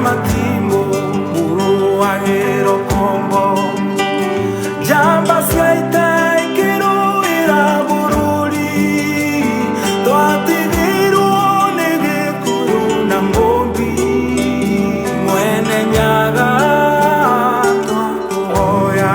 matimbo uruagero kombo jamba siaita ikiruira bururi twatigiru nige kuruna mbombi mwene nyaga twakuhoya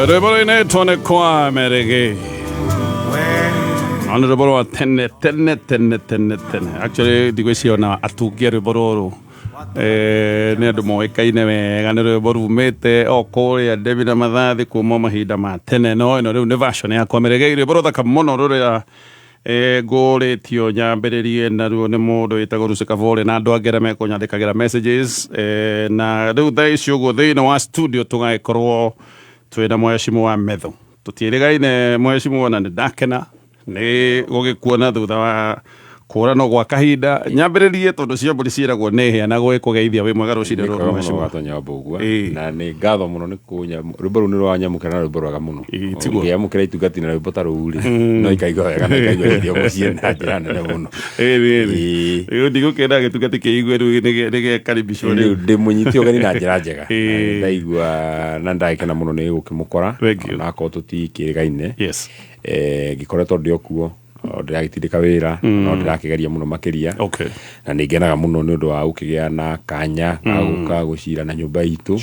Reborine tone kwa merege. Anu reboro tenne. Actually, the question na atugia reboro. Ne do mo ekaine me gane reboru mete o kore ya David Madadi ku mama hida ma tenne no ne version ya kwa merege reboro da kamono ro ya gole tio nya bereri na ro ne modo itagoru se kavole na do agera me ko nya de kagera messages na do dai shugo de no studio tunga ekoro twena mweshimu wa metho tutirigaine mweshimu na ndakena ni gugikuona thutha wa kurano gwa kahinda nyambiririe tondu cia mburi ciragwo ne hia na gwikugeithia wi mwega rucinde ro mweshimu wa tonya bogwa na ni ngatho muno ni kunya rubaru ni rwa nyamukana na rubaru ga muno ya mukira itugati na rubaru taruri no ikaigo wega na ikaigo idio mucie na njira nene muno yo digo kenda gitugati kiigwe ru nige karibisho ndi munyiti ogani na njira njega ndaigwa na ndaikena muno ni gukimukora na ko tutikirigaine yes gikoretwo ndio kuo ndagitindika wira no ndirakigeria muno makiria na ningenaga muno ni undu wa ukigia na kanya aguka gucira na nyumba itu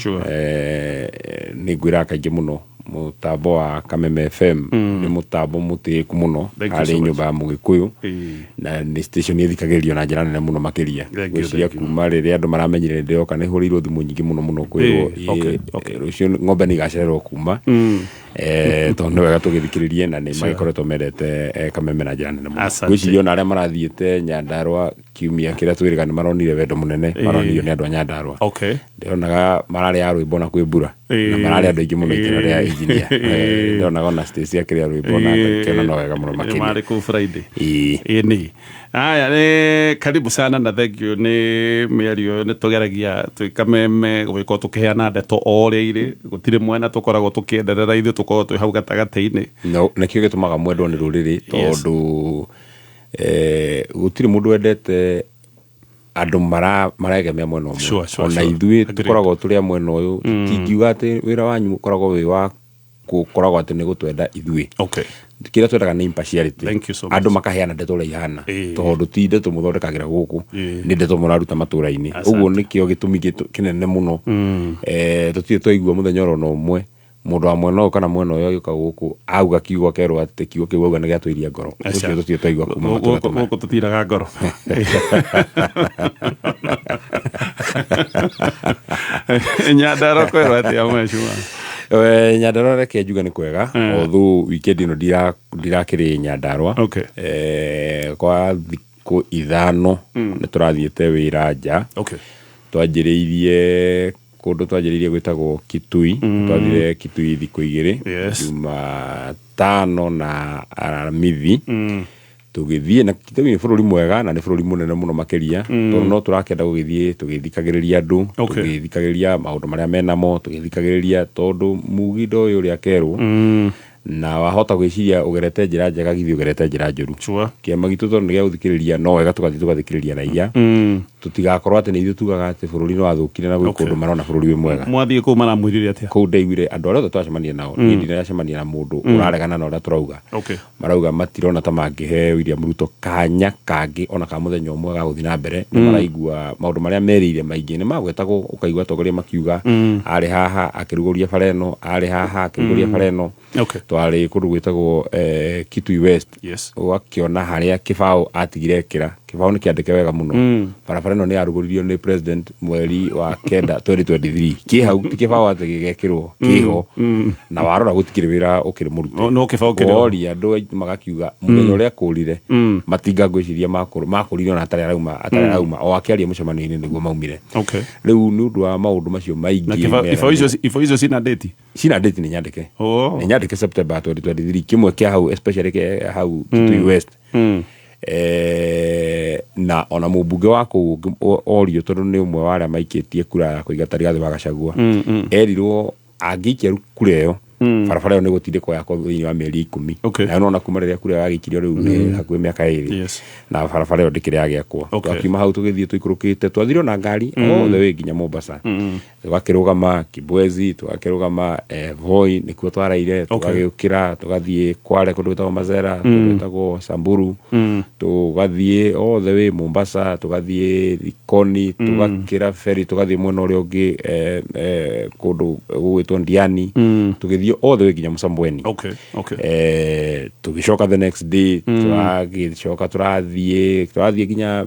ni ngwira kaingi muno mutambo wa Kameme FM ni mutambo mutiku muno ari nyumba mugikuyu na ni station ithikagerio na njira nene muno makiria guciria kuma riria andu maramenyire ndioka ni hurirwo thimu nyingi muno kwirwo rucio ngombe ni gacererwo kuma tondu wega tugithikiririe na ni magikoretwo mendete Kameme na njira nene muno guciria na aria marathiete Nyandarua kiumia kiria twiriga ni maronire wendo munene maronire ni andu a Nyandarua ndionaga marari ya rwimbo na kwibura na marari andu aingi muno ikira ria engineer ndionaga na stage ya kiria rwimbo na kena no wega muno makiria mari ku Friday ni aya ni karibu sana na thank you ni miario ni tugeragia twi Kameme gwiko tukiheana ndeto ore gutire mwena tukoragwo tukienderera ithu tukoragwo twi hau gatagati-ini no nakio gitumaga mwendwo ni ruriri tondu gutire mundu endete andu maragemea mwena umwe ona ithui tukoragwo turia mwena uyu tingiuga ati wira wanyu ukoragwo wi wa gukoragwo ati ni gutwenda ithui kira twendaga ni impartiality andu makaheana ndeto ria ihana tondu ti ndeto muthondekagira guku ni ndeto muraruta matura-ini uguo nikio gitumi kinene muno tutire twaigua muthenya oro no umwe mundu wa mwena uyu kana mwena uyu yuka guku auga kiugo kerwa ati kiugo kiu auga ni giatwiria ngoro ucio tutire twaigua kuma matura guku tutiraga ngoro Nyandarua kwirwo ati amweshuma Nyandarua reke njuga ni kwega although weekend ino ndirakiri Nyandarua kwa thiku ithano ni turathiete wira nja twanjiriirie kundu twanjiriirie gwitagwo Kitui twathire Kitui thiku igiri Juma tano na Aramithi tugithie na kitumi bururi mwega na ni bururi munene muno makiria to no turakenda gugithie tugithikagiriria andu tugithikagiriria maundu maria menamo tugithikagiriria tondu mugindo uyu ria keru na wahota gwiciria ugerete njira njega githi ugerete njira njuru kiama gitu tondu gia guthikiriria no wega tugathikiriria raia tutigakorwo ati ni ithu tugaga ati bururi no athukire na gwikundu marona bururi wi mwega mwathie ku mara mwirire atia ku ndeiguire andu aria twacemania nao ni ndina cemania na mundu uraregana na uria turauga marauga matirona ta mangihe William Ruto kanya kangi ona ka muthenya umwe ga guthi na mbere ni maraigua maundu maria merire maingi ni magwetagwo ukaigua togoria makiuga ari haha akiruguria fareno ari haha akiruguria fareno twari kundu gwitagwo Kitui West ugakiona haria kibao atigire kira kibao ni kiandike wega muno barabara no ni aruguririo ni president mweri wa kenda 2023 kihau kibao atigekirwo kiho na warora gutikire wira ukiri muruto no kibao kiro oria andu magakiuga muthenya uria kurire matinga gwiciria makurire na atari arauma o akiaria mucemania-ini niguo maumire riu ni undu wa maundu macio maingi ifo izo sina date ni nyandike ni nyandike September 2023 kimwe kia hau especially kia hau Kitui West na ona mubunge wako orio tondu ni umwe wa aria maikitie kura ya kuigata Rigathi wa Gachagua erirwo angikia kura iyo barabara yo ni gutindikwo yako thini wa mieri 10 na no na kuma riria kura yagikirio riu ni hakuhi miaka 2 na barabara yo ndikire yagiakwo twakima hau tugithie tuikurukite twathiro na ngari o the way nginya Mombasa twakirugama Kibwezi twakirugama Voi nikuo twaraire tugagiukira tugathie Kware kundu gwitagwo Mazera kundu gwitagwo Samburu tugathie all the way Mombasa tugathie Likoni tugakira ferry tugathie mwena uria ungi kundu gwitwo Ndiani tugithie all the way nginya Msambweni tugicoka the next day tugicoka turathie nginya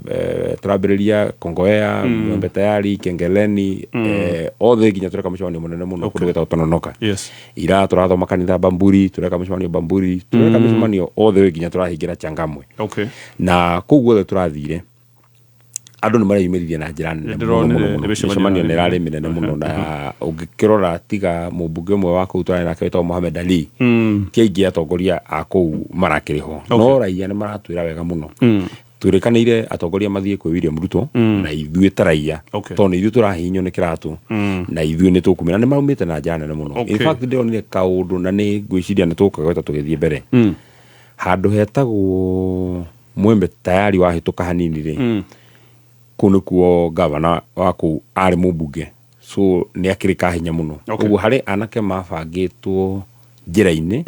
turambiriria Kongowea Mwembe Tayari Kengeleni all the nginya tureka mucemanio munene muno kundu gwitagwo Tononoka ira turathoma kanitha Bamburi tureka mucemanio Bamburi tureka mucemanio all the way nginya turahingira Changamwe na kuguo turathire andu ni marayumiririe na njira nene muno mucemanio ni rari minene muno na ungikirora tiga mubunge mwe wa kuu twarana nake witagwo Mohamed Ali kiingi atongoria a kuu marakiriho no raia ni maratwira wega muno turekanire atongoria mathie kwi William Ruto na ithuĩ taraia tondu ithuĩ turahinywo ni kiratu na ithuĩ ni tukumira ni maumite na njara nene muno in fact ndionire kaundu na ni gwiciria ni tukagweta tugithie mbere handu hetagwo Mwembe Tayari wahituka hanini ri kunu kuo gavana waku ari mubunge so ni akirika hinya muno uguo hari anake mabangitwo njira-ini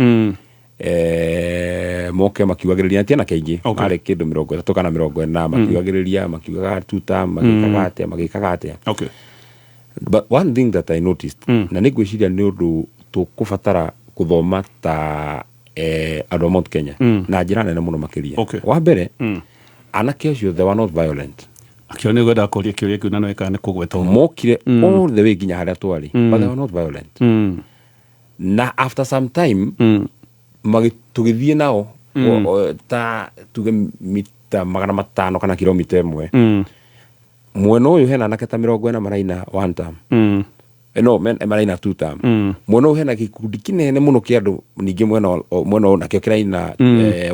moke makiugagiriria atia na kaingi ari kindu 30 kana 40 makiugagiriria makiugaga tuta magikaga atia but one thing that I noticed na ni gwiciria ni undu tukubatara kuthoma ta andu Mount Kenya na njira nene muno makiria wa mbere anake acio they were not violent akione gwenda kuria kiuria kiu na no ikane kugweta mokire all the way nginya haria twari but they were not violent na after some time magitugithie nao ta tuge mita 500 kana kilomita 1 mwena uyu hena anake ta 40 maraina one time no maraina two time mwena uyu hena gikundi kinene muno kia andu ningi mwena nakio kiraina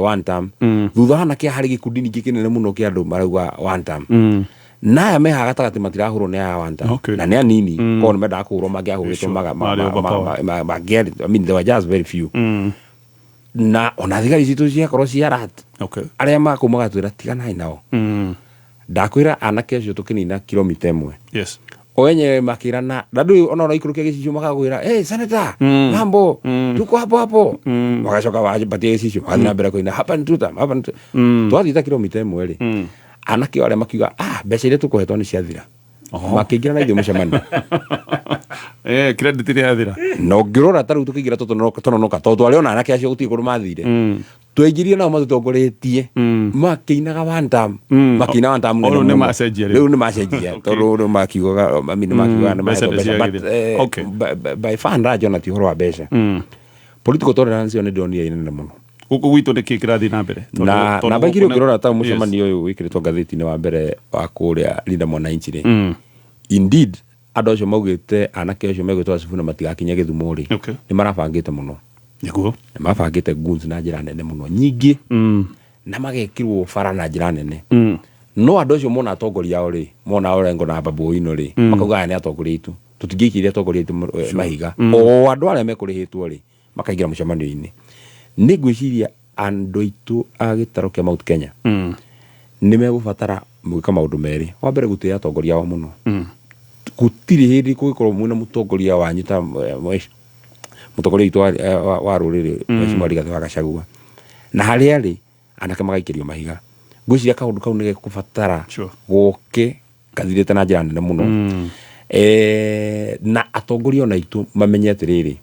one time thutha hana kia hari gikundi ningi kinene muno kia andu marauga one time na meha gatagati matirahurwo ni aya one time na ni anini kono menda kuhurwo mangiahuritwo mageri I mean there were just very few na ona thigari citu ciakorwo ciarat aria makumaga twira tiganai nao ndakwira anake acio tukinina kilomita 1 oenye makirana ndandu ona ikurukia gicicio makagwira senator mambo tuko hapo magacoka wabatie gicicio athina mbere koina hapa ni tuta twathita kilomita 1 ri anake aria makiuga mbeca iria tukuhetwo ni ciathira makiingira na ithuĩ mucemanio credit iria yathira no ngirora taru tukiingira Tononoka tondu aria ona anake acio gutirĩ kũndũ mathire twaingirie nao matutongoretie makiinaga one time makina one time riu ni macenjia tondu makiugaga by far ndajona ti horo wa mbeca political tolerance ni ndonire inene muno guku gwitu ni kirathi na mbere na bagire ukirora ta mucemanio uyu wikiritwo ngatheti-ini wa mbere wa kuria Linda Mwananchi ri indeed andu acio maugite anake acio megwitwo Sifuna matigakinya Githumo ri ni marabangite muno niguo ni mabangite guns na njira nene muno nyingi na magekirwo bara na njira nene no andå acio mona atongoria ao rĩ mona Orengo na Babu Owino rĩ makauga aya nĩ atongoria itu tũtingĩikirie atongoria itu mahiga o andũ arĩa mekũrĩhĩtwo rĩ makaingĩra mũcemanio-inĩ nĩ ngwĩciria andũ aitũ a gĩtaro kĩa Mount Kenya nĩ megũbatara gwĩka maũndũ merĩ wa mbere gũtĩĩa atongoria ao mũno gũtirĩ hĩndĩ kũgĩkorwo mwĩna mũtongoria wanyu ta mũtongoria witũ wa rũrĩrĩ Mheshimiwa Rigathĩ wa Gachagua na harĩa rĩ anake magaikĩrio mahiga ngwĩciria kaũndũ kau nĩ gũbatara gũke kathirĩte na njĩra nene mũno na atongoria ona itũ mamenye atĩrĩrĩ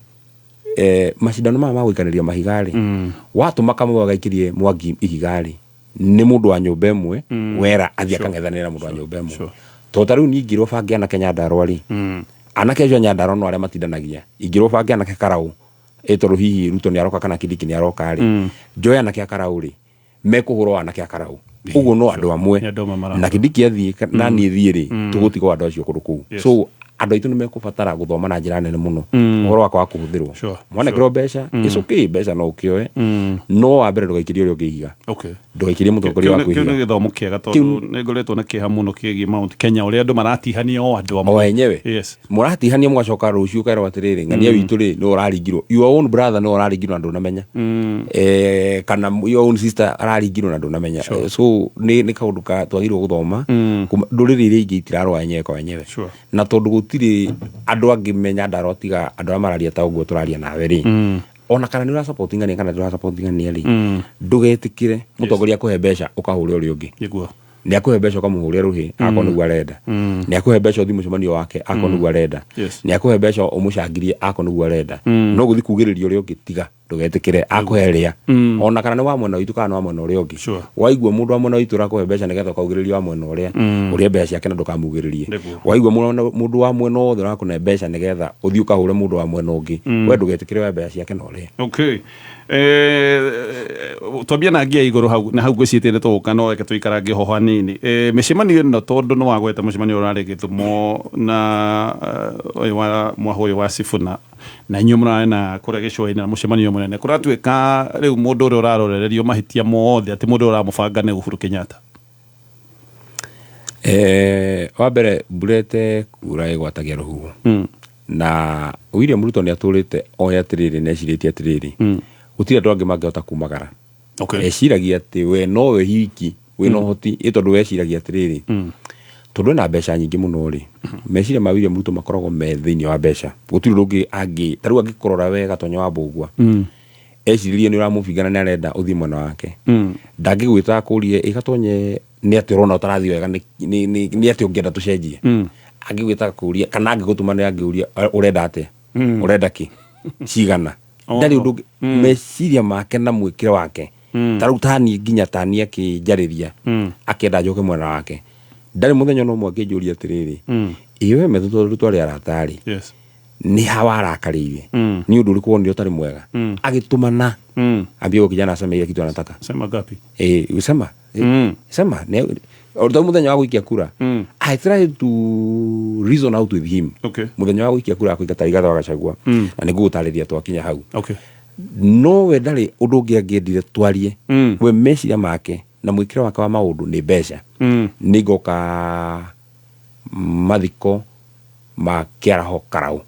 macindano maya ma gũikanĩria mahiga rĩ watũma kamwe agaikĩrie Mwangi ihiga rĩ nĩ mũndũ wa nyũmba ĩmwe wera athiĩ akang'ethanĩra mũndũ wa nyũmba ĩmwe to ta rĩu ningĩ bange anake Nyandarũa rĩ anake acio Nyandarũa no arĩa matindanagia ingĩrwo bange anake Karaũ tondũ hihi Ruto nĩ aroka kana Kindiki nĩ aroka rĩ njoya anake a Karaũ rĩ mekũhũrwo anake a Karaũ ũguo no andũ amwe na Kindiki athiĩ na niĩ thiĩ rĩ tũgũtiga andũ acio kũndũ kũu so andũ aitũ nĩ mekũbatara gũthoma na njĩra nene mũno ũhoro wakwa wa kũhũthĩrwo mwanekĩrwo mbeca it's okay mbeca no ũkĩoe no wa mbere ndũgaikirie ũrĩa ũngĩ ihiga ndũgaikirie mũtongoria waku ihiga kĩu nĩ gĩthomo kĩega tondũ nĩ ngoretwo na kĩeha mũno kĩgiĩ Mount Kenya ũrĩa andũ maratihania o andũ amwe wenyewe mũratihania mũgacoka rũciũ ũkerwo atĩrĩrĩ ng'ania witũ rĩ nĩ ũraringirwo your own brother nĩ ũraringirwo na ndũnamenya kana your own sister araringirwo na ndũnamenya so nĩ kaũndũ twagĩrĩirwo gũthoma ndũrĩrĩ iria ingĩ itirarũa wenyewe kwa wenyewe na tondũ gũtirĩ andũ angĩ menya Nyandarũa tiga andũ arĩa mararia ta ũguo tũraria nawe rĩ ona kana nĩ ũra support ng'ania kana ndũra support ng'ania rĩ ndũgetĩkĩre mũtongoria akũhe mbeca ũkahũrĩa ũrĩa ũngĩ nĩ akũhe mbeca ũkamũhũrĩa rũhĩ akorwo nĩguo arenda nĩ akũhe mbeca ũthiĩ mũcemanio wake akorwo nĩguo arenda nĩ akũhe mbeca ũmũcangirie akorwo nĩguo arenda no gũthiĩ kugĩrĩria ũrĩa ũngĩ tiga ndũgetĩkĩre akũhe rĩa ona kana nĩ wa mwena witũ kana nĩ wa mwena ũrĩa ũngĩ waigua mũndũ wa mwena witũ akũhe mbeca nĩgetha ũkaugĩrĩria wa mwena ũrĩa mbeca ciake na ndũkamugĩrĩrie waigua mũndũ wa mwena wothe arakũne mbeca nĩgetha ũthiĩ ũkahũre mũndũ wa mwena ũngĩ we ndũgetĩkĩre we mbeca ciake na ũrĩa twambia na ngia igũrũ hau na hau ngwĩciĩtĩire tũgũka no reke tũikarange ho hanini mĩcemanio ĩno tondũ nĩ wagweta mũcemanio ũrarĩ Gĩthumo na ũyũ wa Mwahũ ũyũ wa Sifuna na inyuĩ mũrarĩ na kũrĩa gĩcũa-inĩ na mũcemanio mũnene kũratuĩka rĩu mũndũ ũrĩa ũrarorererio mahĩtia mothe atĩ mũndũ ũrĩa ũramũbanga nĩ Uhuru Kenyatta wa mbere mbũrete kura ĩgwatagia rũhuho na William Ruto nĩ atũrĩte oya atĩrĩrĩ na ecirĩtie atĩrĩrĩ gũtirĩ andũ angĩ mangĩhota kumagara eciragia atĩ we nowe hiki wĩna ũhoti tondũ weciragia atĩrĩrĩ tondũ ena mbeca nyingĩ mũno rĩ meciria ma William Ruto makoragwo me thĩinĩ wa mbeca gũtirĩ ũndũ ũngĩ angĩ tarĩu angĩkũrora wega Tonya wa Mbũgua eciririe nĩ ũramũbingana nĩ arenda ũthiĩ mwena wake ndangĩgwĩta akũrie ĩgatonye nĩ atĩ ũrona ũtarathiĩ wega nĩ atĩ ũngĩenda tũcenjie angĩgwĩta akũria kana angĩgũtũma nĩ angĩũria ũrenda atĩa ũrenda kĩ cigana ndarĩ ũndũ meciria make na mwĩkĩre wake tarĩu tani nginya tani akĩnjarĩria akĩenda njoke mwena wake ndarĩ mũthenya no mwe akĩnjũria atĩrĩrĩ iwe metho twarĩ aratarĩ nĩ hawa arakarĩire nĩ ũndũ ũrĩkũ wonire ũtarĩ mwega agĩtũmana ambia gũkijana asemeire kitu anataka sema gapi sema sema ordo muthenya wa gũikia kura I tried to reason out with him muthenya wa gũikia kura kũingata Rigathĩ wa Gachagua na nĩ ngũgũtarĩria twakinya hau no we ndarĩ ũndũ ũngĩ angĩendire twarie we meciria make na mwĩkĩre wake wa maũndũ nĩ mbeca nĩ ngoka mathiko ma kĩaraho Karaũ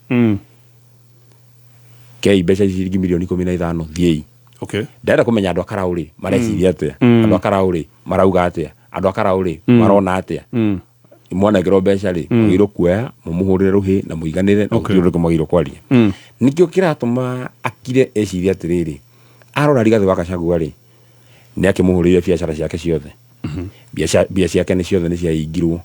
kei mbeca ciringi milioni 15 thiĩi ndĩrenda kũmenya andũ a Karaũ rĩ mareciria atĩa andũ a Karaũ rĩ marauga atĩa andũ a Karaũ rĩ marona atĩa mwanengero mbeca rĩ mwĩrwo kuoya mũmũhũrĩre rũhĩ na mũiganĩre na gũtirĩ ũndũ mwagĩrĩirwo kwaria nĩkĩo kĩratũma akire eciria atĩrĩrĩ arora Rigathĩ wa Gachagua rĩ nĩ akĩmũhũrĩire biacara ciake ciothe mbia ciake nĩ ciothe nĩ ciahingirwo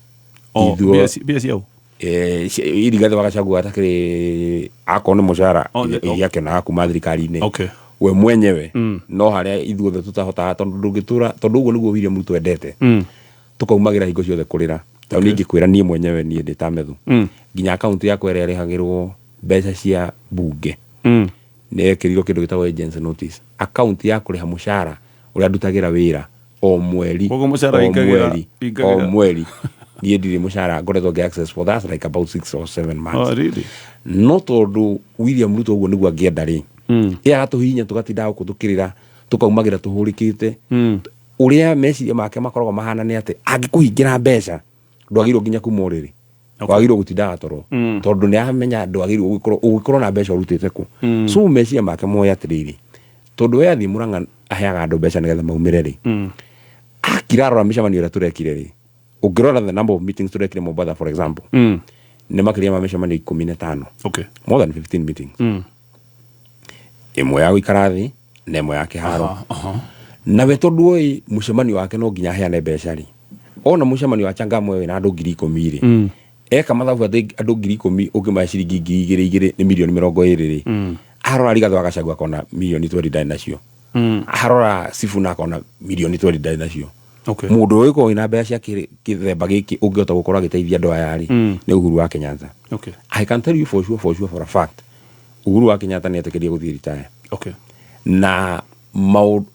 mbia ciao Rigathĩ wa Gachagua atakĩrĩ akorwo nĩ mũcara yake kuma thirikari-inĩ we mwenyewe no harĩa ithuothe tũtahotaga tondũ ndũngĩtũra tondũ ũguo nĩguo William Ruto endete tũkaumagĩra hingo ciothe kũrĩra tondũ ningĩkwĩra niĩ mwenyewe niĩ ndĩ ta methu nginya akaunti yakwa ĩrĩa ĩrĩhagĩrwo mbeca cia mbunge nĩ ekĩrirwo kĩndũ gĩtagwo agency notice akaunti ya kũrĩha mũcara ũrĩa ndutagĩra wĩra o mweri o mweri niĩ ndirĩ mũcara ngoretwo ngĩ access for that like about 6 or 7 months no tondũ William Ruto ũguo nĩguo angĩenda rĩ agatũhinya tũgatinda gũkũ tũkĩrĩra tũkaumagĩra tũhũrĩkĩte uria meciria make makoragwo mahana nĩ atĩ angĩkũhingira mbeca ndwagĩrĩirwo nginya kumorĩrĩ wagĩrĩirwo gũtindaga toro tondũ nĩ amenya ndwagĩrĩirwo gũkorwo na mbeca ũrutĩte kũ so meciria make moya atĩrĩrĩ tondũ we athii Murang'a aheaga andũ mbeca nĩgetha maumĩre rĩ akirarora mĩcemanio ĩrĩa tũrekire rĩ ũngĩrora the number of meetings tũrekire Mombasa for example nĩ makĩria ma mĩcemanio 15 more than 15 meetings ĩmwe ya gũikara thĩ na ĩmwe ya kĩharo na we tondũ ĩ mũcemanio wake no nginya aheane mbeca rĩ ona mũcemanio wa Changamwe wĩna andũ 10,000 rĩ eka mathabu atĩ andũ 10,000 ũngĩmahe ciringi 2,000 nĩ milioni 20 rĩ arora Rigathĩ wa Gachagua akona milioni 20 nacio arora Sifuna akona milioni 20 nacio mũndũ ũyũ ko ina mbeca cia kĩthemba gĩkĩ ũngĩhota gũkorwo agĩteithia andũ aya rĩ nĩ Uhuru wa Kenyatta I can tell you for sure for a fact Uhuru wa Kenyatta nĩ etĩkĩrie gũthiĩ retire na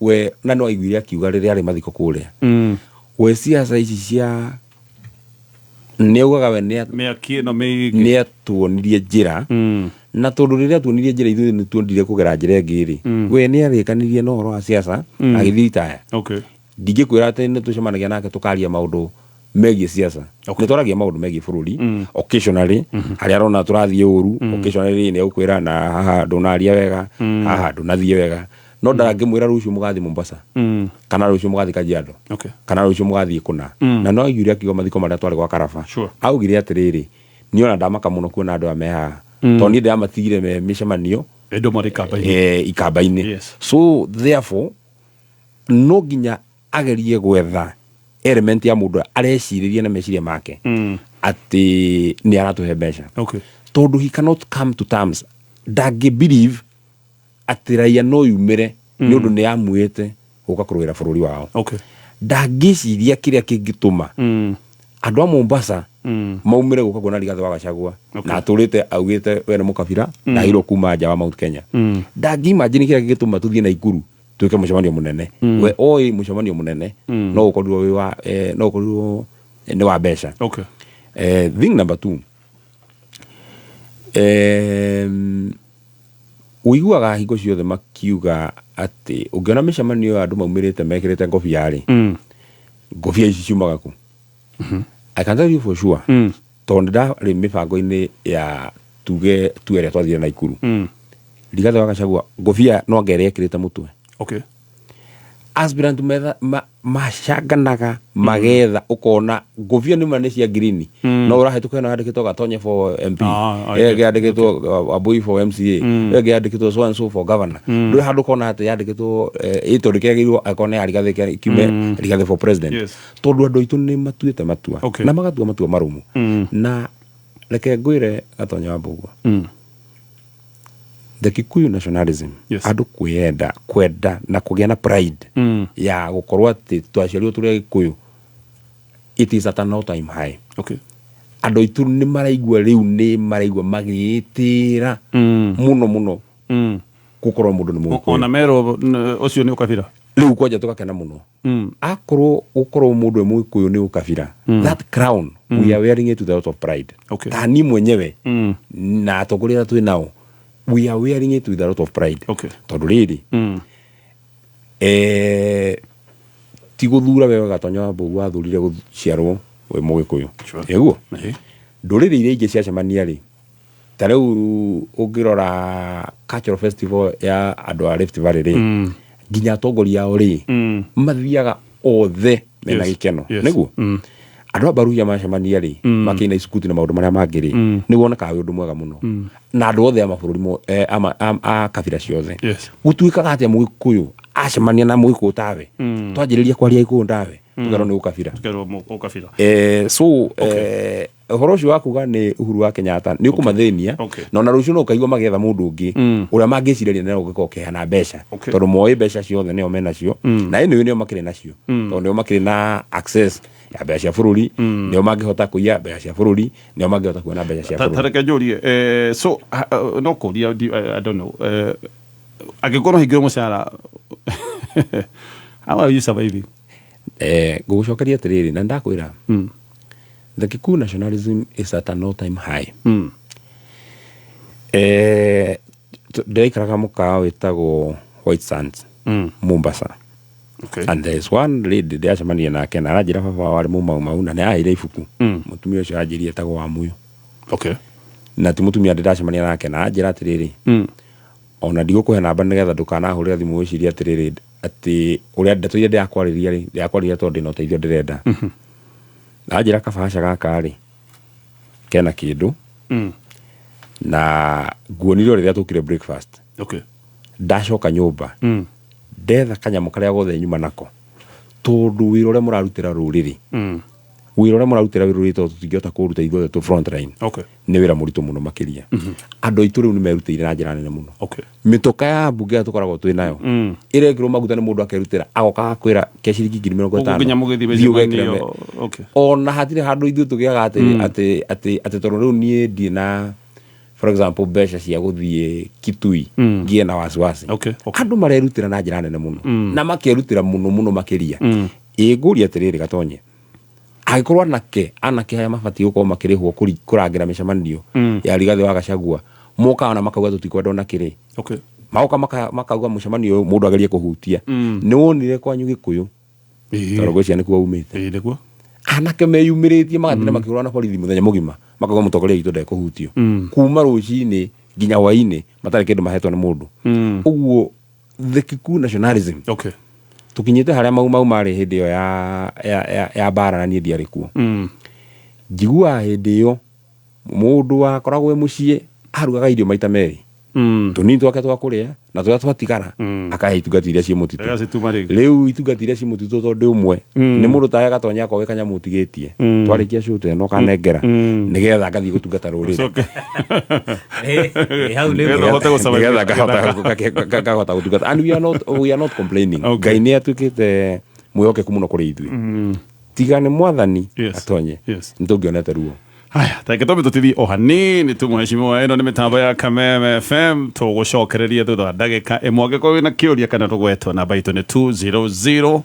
we na no aiguire akiuga rĩrĩa arĩ mathiko kũrĩa we siasa ici cia nĩ ugaga we nĩ atuonirie njĩra na tondũ rĩrĩa tuonirie njĩra ithuĩ nĩ tuonire kũgera njĩra ĩngĩ rĩ we nĩ arĩkanirie no ũhoro wa siasa agĩthiĩ retire ndingĩkwĩra atĩ nĩ tũcemanagia nake tũkaria maũndũ megiĩ siasa nĩ twaragia maũndũ megiĩ bũrũri occasionally harĩa arona tũrathiĩ ũru occasionally nĩ ũkwĩra na haha ndũnaria wega haha ndũnathiĩ wega no ndangĩmwĩra rũciũ mũgathiĩ Mombasa kana rũciũ mũgathiĩ Kajiado kana rũciũ mũgathiĩ kũna na no aigire akiuga mathiko marĩa twarĩ gwa Karaba augire atĩrĩrĩ niĩ ona ndamaka mũno kuona andũ ameha tondũ niĩ ndamatigire me mĩcemanio ikamba-inĩ so therefore no nginya agerie gwetha element ya mũndũ arecirĩria na meciria make atĩ nĩ aratũhe mbeca tondũ he cannot come to terms ndangĩbelieve atĩ raia no yumĩre nĩ ũndũ nĩ amuĩte gũka kũrũĩra bũrũri wao ndangĩciria kĩrĩa kĩngĩtũma andũ a Mombasa maumĩre gũka kuona Rigathĩ wa Gachagua na atũrĩte augĩte we nĩ mũkabira na hiro kuma nja wa Mount Kenya ndangĩimagine kĩrĩa kĩngĩtũma tũthiĩ Naikuru tuweke mũcemanio mũnene we oi mũcemanio mũnene no ũkorirwo wĩ wa no ũkorirwo nĩ wa mbeca thing number 2 uiguaga hingo ciothe makiuga atĩ ũngĩona mĩcemanio ya andũ maumĩrĩte mekĩrĩte ngobia rĩ ngobia ici ciumaga kũ I can tell you for sure tondũ ndarĩ mĩbango-inĩ ya tuge ĩrĩa twathire Naikuru Rigathĩ wa Gachagua ngobia no ngerĩ ekĩrĩte mũtwe aspirant macanganaga magetha ukona ngobia nĩma nĩ cia green no ũrahĩtũka na yandĩkĩtwo Gatonye for MP yandĩkĩtwo Abui for MCA yandĩkĩtwo so and so for governor ndũrĩ handũ kona atĩ yandĩkĩtwo ĩtũ rĩkĩagĩrwo akona ya Rigathĩ kiume Rigathĩ for president tondũ andũ aitũ nĩ matuĩte matua na magatua matua marũmu na reke ngwĩre Gatonye wa Mbũgua the Kikuyu nationalism andũ kwenda na kũgĩa na pride ya gũkorwo atĩ twaciarirwo tũrĩ Gĩkũyũ it is at an all time high andũ aitũ nĩ maraigua rĩu nĩ maraigua magĩtĩra mũno gũkorwo mũndũ nĩ Mũgĩkũyũ ona mero ũcio nĩ ũkabira rĩu kwanja tũgakena mũno akorwo gũkorwo mũndũ Mũgĩkũyũ nĩ ũkabira that crown we are wearing it with a lot of pride tani mwenyewe na atongoria twĩ nao we are wearing it with a lot of pride tondũ rĩrĩ ti gũthura wewe Gatonye wa Mbũgua athurire gũciarwo we Mũgĩkũyũ eguo ndũrĩrĩ iria ingĩ ciacemania rĩ ta rĩu ũngĩrora cultural festival ya andũ a Rift Valley rĩ nginya atongoria ao rĩ mathiaga othe mena gĩkeno nĩguo andũ a Baruhia macemania rĩ makĩina isukuti na maũndũ marĩa mangĩ rĩ nĩ wonekaga wĩ ũndũ mwega mũno na andũ othe a mabũrũri a kabira ciothe gũtuĩkaga atĩ Mũgĩkũyũ acemania na Mũgĩkũyũ tawe twanjĩrĩria kwaria Gĩkũyũ ndawe tugerwo nĩ ũkabira so ũhoro ũcio wa kuga nĩ Uhuru wa Kenyatta nĩ ũkũmathĩnia na ona rũciũ no ũkaigua magetha mũndũ ũngĩ ũrĩa mangĩcirĩria nĩ gũgĩkorwo kĩheana mbeca tondũ moĩ mbeca ciothe nĩo menacio na ĩno nĩo makĩrĩ nacio tondũ nĩo makĩrĩ na access ya mbeca cia bũrũri nĩo mangĩhota kũiya mbeca cia bũrũri nĩo mangĩhota kuona mbeca cia bũrũri tareke njũrie so no kũria I don't know angĩkorwo hingĩrwo mũcara how are you surviving gũgũcokeria atĩrĩrĩ na ndakwĩra the Kikuyu nationalism is at an all time high ndĩraikaraga mũkawa wĩtagwo White Sands Mombasa Okay. And there's one lady ndĩacemania nake na aranjĩra baba warĩ mau na nĩaheire ibuku mũtumia ũcio anjĩrire etagwo Wamuyu. Okay. Na ti mũtumia ndĩracemania nake na anjĩra atĩrĩrĩ ona ndigũkũhe namba nĩgetha ndũkanahũrĩra thimũ ũcirie atĩrĩrĩ atĩ ũrĩa ndeto iria ndĩrakwarĩria tondũ ndĩna ũteithio ndĩrenda. Na anjĩra kabahasha gaka rĩ kena kĩndũ na nguonire rĩrĩa tũkire breakfast. Okay. Ndacoka nyũmba ndetha kanyamũ karĩa gothe nyuma nako tondũ wĩra ũrĩa mũrarutĩra rũrĩrĩ wĩra ũrĩa mũrarutĩra rũrĩrĩ tondũ tũtingĩhota kũruta ithuothe tũ front line. Okay. Nĩ wĩra mũritũ mũno makĩria. Andũ aitũ rĩu nĩ merutĩire na njĩra nene mũno. Okay. Mĩtoka ya mbunge tũkoragwo twĩ nayo ĩrekĩrwo maguta nĩ mũndũ akerutĩra agoka kwĩra ciringi 50,000. Okay. Ona hatirĩ handũ ithuĩ tũgĩaga atĩ tondũ rĩu niĩ ndĩ na for example mbeca cia gũthiĩ Kitui ngie na wasiwasi. Okay. Andũ marerutĩra na njĩra nene mũno na makerutĩra mũno makĩria. Ngũria atĩrĩrĩ Gatonye agĩkorwo anake haya mabatiĩ gũkorwo makĩrĩhwo kũrangĩra mĩcemanio ya Rigathĩ wa Gachagua moka na makauga tũtikwenda ona kĩrĩ. Okay. Maoka makauga mũcemanio mũndũ agerie kũhutia. Nĩ wonire kwanyu Gĩkũyũ tondũ gwĩcia nĩkuo umĩte. Nĩguo anake meyumĩrĩtie magathina makĩhũrana na borithi mũthenya mũgima makauga mũtongoria witũ ndekũhutio kuma rũcinĩ nginya hwainĩ matarĩ kĩndũ mahetwo nĩ mũndũ. Ũguo the Kikuyu nationalism. Okay. Tukinyĩte harĩa mau marĩ hĩndĩ ĩyo ya bara na niĩ ndiarĩ kuo. Njiguaga hĩndĩ ĩyo mũndũ wakoragwo mũciĩ arugaga irio maita merĩ. Tũnini twake twa kũrĩa na tũrĩa twatigara akahe itungati iria ciĩ mũtitũ. Rĩu itungati iria ciĩ mũtitũ tondũ ũmwe nĩ mũndũ ta Gatonya akowe kanyamũ ũtigĩtie twarĩkia show ĩno kanengera nĩgetha ngathiĩ gũtungata rũrĩrĩ. Nĩgetha ngahota gũtungata. And we are not complaining. Ngai nĩ atuĩkĩte mwĩhokeku mũno kũrĩ ithuĩ. Tiga nĩ Mwathani Gatonye nĩtũngĩonete ruo. Haya, taiketomi tutithi o hanini tu mheshimiwa eno ni mitambo ya Kameme FM tugucokereria thutha ndagika imwe angĩkorwo wĩna kĩũria kana tũgwetwo namba itũ nĩ 20014.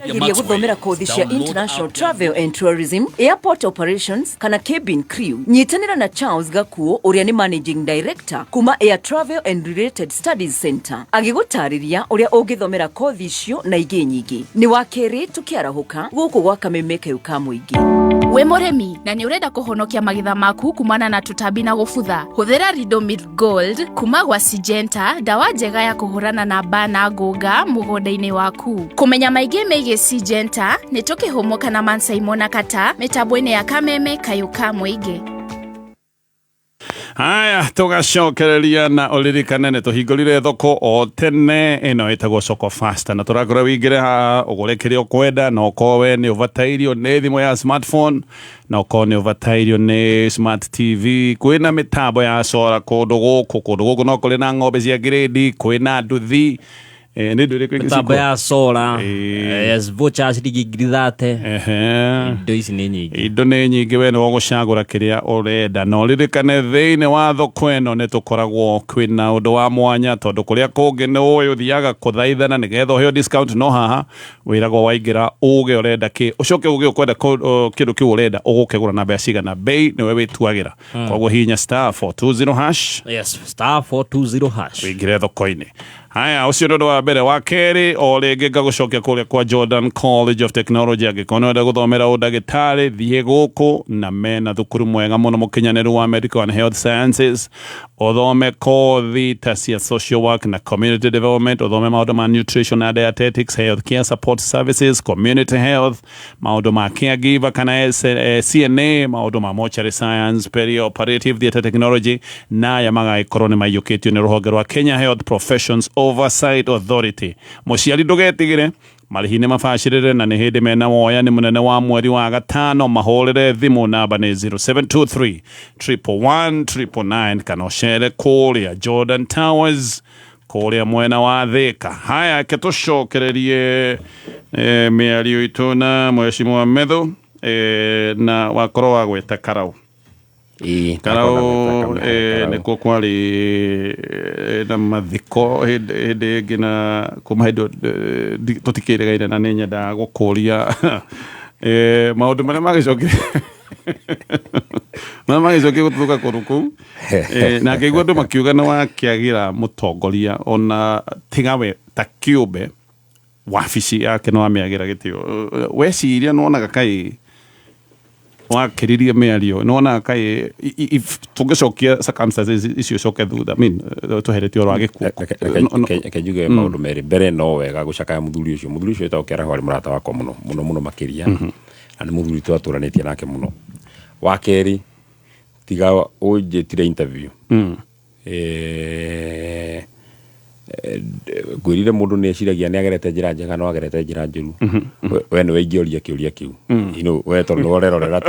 Giria guthomera kothi cia International Travel and Tourism, Airport Operations kana Cabin Crew. Nyitanĩra na Charles Gakuo ũrĩa nĩ Managing Director kuma Air Travel and Related Studies Center. Agĩgũtarĩria ũrĩa ũngĩthomera kothi icio na ingĩ nyingĩ. Nĩ wakerĩ tũkĩarahũka gũkũ gwa Kameme kau ka mũingĩ. We mũrĩmi na nĩ ũrenda kũhonokia magetha maku kumana na tũtambi na gũbutha, hũthĩra Ridomil Gold kuma gwa Syngenta, dawa njega ya kũhũrana na mbaa na ngũnga mũgũnda-inĩ waku. Kũmenya maingĩ megiĩ Syngenta nĩ tũkĩhũmũka na Mansaimo na Kata mĩtambo-inĩ ya Kameme kayũ ka mũingĩ. Haya, tugacokereria na ũririkane nĩ tũhingũrire thoko o tene ĩno ĩtagwo Soko Fasta na tũrakũra wĩingĩre haha ũgũre kĩrĩa ũkwenda na ũkorwo nĩ ũbatairio nĩ thimũ ya smartphone na ũkorwo nĩ ũbatairio nĩ smart TV. Kwĩna mĩtambo ya solar kũndũ gũkũ no kũrĩ na ng'ombe cia grade, kwĩna nduthi mitambo ya solar vouchers ciringi 30. Indo ici nĩ nyingĩ. Indo nĩ nyingĩ we no gũcagũra kĩrĩa ũrenda. No ririkane thĩinĩ wa thoko ĩno nĩ tũkoragwo kwĩna ũndũ wa mwanya tondũ kũrĩa kũngĩ nĩ ũĩ ũthiaga kũthaithana nĩgetha ũheo discount, no haha wĩragwo waingĩra uge ũrenda kĩ ũcoke uge ũkwenda kĩndũ kĩu ũrenda ũgũkĩgũra na mbeca cigana. Bei nĩwe wĩtuagĩra. Koguo hihinya *420#. Yes, *420#. Wĩingĩre thoko-inĩ. Haya, ucio nĩ ũndũ wa mbere. Wa kerĩ o rĩngĩ ngagũcokia kũrĩa kwa Jordan College of Technology. Angĩkorwo nĩ wenda gũthomera ũndagĩtarĩ thiĩ gũkũ na mena thukuru mwega mũno mũkinyanĩru wa Medical and Health Sciences. Ũthome kothi ta cia social work na community development, ũthome maũndũ ma nutrition and dietetics, health care support services, community health, maũndũ ma caregiver kana CNA, maũndũ ma mortuary science, perioperative theatre technology na ya magagĩkorwo nĩ maiyũkĩtio nĩ rũhonge rwa Kenya Health Professions Oversight Authority. Mũciari ndũgetigĩre, marĩhi nĩ mabacĩrĩre na nĩ hĩndĩ mena woya nĩ mũnene wa mweri wa gatano. Mahũrĩre thimũ namba nĩ 0723 111 999 kana ũcere kũrĩa Jordan Towers kũrĩa mwena wa Thika. Haya, tũcokererie mĩario itũ na Mheshimiwa Medho na wakorwo wa gwĩta Karau. Karau nĩkuo kwarĩ na mathiko hĩndĩ ĩngĩ na kuma hĩndĩ tũtikĩrĩgaine na nĩ nyendaga gũkũria maũndũ marĩa magĩcokia gũtuthũka kũndũ kũu na ngĩigua andũ makiuga nĩ wakĩagĩra mũtongoria ona tiga we ta kĩũmbe wabici yake no amĩagĩra gĩtĩo weciria nonaga kai wakĩririe mĩario nonaga kai tũngĩcokia circumstances icio coke thutha tweheretie ũhoro wa gĩkuũ kenjuge maũndũ merĩ mbere no wega gũcakaya mũthuri ũcio ĩtagwo Kĩara warĩ mũrata wakwa mũno makĩria na nĩ mũthuri twatũranĩtie nake mũno wa kerĩ tiga ũnjĩtire interview ngwĩrire mũndũ nĩ eciragia nĩ agerete njĩra njega no agerete njĩra njũru we nĩ waingĩoria kĩũria kĩu we tondũ ũrerorera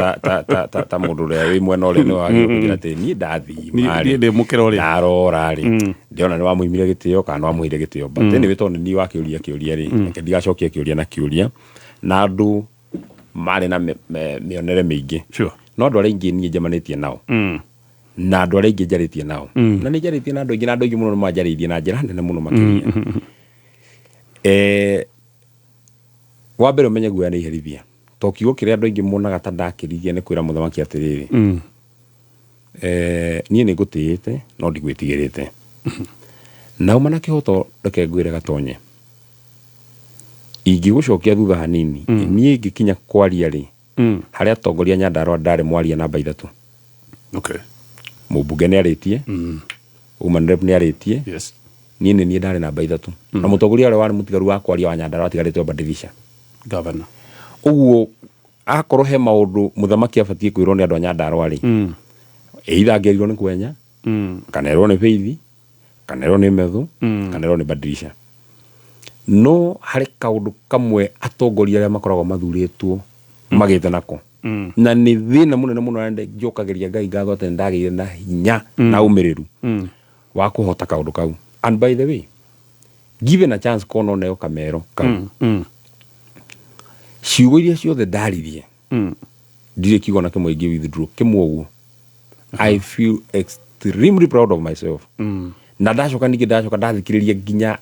ta mũndũ ũrĩa wĩ mwena ũrĩa nĩ wagĩrĩirwo kũnjĩra atĩ niĩ ndathima ndarora rĩ ndĩona nĩ wamũimire gĩtĩo kana nĩ wamũheire gĩtĩo but anyway tondũ nĩ wakĩũria kĩũria rĩ reke ndigacokie kĩũria na kĩũria na andũ marĩ na mĩonere mĩingĩ no andũ arĩa aingĩ niĩ njemanĩtie nao na andũ arĩa aingĩ njarĩtie nao na nĩ njarĩtie na andũ aingĩ mũno nĩ manjarĩirie na njĩra nene mũno makĩria wa mbere ũmenye guoya nĩ iherithia to kiugo kĩrĩa andũ aingĩ monaga ta ndakĩrithia nĩ kwĩra mũthamaki atĩrĩrĩ niĩ nĩ ngũtĩĩte no ndigwĩtigĩrĩte na uma na kĩhoto reke ngwĩre gatonye ingĩgũcokia thutha hanini niĩ ingĩkinya kwaria rĩ harĩa atongoria Nyandarua ndarĩ mwaria namba 3 mũmbunge nĩ arĩtie woman rep nĩ arĩtie niĩ nĩ ndarĩ namba 3 na mũtongoria ũrĩa warĩ mũtigaru wa kwaria wa Nyandarua atigarĩte o Badilisha governor ũguo akorwo he maũndũ mũthamaki abatie kwĩrwo nĩ andũ a Nyandarua rĩ either angĩerirwo nĩ Kwenya kana erwo nĩ Faith kana erwo nĩ Methu kana erwo nĩ Badilisha no harĩ kaũndũ kamwe atongoria arĩa makoragwo mathurĩtwo magĩte nako na nĩ thĩna mũnene mũno arĩa njokagĩria Ngai ngatho atĩ ndagĩire na hinya na ũmĩrĩru wa kũhota kaũndũ kau and by the way given a chance kono neo kamero kau ciugo iria ciothe ndaririe ndirĩ kiugo na kĩmwe ingĩ withdraw kĩmwe ũguo I feel extremely proud of myself na ndacoka ndathikĩrĩria nginya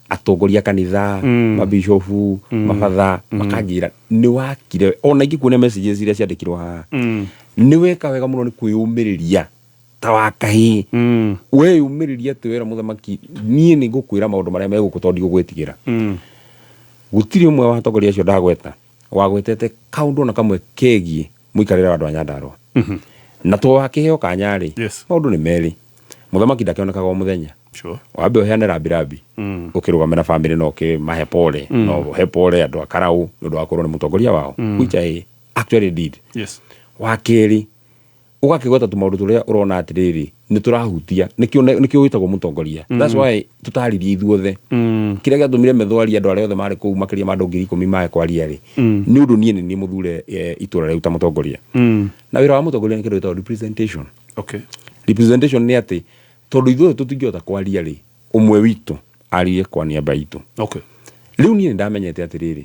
atongoria kanitha mabishofu mabatha makanjĩra nĩ wakire ona ingĩkuona messages iria ciandĩkirwo haha nĩ weka wega mũno nĩ kwĩyũmĩrĩria ta wakahĩ we yũmĩrĩria atĩ wera mũthamaki niĩ nĩ ngũkwĩra maũndũ marĩa megũkũ tondũ ndigũgwĩtigĩra gũtirĩ ũmwe wa atongoria acio ndagweta wagwetete kaũndũ na kamwe kegiĩ mũikarĩre wa andũ a Nyandarua na to wakĩheo kanya rĩ maũndũ nĩ merĩ mũthamaki ndakĩonekaga o mũthenya wambe ũheane rambirambi ũkĩrũgamĩra family no ũkĩmahe pole no he pole andũ a Karaũ nĩ ũndũ wa kũrwo nĩ mũtongoria wao which I actually did wa kerĩ ũgakĩgweta tũmaũndũ tũrĩa ũrona atĩrĩrĩ nĩ tũrahutia nĩkĩo wĩtagwo mũtongoria that's why tũtaririe ithuothe kĩrĩa gĩatũmire methwaria andũ arĩa othe marĩ kũu makĩria ma andũ 10,000 mae kwaria rĩ nĩ ũndũ niĩ nĩ mũthure itũra rĩu ta mũtongoria na wĩra wa mũtongoria nĩ kĩndũ gĩtagwo representation representation nĩ atĩ tondũ ithuothe tũtingĩhota kwaria rĩ ũmwe witũ arie kwa niaba itũ rĩu niĩ ndamenyete atĩrĩrĩ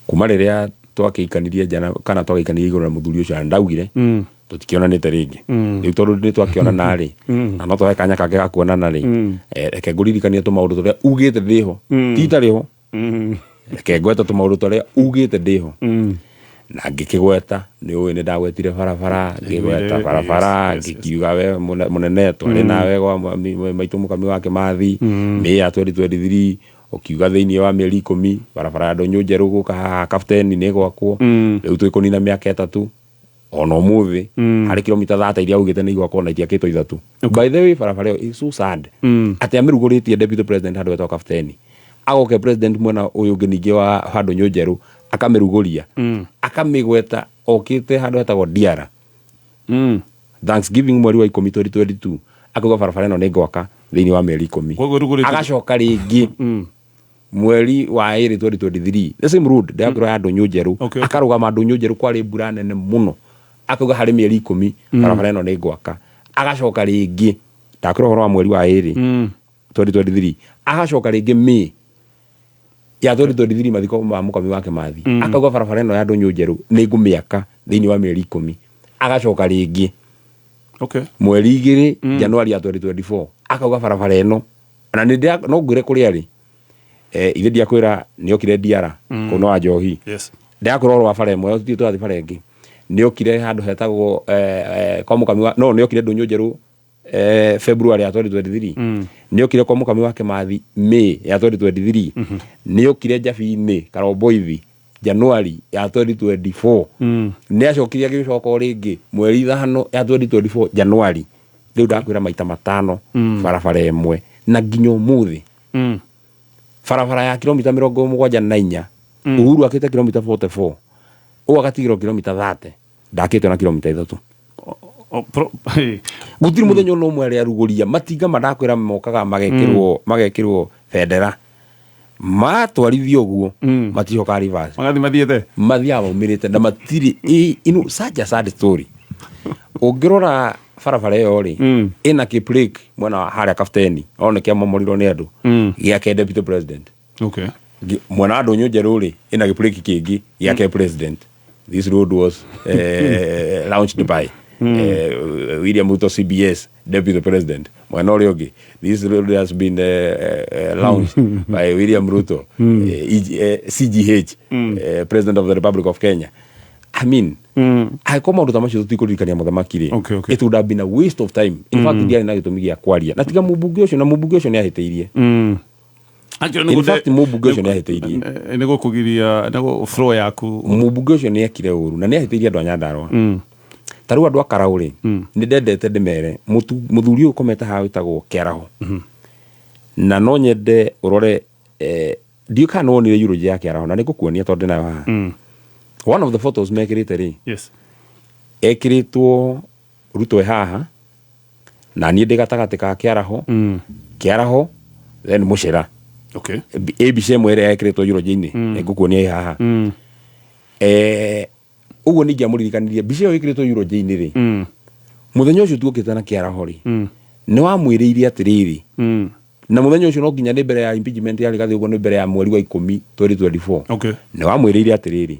kuma rĩrĩa twakĩikanirie jana kana twagĩikanirie igũrũ na mũthuri ũcio ndaugire tũtikĩonanĩte rĩngĩ rĩu tondũ nĩ twakĩonana rĩ na no twahe kanya kangĩ ga kuonana rĩ reke ngũririkanie tũmaũndũ tũrĩa ugĩte ndĩho ti tarĩho reke ngwete tũmaũndũ tũrĩa ugĩte ndĩho na ngĩkĩgweta nĩ ũĩ nĩ ndagwetire barabara ngĩgweta barabara ngĩkiuga we mũnene twarĩ nawe gwa maitũ mũkami wa Kĩmathi May ya 2023 ũkiuga thĩinĩ wa mĩeri 10 barabara ya Ndũnyũ Njerũ gũka haha Kapteni nĩ gwakwo rĩu twĩkũnina mĩaka 3 ona ũmũthĩ harĩ kilomita 30 iria ugĩte nĩ igwakwo na itiakĩtwo 3 by the way barabara ĩyo is so sad atĩ amĩrugũrĩtie deputy president handũ etwo Kapteni agoke president mwena ũyũ ũngĩ ningĩ wa Ndũnyũ Njerũ akamĩrugũria akamĩgweta okĩte handũ hetagwo Diara Thanksgiving mweri wa 10 2022 akauga barabara ĩno nĩ ngwaka thĩinĩ wa mĩeri 10 agacoka rĩngĩ mweri wa 2023 the same road ndakĩrwo ya Ndũnyũ Njerũ akarũgama Ndũnyũ Njerũ kwarĩ mbura nene mũno akauga harĩ mĩeri 10 barabara ĩno nĩ ngwaka agacoka rĩngĩ ndakĩrwo horo wa mweri wa 2 2023 agacoka rĩngĩ May ya 2023 mathiko ma mũkami wa Kĩmathi akauga barabara ĩno ya Ndũnyũ Njerũ nĩ ngũmĩaka thĩinĩ wa mĩeri 10 agacoka rĩngĩ mweri 2 Januari ya 2024 akauga barabara ĩno na nĩ no ngwĩre kũrĩa rĩ ithe ndiakwĩra nĩ okire Diara kũu no wa Njohi ndakorwo wa bara ĩmwe tũthiĩ tũrathiĩ bara ĩngĩ nĩ okire handũ hetagwo kwa mũkami wa no nĩ okire Ndũnyũ Njerũ February ya 2023 nio kire kwa mukami wake mathi May ya 2023 nio kire Jabi-ini Karomboithi January ya 2024 ni acokirie gicoka ringi mweri 5 ya 2024 January riu ndakwira maita matano barabara emwe na nginya umuthi barabara ya kilomita 74 Uhuru akite kilomita 44 o agatigiro kilomita 30 ndakite na kilomita 3 gutiri muthenya no mwere aruguria matinga madakwira mokaga magekirwo federa matwarithio guo maticoka reverse mathiaga maumirite na matiri such a sad story ungirora barabara iyo ri ina kiplik mwana haria kapteni one kia momorirwo ni andu giake deputy president mwana andu nyeru ri ina kiplik kingi giake president. This road was launched by William Ruto CBS deputy president. Mwana uri ogi this road has been launched by William Ruto CGH president of the Republic of Kenya. I mean, I come out of the macho tukurikania muthamaki ri it would have been a waste of time. In fact, ndiari na gitumigia kwaria na tiga mubunge ucio ni ahiteirie in fact mubunge ucio ni ahiteirie nego kugiria nego flow yaku mubunge ucio ni ekire uru na ni ahiteirie andu a Nyandarua taru andu akarauri ni ndendete ndimere muthuri ukometa ha witagwo Kiaraho na no nyende urore ndiuka no ni eulogy ya Kiaraho na nigukuonia tondu na wa one of the photos mekirite ri yes ekiritwo Ruto haha na ni ndigatagati ka Kiaraho then Muchera ABC mwere ekiritwo eulogy-ini ngukuonia haha uguo ni ngiamuririkanirie bice yo ikiritwo eulogy-ini ri muthenya ucio tuokite na Kiaraho ri ni wa mwiriirie atiriri na muthenya ucio no nginya ni mbere ya impeachment ya Rigathi uguo ni mbere ya mweri wa 10 2024 ni wa mwiriirie atiriri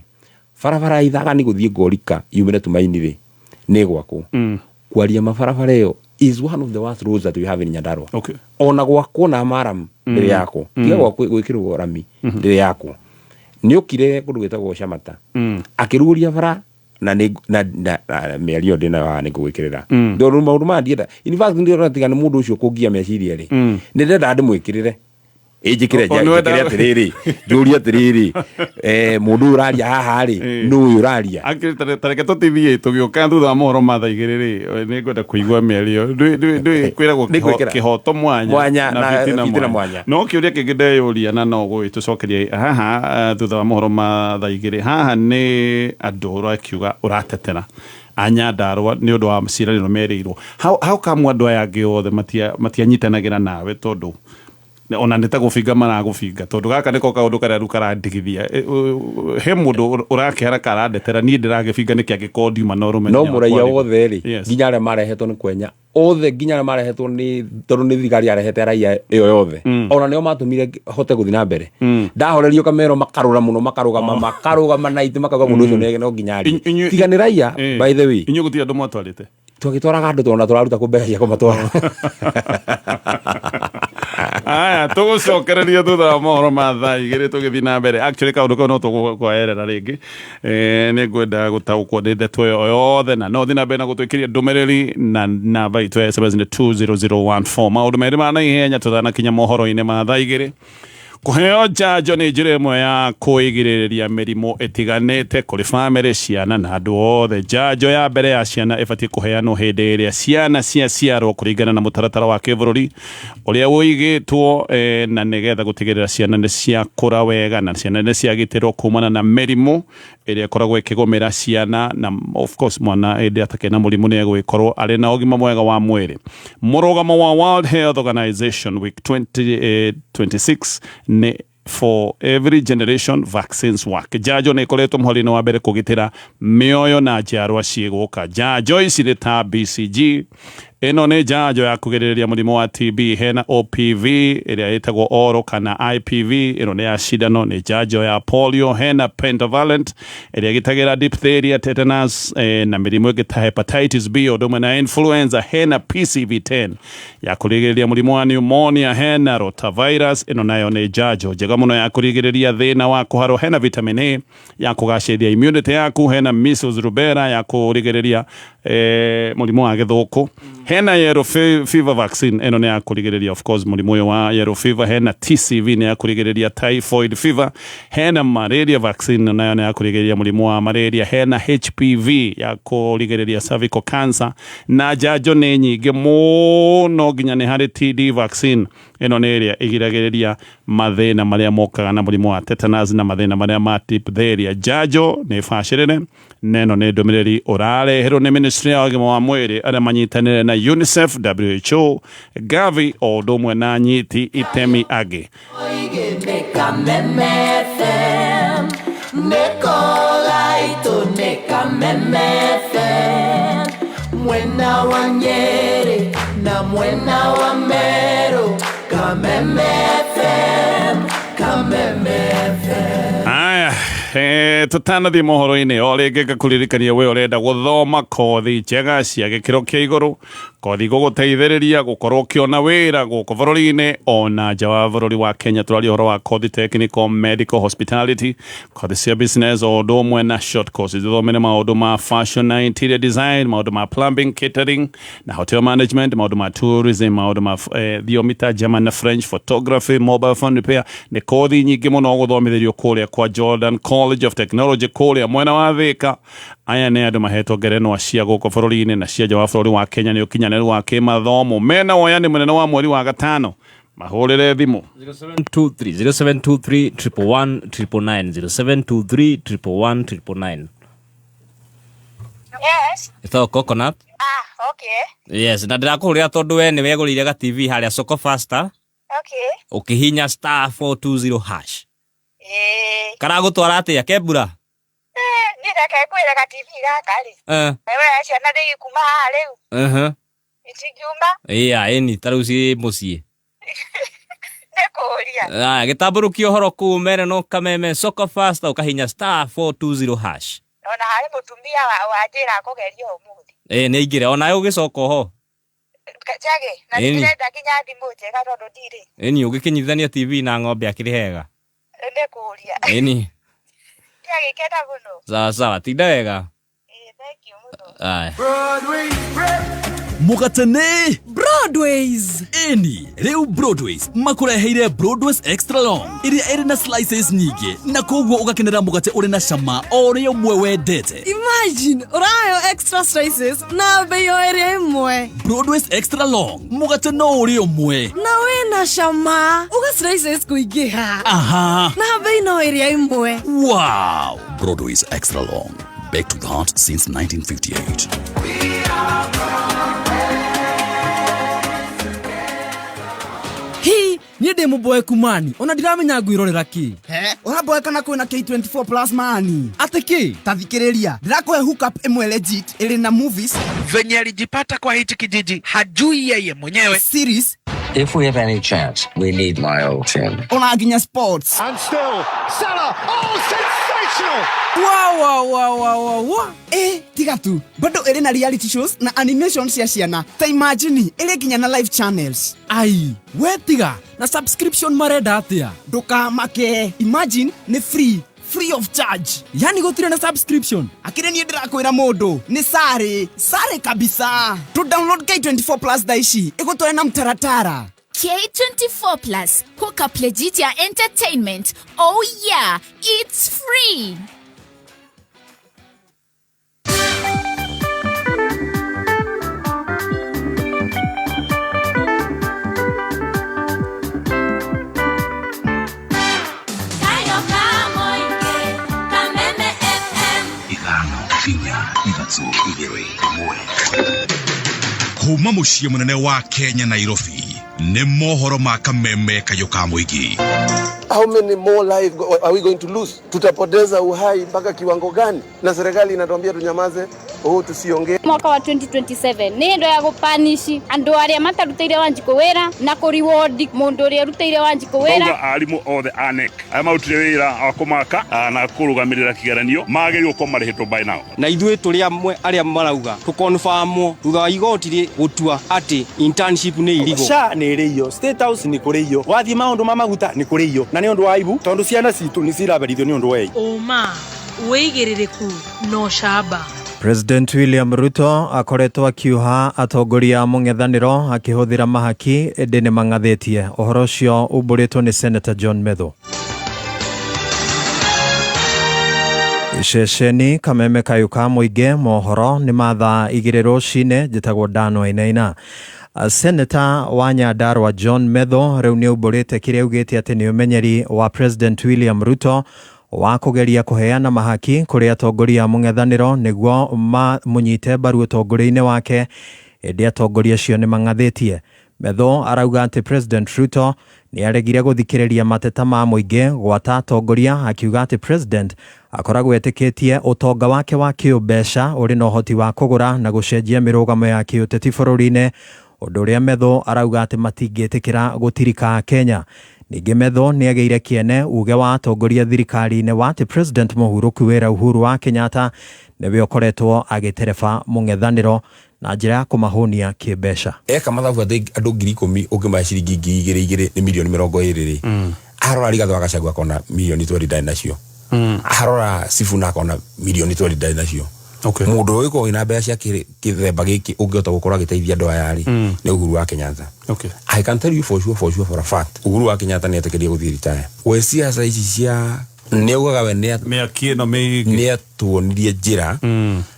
barabara ithaga ni guthie Ngorika yumire Tumaini ri ni gwako kwaria mabarabara iyo is one of the worst roads that we have in Nyandarua ona gwako na maram mbere yako tiga gwikirwo rami mbere yako ni ukire kundu gwitagwo Shamata akiruguria bara na mĩario ndina wa ni gwikirira ndoru maundu ma ndienda in fact ndirona tiga ni mundu ucio kungia meciria ri ni ndenda ndimwikirire ejikire atiriri njuri atiriri mundu uraria haha ri nu uraria tareke tutithie tugioka thutha mohoro matha igiriri ni ngwenda kuigua mĩario ndui kwiragwo kihoto mwanya na fitina mwanya no kiuria kingi ndeyuria na no gwitucokeria haha thutha mohoro matha igiri haha ni andu urakiuga uratetera Nyandarua ni undu wa ciraniro merirwo how come andu aya angi othe matianyitanagira nawe tondu ona ndeta gufinga maragufinga tondu gaka niko kaundu karia rukarandigithia he mundu urakera karandetera ni ndiragifinga niki agikodi mano rumenya no muraiya wothe ri nginya aria marehetwo ni kwenya othe nginya aria marehetwo ni tondu ni thigari arehete raia iyo yothe ona nio matumire hote guthi na mbere ndahorerio kamero makarura muno makarugama na iti makauga mundu ucio no nginya ari tiga ni raia by the way inyu gutia andu mwatwarite twagitwaraga andu tona turaruta kubeheria kumatwara aya tugucokereria thutha wa mohoro matha igiri tugithi na mbere actually kaundu kau no tugukwaerera ringi ni ngwenda gutaukwo ni ndeto yo yothe na no thina mbere na gutwikiria ndumiriri na namba itu ya 7200014 maundu meri ma na ihenya tuthana kinya mohoro-ini matha igiri kuheo njanjo ni njira imwe ya kuigiriria mirimo itiganite kuri family ciana na andu othe njanjo ya mbere ya ciana ibatie kuheanwo hindi iria ciana ciarwo kuringana na mutaratara wa kibururi uria uigitwo na nigetha gutigirira ciana ni ciakura wega na ciana ni ciagitirwo kumana na mirimo iria ikoragwo ikigomera ciana na of course mwana indi atakena murimu ni egwikorwo ari na ugima mwega wa mwiri murugamo wa World Health Organization week 2026 ne for every generation vaccines work. Njanjo ni ikoretwo muhari-ini wa mbere kugitira mioyo na njiarwa ciguka. Njanjo ici ni ta BCG, ino ni njanjo ya kugiriria murimu wa TB, hena OPV iria itagwo oro kana IPV, ino ni ya cindano, ni njanjo ya polio, hena pentavalent iria gitagira diphtheria, tetanus na mirimu ingi ta hepatitis B odumwe na influenza, hena PCV10 ya kurigiriria murimu wa pneumonia, hena rotavirus, ino nayo ni njanjo njega muno ya kurigiriria thina wa kuharo, hena vitamin A ya kugacĩrithia immunity yaku, hena measles rubella ya kurigiriria murimu wa githuku, hena yellow fever vaccine eno ne yakurigereria of course mulimu uyu wa yellow fever, hena TCV ne yakurigereria typhoid fever, hena malaria vaccine nayo ne yakurigereria mulimu wa malaria, hena HPV yakurigereria cervical cancer, na jajo ne nyingi muno nginya ne hari TD vaccine eno ne ria igiragereria mathina maria mokaga na mulimu wa tetanus na mathina maria ma diphtheria. Jajo ne fashirene neno ne domireri orale hero ne ministry ya gimo wa mwere ara manyitanire na UNICEF, WHO, Gavi o domwe na nyiti itemi age. Mwena wa Nyeri na mwena wa Meru, Kameme FM, Kameme FM. Aya, tutana di mohoro-ini ole geka kuririkania we orenda guthoma kothi njega cia gikiro kia iguru, kothi guguteithiriria gukorwo kiona wira guku bururi-ini ona nja wa bururi wa Kenya. Turari horo wa kothi technical, medical, hospitality, kothi cia business o undu umwe na short courses thomene maundu ma fashion na interior design, maundu ma plumbing, catering na hotel management, maundu ma tourism, maundu ma theometer, German na French, photography, mobile phone repair. Ni kothi nyingi muno guthomithirio kuria kwa Jordan College of Technology kuria mwena wa Thika. Aya ne andu mahetwo ngerenwa cia guku bururi-ini na cia nja wa bururi wa Kenya ni ukinyanĩru wa kimathomo. Mena woyani munene wa mweri wa gatano mahurire thimu 0723 0723 Yes. Ito coconut. Okay. Yes, na ndirakuhurira tondu we ni wegurire ga TV haria Soko Faster. Okay. Ukihinya *420#. Karagutwara atia Kebura? Nireke kwira ga TV gaka ri. Wewe acia na ndigi kuma haha riu. Itingiuma? Eni taruci mucii. Nikuria. Gitamburukio horo ku mere no Kameme Soko Faster ukahinya *420#. Ona hari mutumia wa njira kugeria umuthi. Ni ingire ona ugicoka ho. Kachage na ndĩrenda kinya thimũ njega tondu ndiri. Eni ugikinyithania TV na ng'ombe akiri hega. Nikuria. Eni. Tiagikenda muno. Sawa tinda wega. Thank you muno. Broadway, Mugatene Broadways eni riu Broadways makureheire Broadways Extra Long iria iri na slices nyingi na koguo ugakenera mugate uri na cama o ri umwe wendete. Imagine urayo extra slices na bei o iri imwe. Broadways Extra Long mugate no uri umwe na wina cama uga slices kuingiha. Aha, na bei no iri imwe. Wow, Broadways Extra Long, back to the heart since 1958. Niĩ ndĩ mũboeku mani, ona ndiramenya ngwĩrorera kĩ. Ũramboeka na kwĩna K24 Plus mani. Atĩ kĩ? Ta thikĩrĩria, ndirakũhe hookup ĩmwe legit ĩrĩ na movies. Venye alijipata kwa hichi kijiji, hajui yeye mwenyewe. Series. If we have any chance, we need my old team. Ona nginya sports. And still, Salah, oh sensational! Wow. Tiga tu, bado ĩrĩ na reality shows na animation cia ciana. Ta imagine, ĩrĩ nginya na live channels. Ai, we tiga, na subscription marenda atia? Ndukamake, imagine ni free of charge. Yani gutire na subscription. Akire ni ndirakwira mundu ni sare kabisa. To download K24 Plus daishi igutware na mtaratara. K24 Plus, hook up legit ya entertainment. Oh yeah, it's free. Kuma muciĩ munene wa Kenya Nairobi nĩ mohoro ma Kameme kayo ka muingi. How many more lives are we going to lose? Tutapoteza uhai mpaka kiwango gani? Na serikali inatuambia tunyamaze, tusiongee. Mwaka wa 2027 ni ndo ya gupanishi andu aria matarutire Wanjiku wira na kureward mundu uria rutire Wanjiku wira. Bauga arimu othe ANEC aya marutire wira akomaka na kurugamirira kigeranio magĩrĩirwo ko marĩhĩtwo by now. Na ithuĩ tũrĩ amwe arĩa marauga tũkonfirmwo thutha wa igoti gũtua atĩ internship nĩ irigo. SHA nĩ ĩrĩyo, State House nĩ kũrĩyo, wathiĩ maũndũ ma maguta nĩ kũrĩyo, na nĩ ũndũ wa aibu tondũ ciana citũ nĩ ciraberithio nĩ ũndũ wa ũma wĩigĩrĩrĩku no camba President William Ruto akoretwo akiuha atongoria mung'ethaniro akihuthira mahaki ndene mangathetie uhoro ucio uburitwo ni Senator John Medho. Ishesheni kameme kayuka muige mohoro ni matha igire rucine jitagwo Dano Inaina. Senator wa Nyandarua John Medho riu ni uburite kiria ugite ati ni umenyeri wa President William Ruto wa kugeria kuheana mahaki kuri atongoria mung'ethaniro niguo munyite baru atongoria-ini wake indi atongoria acio ni mangathetie. Medho arauga ati President Ruto ni aregire guthikiriria mateta ma muingi gwata atongoria, akiuga ati President akoragwo etikitie utonga wake wa kiubeca uri na uhoti wa kugura na gucenjia mirugamo ya kiuteti bururi-ini, undu uria Medho arauga ati matingitikira gutirika Kenya. Ningi Medho ni ageire kiene uge wa atongoria thirikari-ini wa ati President Muhuruku wera Uhuru wa Kenyatta niwe ukoretwo agitereba mung'ethaniro na njira ya kumahonia kibeca. Eka mathabu andu 10,000 ukimaya ciringi 2,200 ni milioni 20 arora Rigathi wa Gachagua akona milioni 20 nacio arora Sifuna akona milioni 20 nacio. Okay. Mundu uyu ko ina mbeca kithemba giki ungihota gukora agiteithia andu aya ari ni Uhuru wa Kenyatta. Okay. I can tell you for sure for a fact Uhuru wa Kenyatta ni etikiria guthii retire. We siasa ici cia ni ugaga we ni meakino meigi ni atuonirie njira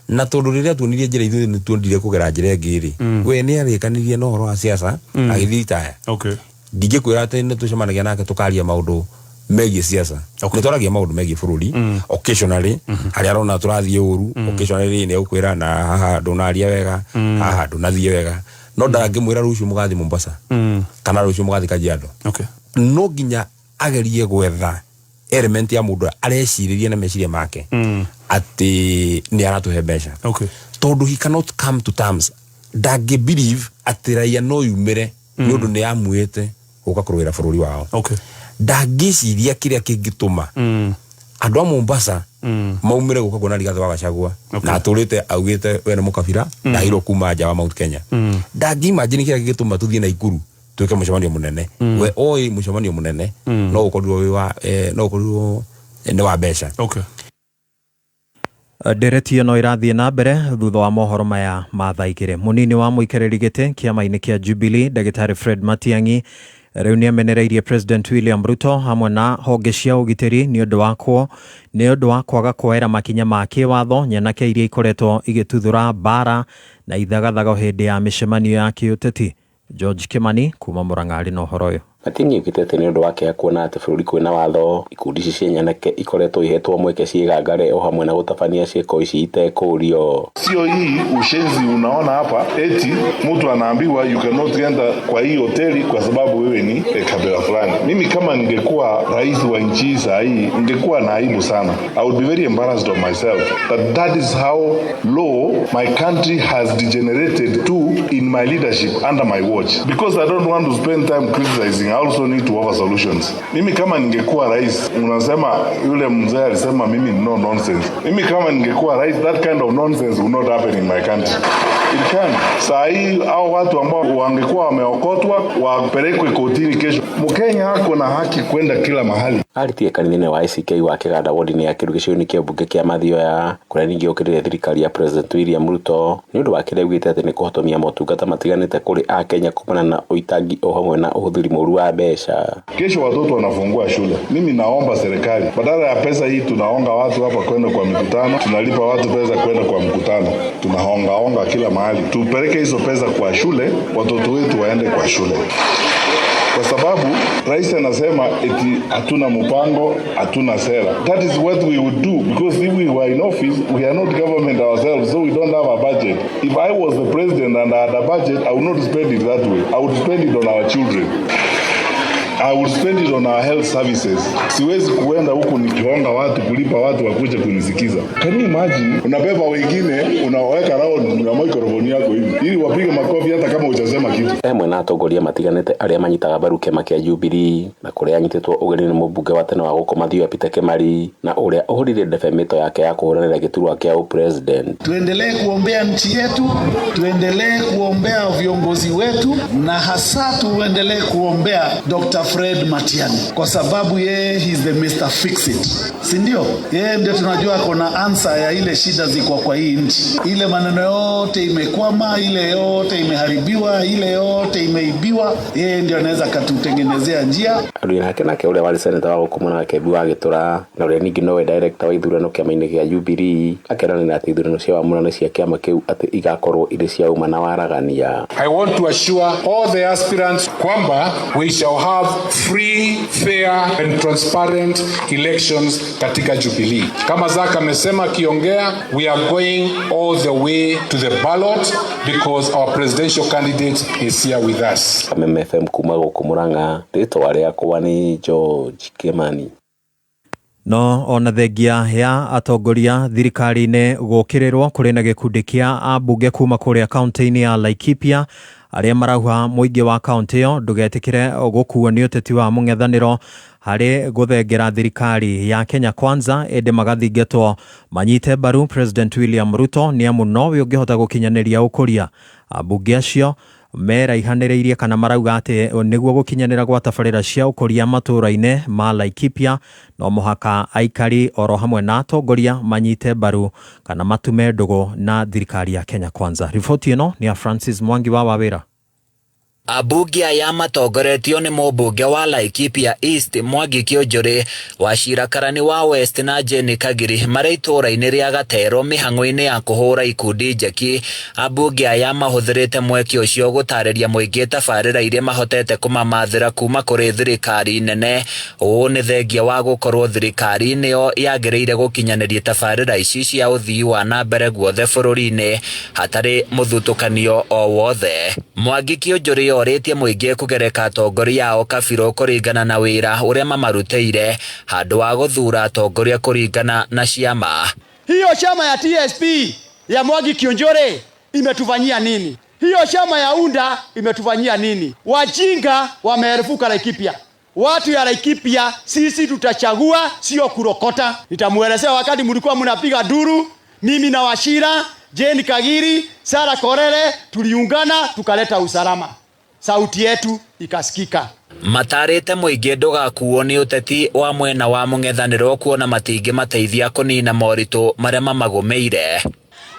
na tondu riria tuonirie njira ithu ni tuondire kugera njira ngiri we ni arikanirie no horo wa siasa agithii retire. Okay. Ndingikwira ati ni tucemanagia nake tukaria maundu megie siasa. Ni turagia maundu megie bururi occasionally hari arona turathie uru occasionally ni ukwira na haha ndunaria wega haha ndunathie wega no ndangimwira rucio mugathi Mombasa kana rucio mugathi Kajiado. Okay. No ginya agerie gwetha element ya mundu areciririe na meciria make ati ni aratuhe mbeca. Okay. Tondu he cannot come to terms dangi believe ati raia no yumire ni undu ni amwite uka kurwira bururi wao. Okay. Ndangiciria kiria kingituma andu a Mombasa maumire guka kuona Rigathi wa Gachagua na aturite augite we ni mukabira na hiro kuma nja wa Mount Kenya. Ndangimagine kiria kingituma tuthie na Ikuru tuke mucemanio munene we oi mucemanio munene no ukorirwo wa no ukorirwo ni wa mbeca. Okay. Dereti no irathie na mbere thutha wa mohoro maya mathaigire. Munini wa muikereri gite kiama-ini kia Jubilee Dagitari Fred Matiang'i riu ni amenereirie President William Ruto hamwe na honge cia ugitiri ni undu wa kwaga kuoera makinya ma kiwatho nyanake iria ikoretwo igituthura bara na ithagathago hindi ya micemanio ya kiuteti. George Kimani kuma Murang'a no horo uyu. Matiang'i ukitete ni undu wake akuona ati bururi kwina watho ikundi cia nyanake ikoretwo ihetwo mweke ciigangare o hamwe na gutabania cieko ici itekurio. Sio hii ushenzi unaona hapa eti mtu anaambiwa you cannot enter kwa hii hoteli kwa sababu wewe ni kabila fulani. Mimi kama ningekuwa rais wa nchi saa hii ningekuwa na aibu sana. I would be very embarrassed of myself that is how low my country has degenerated to in my leadership under my watch, because I don't want to spend time criticizing. I also need to offer solutions. Mimi kama ningekuwa rais, unasema yule mzee alisema mimi no nonsense. Mimi kama ningekuwa rais, that kind of nonsense will not happen in my country. It can. Saa hii au watu ambao wangekuwa wameokotwa wapelekwe kotini kesho. Mkenya hako na haki kwenda kila mahali. Aritie kanithine wa ICK wa Kiganda wodi-ini ya kirugicioni kia bunge kia Mathioya kuria ningi ukirire thirikari ya President William Ruto ni undu wa kiria ugite ati ni kuhotomia motungata matiganite kuri a Kenya kumana na uitangi o hamwe na uhuthiri moru wa mbeca. Kesho watoto wanafungua shule. Mimi naomba serikali badala ya pesa hii tunaonga watu hapa kwenda kwa mikutano, tunalipa watu pesa kwenda kwa mkutano, tunaonga kila mahali. Tupeleke hizo pesa kwa shule, watoto wetu waende kwa shule. Kwa sababu rais anasema eti hatuna mpango, hatuna sera. That is what we would do, because if we were in office, we are not government ourselves, so we don't have a budget. If I was the president and I had a budget, I would not spend it that way. I would spend it on our children. I will spend it on our health services. Siwezi kuenda huku nikihonga watu, kulipa watu wakuje kunisikiza. Can you imagine? Unabeba wengine, unaweka round na microphone yako hivi ili wapige makofi hata kama hujasema kitu. Mwe na atongoria matiganite aria manyitaga mbaru kiama kia Jubilee na kuria anyititwo ugeni ni mubunge wa tene wa guko Mathioya Peter Kimari na uria uhurire ndefemito yake ya kuhuranira giturwa kia president. Tuendelee kuombea nchi yetu, tuendelee kuombea viongozi wetu na hasa tuendelee kuombea Dr. Fred Matiang'i, kwa sababu yeye he is the Mr. Fix It, si ndio? Yeye ndio tunajua kuna answer ya ile shida ziko kwa hii nchi. Ile maneno yote imekwama, ile yote imeharibiwa, ile yote imeibiwa, yeye ndio anaweza katutengenezea njia. Arudi nake nake ule wali seneta wa Kumuna wake Bwa Gitura na ule ningi nowe director wa ithurano kiama-ini gia Jubilee akerana ati ithurano cia wamũrano cia kiama kiu ati igakorwo ire cia uma na waragania. I want to assure all the aspirants kwamba we shall have free, fair and transparent elections katika Jubilee. Kama Zaka amesema kiongea, we are going all the way to the ballot because our presidential candidate is here with us. MFM kumago kumuranga rito aria kwa ni George Kimani. No ona thengia ya atongoria thirikari-inĩ gũkĩrĩrwo kũrĩ na gĩkundi kĩa ambunge kuma kũrĩa kaunti-inĩ ya Laikipia arĩa marauga mũingĩ wa kaunti ĩyo ndũgetĩkĩre gũkuo nĩ ũteti wa mũng'ethanĩro harĩ gũthengera thirikari ya Kenya Kwanza ĩndĩ magathingatwo manyite mbaru President William Ruto nĩ amu nowe ũngĩhota gũkinyanĩria ũkũria. Ambunge acio meraihanĩrĩirie kana marauga atĩ nĩguo gũkinyanĩra gwa tabarĩra cia ũkũria matũũra-inĩ ma Laikipia no mũhaka aikari oro hamwe na atongoria manyite mbaru kana matume ndũgũ na thirikari ya Kenya Kwanza. Riboti ĩno nĩ ya Francis Mwangi wa Wawĩra. Ambunge aya matongoretio nĩ mũmbunge wa Laikipia East Mwangi Kĩonjũrĩ, Wachira Karani wa West na Jenny Kagiri marĩ itũũra-inĩ rĩa Gatero mĩhang'o-inĩ ya kũhũra ikundi njeki. Ambunge aya mahũthĩrĩte mweke ũcio gũtarĩria mũingĩ tabarĩra iria mahotete kũmamathĩra kuma kũrĩ thirikari nene. Ũũ nĩ thengia wa gũkorwo thirikari nĩyo yagĩrĩire gũkinyanĩria tabarĩra ici cia ũthii wa na mbere guothe bũrũri-inĩ hatarĩ mũthutũkanio o wothe. Mwangi Kĩonjũrĩ orĩtie mũingĩ kũgereka atongoria ao kabirũ kũringana na wĩra ũrĩa mamarutĩire handũ wa gũthura atongoria kũringana na ciama. Hiyo chama ya TSP ya Mwangi Kĩonjũrĩ imetufanyia nini? Hiyo chama ya UNDA imetufanyia nini? Wajinga wameerefuka Laikipia. Watu ya Laikipia sisi tutachagua, sio kurokota. Nitamuelezea wakati mlikuwa mnapiga duru, mimi na Wachira, Jenny Kagiri, Sara Korere tuliungana tukaleta usalama. Sauti yetu ikasikika. Matarĩte mũingĩ ndũgakuo nĩ ũteti wa mwena wa mũng'ethanĩro kuona matingĩ mateithia kũnina moritũ marĩa mamagũmĩire.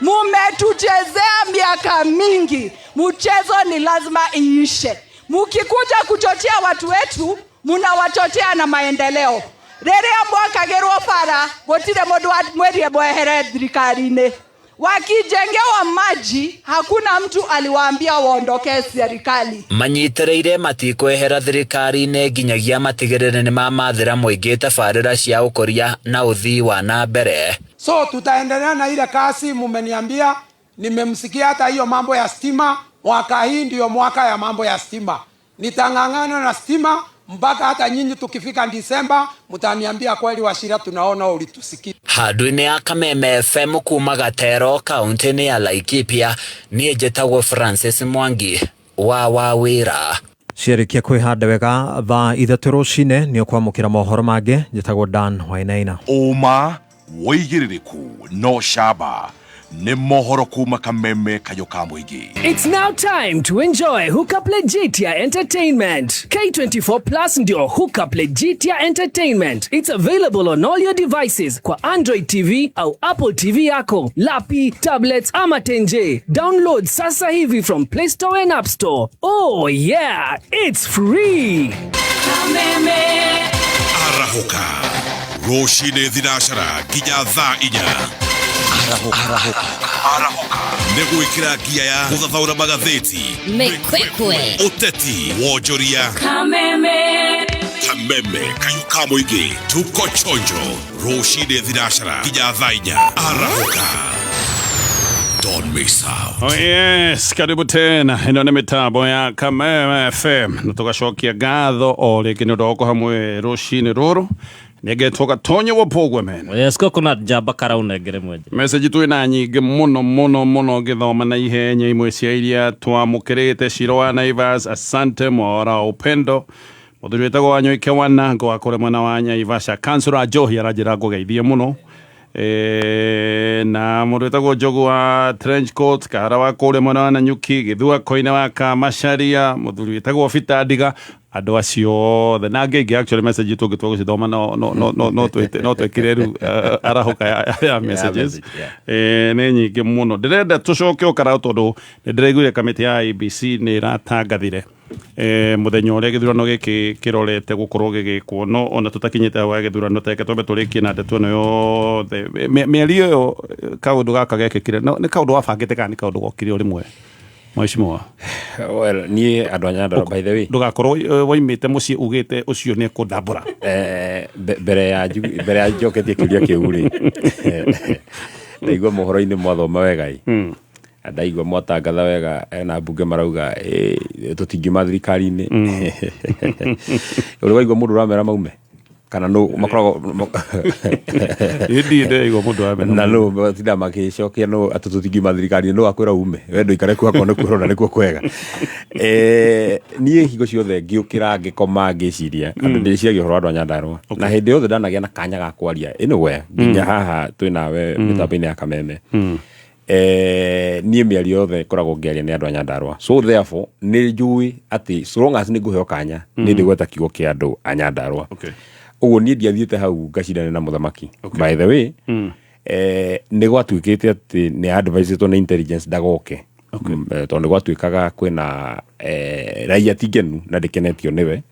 Mumetuchezea miaka mingi, mchezo ni lazima iishe. Mukikuja kuchochea watu wetu, munawachochea na maendeleo. Rĩrĩa mwakagerwo bara, gũtirĩ mũndũ mwerie mwehere thirikari-inĩ. Wakijengewa maji, hakuna mtu aliwaambia waondoke serikali. Manyitĩrĩire matikwehera thirikari-inĩ nginyagia matigĩrĩre nĩ mamathĩra mũingĩ tabarĩra cia ũkũria na ũthii wa na mbere. So tutaendelea na ile kasi mumeniambia, nimemsikia hata hiyo mambo ya stima, mwaka hii ndio mwaka ya mambo ya stima. Nitang'ang'ana na stima mpaka hata nyinyi tukifika Disemba mtaniambia kweli Wachira tunaona ulitusikia. Handũ-inĩ ya Kameme FM kuma Gatero kaunti-inĩ ya Laikipia niĩ njĩtagwo Francis Mwangi wa Wawĩra. Ciarĩkia kwĩhanda wega thaa 3 rũcinĩ nĩ ũkwamũkĩra mohoro mangĩ njĩtagwo Dan Wainaina. Ũma wĩigĩrĩrĩku no camba nĩ mohoro kuma Kameme kayo ka mũingĩ. It's now time to enjoy Hookup Legitia Entertainment. K24 Plus ndio Hookup Legitia Entertainment. It's available on all your devices kwa Android TV au Apple TV yako, lapi, tablets ama tenje. Download sasa hivi from Play Store and App Store. Oh yeah, it's free. Kameme Arahuka Roshine Dinashara Ginya Tha Inya Arahuka Negwĩkĩra ngia ya gũthathaũra magathĩti Mĩkwekwe ũteti wonjoria Kameme kayo ka mũingĩ tuko chonjo rũcinĩ thinacara nginya thaa 4 Arahuka Don't miss out. Oh yes, karibu tena. Ino nĩ mitambo ya Kameme FM na tugacokia ngatho o rĩngĩ nĩ ũndũ wa hamwe rũcinĩ rũrũ nĩgetwo gatonye wa program. Yes, coconut jamba karaunengere mwenje. Message twĩna nyingĩ mũno ngĩthoma na ihenya imwe cia iria twamũkĩrĩte Shiro wa Naivas, asante Mwara Upendo mũthuri wĩtagwo Wanyoike Wanango akore mwena wa Naivasha. Councilor Johi aranjĩra ngũgeithie mũno na mundu wetagwo Njogu wa Trench Coat, Kahara wa kũrĩa mwena wa Nanyuki, Gĩthua Koine wa Kamacharia, mũthuri wetagwo Peter Ndiga, andũ acio othe na angĩ actually message tũngĩtua gũcithoma no twĩkĩre rĩu arahũka ya messages nĩ nyingĩ mũno. Ndĩrenda tũcoke ũkarau tondũ nĩndĩraiguire kamĩtĩ ya IEBC nĩ ĩratangathire muthenya ũrĩa gĩthurano gĩkĩ kĩrorete gũkorwo gĩgĩkwo, no ona tũtakinyĩte hau ha gĩthurano teke twambe tũrĩkie na ndeto ĩno yothe. Mĩeri ĩyo kaũndũ gaka gekĩkire nĩ kaũndũ wabangĩte kana nĩ kaũndũ gokire o rĩmwe Mheshimiwa? Well, niĩ andũ a Nyandarua by the way, ndũgakorwo woimĩte mũciĩ ugĩte ũcio nĩ kũndambũra mbere ya njoketie kĩũria kĩu rĩ ndaigua mohoro-inĩ mwathoma wega ndaigua mwatangatha wega na mbunge marauga tũtingiuma thirikari-inĩ ũrĩ waigua mũndũ ũramera maume kana no makoragwo ĩndĩ igua mũndũ ũramera na no matinda magĩcokia no tũtingiuma thirikari-inĩ no akwĩra ume wendo ikare kuo akona kuona nĩkuo kwega. Niĩ hingo ciothe ngĩũkĩra ngĩkoma ngĩciria andũ ndĩciragia ũhoro wa andũ a Nyandarua na hĩndĩ yothe ndanagĩa na kanya ga kwaria anywhere nginya haha twĩ nawe mĩtambo-inĩ ya Kameme niĩ mĩario yothe koragwo ngĩaria nĩ andũ a Nyandarua, so therefore nĩ njũĩ atĩ so long as nĩ ngũheo kanya nĩ ndĩgweta kiugo kĩa andũ a Nyandarua. Ũguo niĩ ndiathiĩte hau ngacindana na mũthamaki. By the way nĩ gwatuĩkĩte atĩ nĩ advised na intelligence ndagoke tondũ gwatuĩkaga kwĩna raia tingenu na ndĩkenetio nĩwe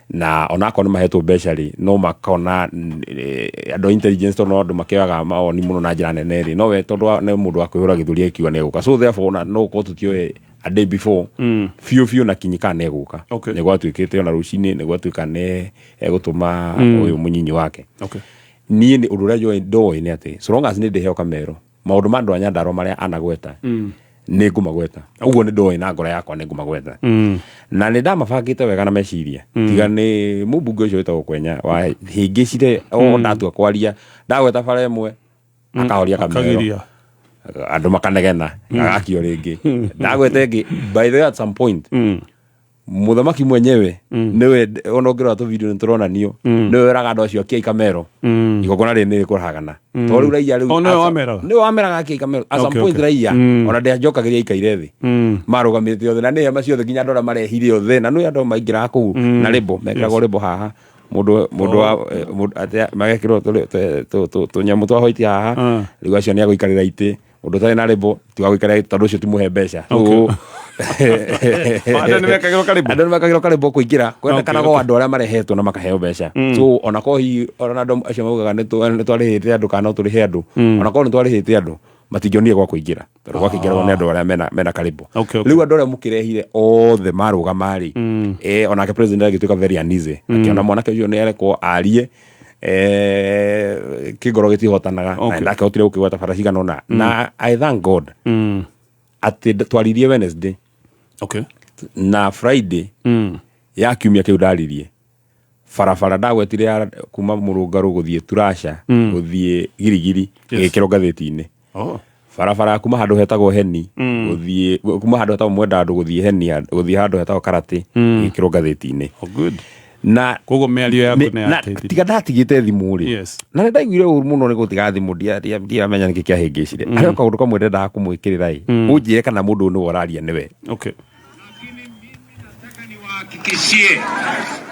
na onakorwo nĩ mahetwo mbeca rĩ no makona andũ intelligence tondũ andũ makĩaga maoni mũno na njĩra nene rĩ no we tondũ nĩ mũndũ wa kwĩhũra gĩthũri akiuga nĩ egũka, so therefore no gũkorwo tũtioe a day before biũ na kinyika nĩ egũka. Nĩ gwatuĩkĩte ona rũcinĩ nĩ gwatuĩka nĩ egũtũma ũyũ mũnyinyi wake. Niĩ nĩ ũndũ ũrĩa ndoĩ nĩ atĩ so long as nĩ ndĩheo kamero maũndũ ma andũ a Nyandarua marĩa anagweta nĩ ngũmagweta. Ũguo nĩ ndoĩ na ngoro yakwa nĩ ngũmagweta na nĩ ndamabangĩte wega na meciria tiga nĩ mũmbunge ũcio wĩtagwo Kwenya wahĩngĩcire ndatua kwaria ndagweta bara ĩmwe akahoria kamero andũ makanegena agakio rĩngĩ ndagwete ĩngĩ by the way at some point mũthamaki mwenyewe niwe ona ũngĩrora tu video nĩtũronanio niwe weraga andũ acio akia kamero igongona rĩ nĩ rĩkũragana tondũ rĩu raia rĩu nĩ wameraga akia kamero at some point raia ona ndĩanjokagĩria ikaire thĩ marũgamĩte othe na nĩ hema ciothe nginya andũ arĩa marehire othe na nĩ andũ maingĩraga kũu na rĩbo mekĩragwo rĩbo haha mũndũ wa magekĩrwo tũnyamũ twa white haha rĩu acio nĩ agũikarĩra itĩ ũndũ ũtarĩ na rĩbo tiga gũikarĩra tondũ ũcio timũhe mbeca andũ nĩ mekagĩrwo karĩbo kũingĩra kwendekanago andũ arĩa marehetwo na makaheo mbeca, so ona kohi ona andũ acio maugaga nĩ twarĩhĩte andũ kana no tũrĩhe andũ ona korwo nĩ twarĩhĩte andũ matingĩonire gwa kũingĩra tondũ gwakĩingĩrwo nĩ andũ arĩa mena karĩbo. Rĩu andũ arĩa mũkĩrehire othe marũgama rĩ onake president agĩtuĩka very uneasy akĩona mwanake ũcio nĩ arekwo arie kĩngoro gĩtihotanaga na ndakĩhotire gũkĩgweta bara cigana ũna na I thank God atĩ twaririe Wednesday na Friday ya kiumia kĩu ndaririe barabara ndagwetire kuma Mũrũngarũ gũthiĩ Turasha gũthiĩ Girigiri gĩkĩrwo ngathĩti-inĩ barabara kuma handũ hetagwo Heni gũthiĩ kuma handũ hetagwo Mwenda andũ gũthiĩ Heni gũthiĩ handũ hetagwo Karatĩ gĩkĩrwo ngathĩti-inĩ na koguo mĩario yaku nĩ yateithia tiga ndatigĩte thimũ rĩ na nĩ ndaiguire ũru mũno nĩ gũtiga thimũ ndiamenya nĩkĩ kĩahĩngĩcire arĩ kaũndũ kamwe ndendaga kũmwĩkĩrĩra ũnjĩre kana mũndũ nĩ woraria nĩwe. Kishie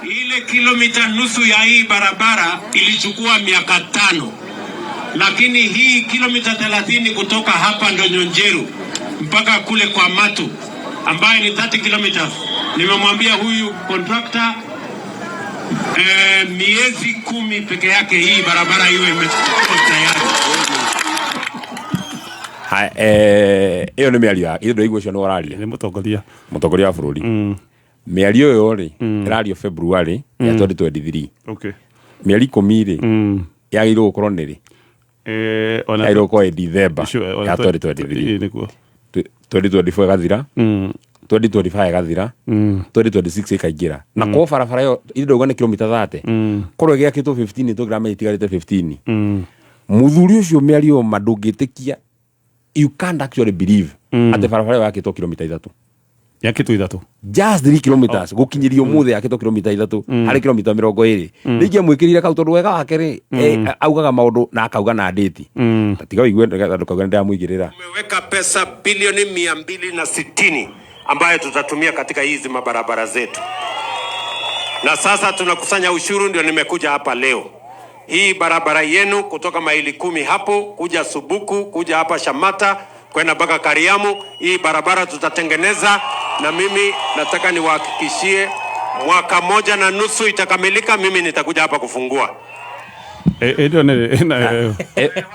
ile kilomita nusu ya hii barabara ilichukua miaka 5 lakini hii kilomita 30 kutoka hapa Ndonyonjeru mpaka kule kwa Matu ambaye ni 30 kilometers nimemwambia huyu contractor miezi 10 peke yake hii barabara iwe imekuwa tayari. Iyo nĩ mĩario ya ithuĩ ndĩigua ũcio nĩ wararia nĩ mũtongoria wa bũrũri. Mĩario ĩyo rĩ ĩrario February ya 2023 mĩeri 10 rĩ yagĩrĩirwo gũkorwo nĩ rĩ yagĩrĩirwo gũkorwo December ya 2023 2024 gathira 2025 gathira 2026 ikaingĩra na kwa barabara ĩyo ndauga nĩ kilomita 30 korwo gĩakĩtwo 15 tũgĩramenya itigarĩte 15 mũthuri ũcio mĩario mandũngĩtĩkia you can't actually believe atĩ barabara ĩyo yakĩtwo kilomita 3 yakitwo 3 just 3 kilometers gukinyirio muthe yakitwo kilomita 3 hari kilomita 20 ningia mwikirire kau tondu wega wake ri augaga maundu na akauga na date tatiga igwe ndukauga ndamwigirira. Tumeweka pesa bilioni 260 ambayo tutatumia katika hizi mabarabara zetu, na sasa tunakusanya ushuru. Ndio nimekuja hapa leo. Hii barabara yenu kutoka maili 10 hapo kuja Subuku kuja hapa Shamata kwenda mpaka Kariamu, hii barabara tutatengeneza, na mimi nataka niwahakikishie mwaka 1.5 itakamilika. Mimi nitakuja hapa kufungua. Ndio